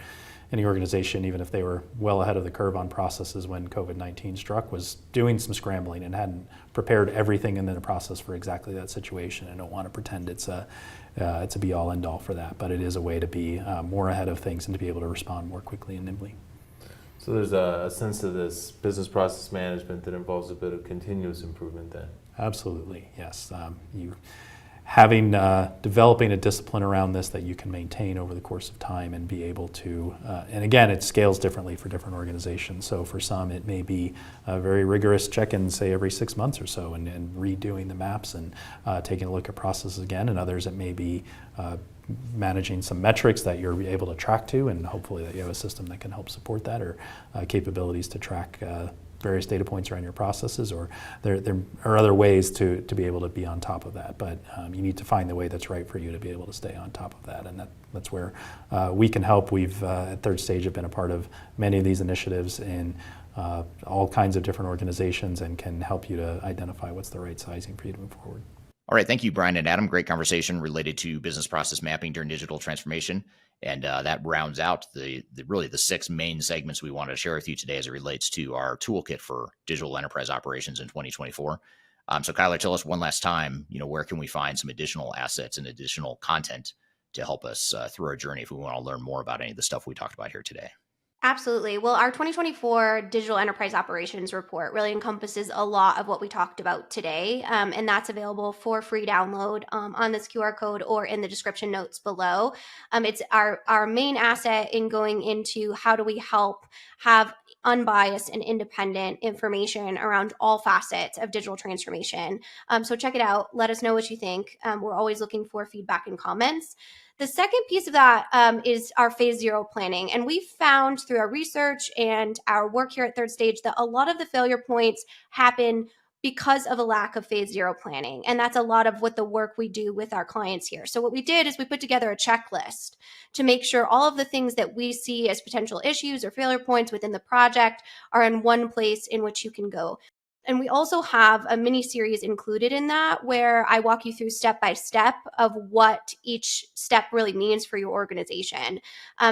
any organization, even if they were well ahead of the curve on processes when COVID-19 struck, was doing some scrambling and hadn't prepared everything in the process for exactly that situation. I don't want to pretend it's a be-all, end-all for that, but it is a way to be more ahead of things and to be able to respond more quickly and nimbly. So there's a sense of this business process management that involves a bit of continuous improvement then? Absolutely, yes. Developing a discipline around this that you can maintain over the course of time and be able to, and again, it scales differently for different organizations. So for some, it may be a very rigorous check-in, say every 6 months or so, and redoing the maps and taking a look at processes again. And others, it may be managing some metrics that you're able to track to, and hopefully that you have a system that can help support that, or capabilities to track various data points around your processes, or there are other ways to be able to be on top of that. But you need to find the way that's right for you to be able to stay on top of that, and that's where we can help. We've at Third Stage have been a part of many of these initiatives in all kinds of different organizations, and can help you to identify what's the right sizing for you to move forward. All right, thank you, Brian and Adam. Great conversation related to business process mapping during digital transformation. And that rounds out the 6 main segments we wanted to share with you today as it relates to our toolkit for digital enterprise operations in 2024. So Kyler, tell us one last time, where can we find some additional assets and additional content to help us through our journey if we want to learn more about any of the stuff we talked about here today? Absolutely. Well, our 2024 Digital Enterprise Operations Report really encompasses a lot of what we talked about today, and that's available for free download on this QR code or in the description notes below. It's our main asset in going into how do we help have unbiased and independent information around all facets of digital transformation. So check it out. Let us know what you think. We're always looking for feedback and comments. The second piece of that is our phase 0 planning. And we found through our research and our work here at Third Stage that a lot of the failure points happen because of a lack of phase 0 planning. And that's a lot of what the work we do with our clients here. So what we did is we put together a checklist to make sure all of the things that we see as potential issues or failure points within the project are in one place in which you can go. And we also have a mini series included in that where I walk you through step by step of what each step really means for your organization.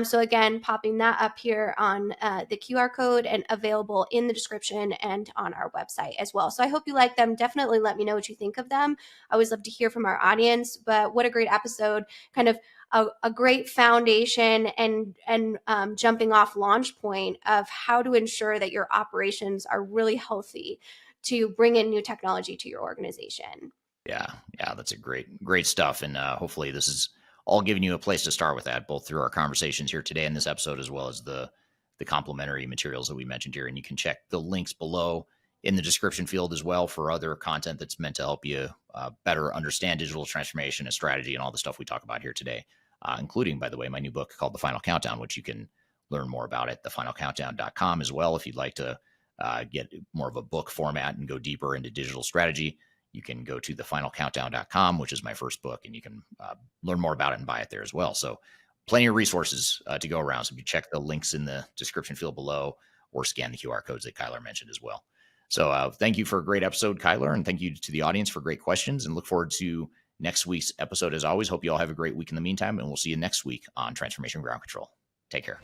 So again, popping that up here on the QR code and available in the description and on our website as well. So I hope you like them. Definitely let me know what you think of them. I always love to hear from our audience, but what a great episode, kind of a great foundation and jumping off launch point of how to ensure that your operations are really healthy to bring in new technology to your organization. Yeah, that's a great stuff. And hopefully this is all giving you a place to start with that, both through our conversations here today in this episode, as well as the complementary materials that we mentioned here. And you can check the links below in the description field as well for other content that's meant to help you better understand digital transformation and strategy and all the stuff we talk about here today, including, by the way, my new book called The Final Countdown, which you can learn more about at thefinalcountdown.com as well. If you'd like to get more of a book format and go deeper into digital strategy, you can go to thefinalcountdown.com, which is my first book, and you can learn more about it and buy it there as well. So plenty of resources to go around. So if you check the links in the description field below or scan the QR codes that Kyler mentioned as well. So thank you for a great episode, Kyler, and thank you to the audience for great questions, and look forward to next week's episode. As always, hope you all have a great week in the meantime, and we'll see you next week on Transformation Ground Control. Take care.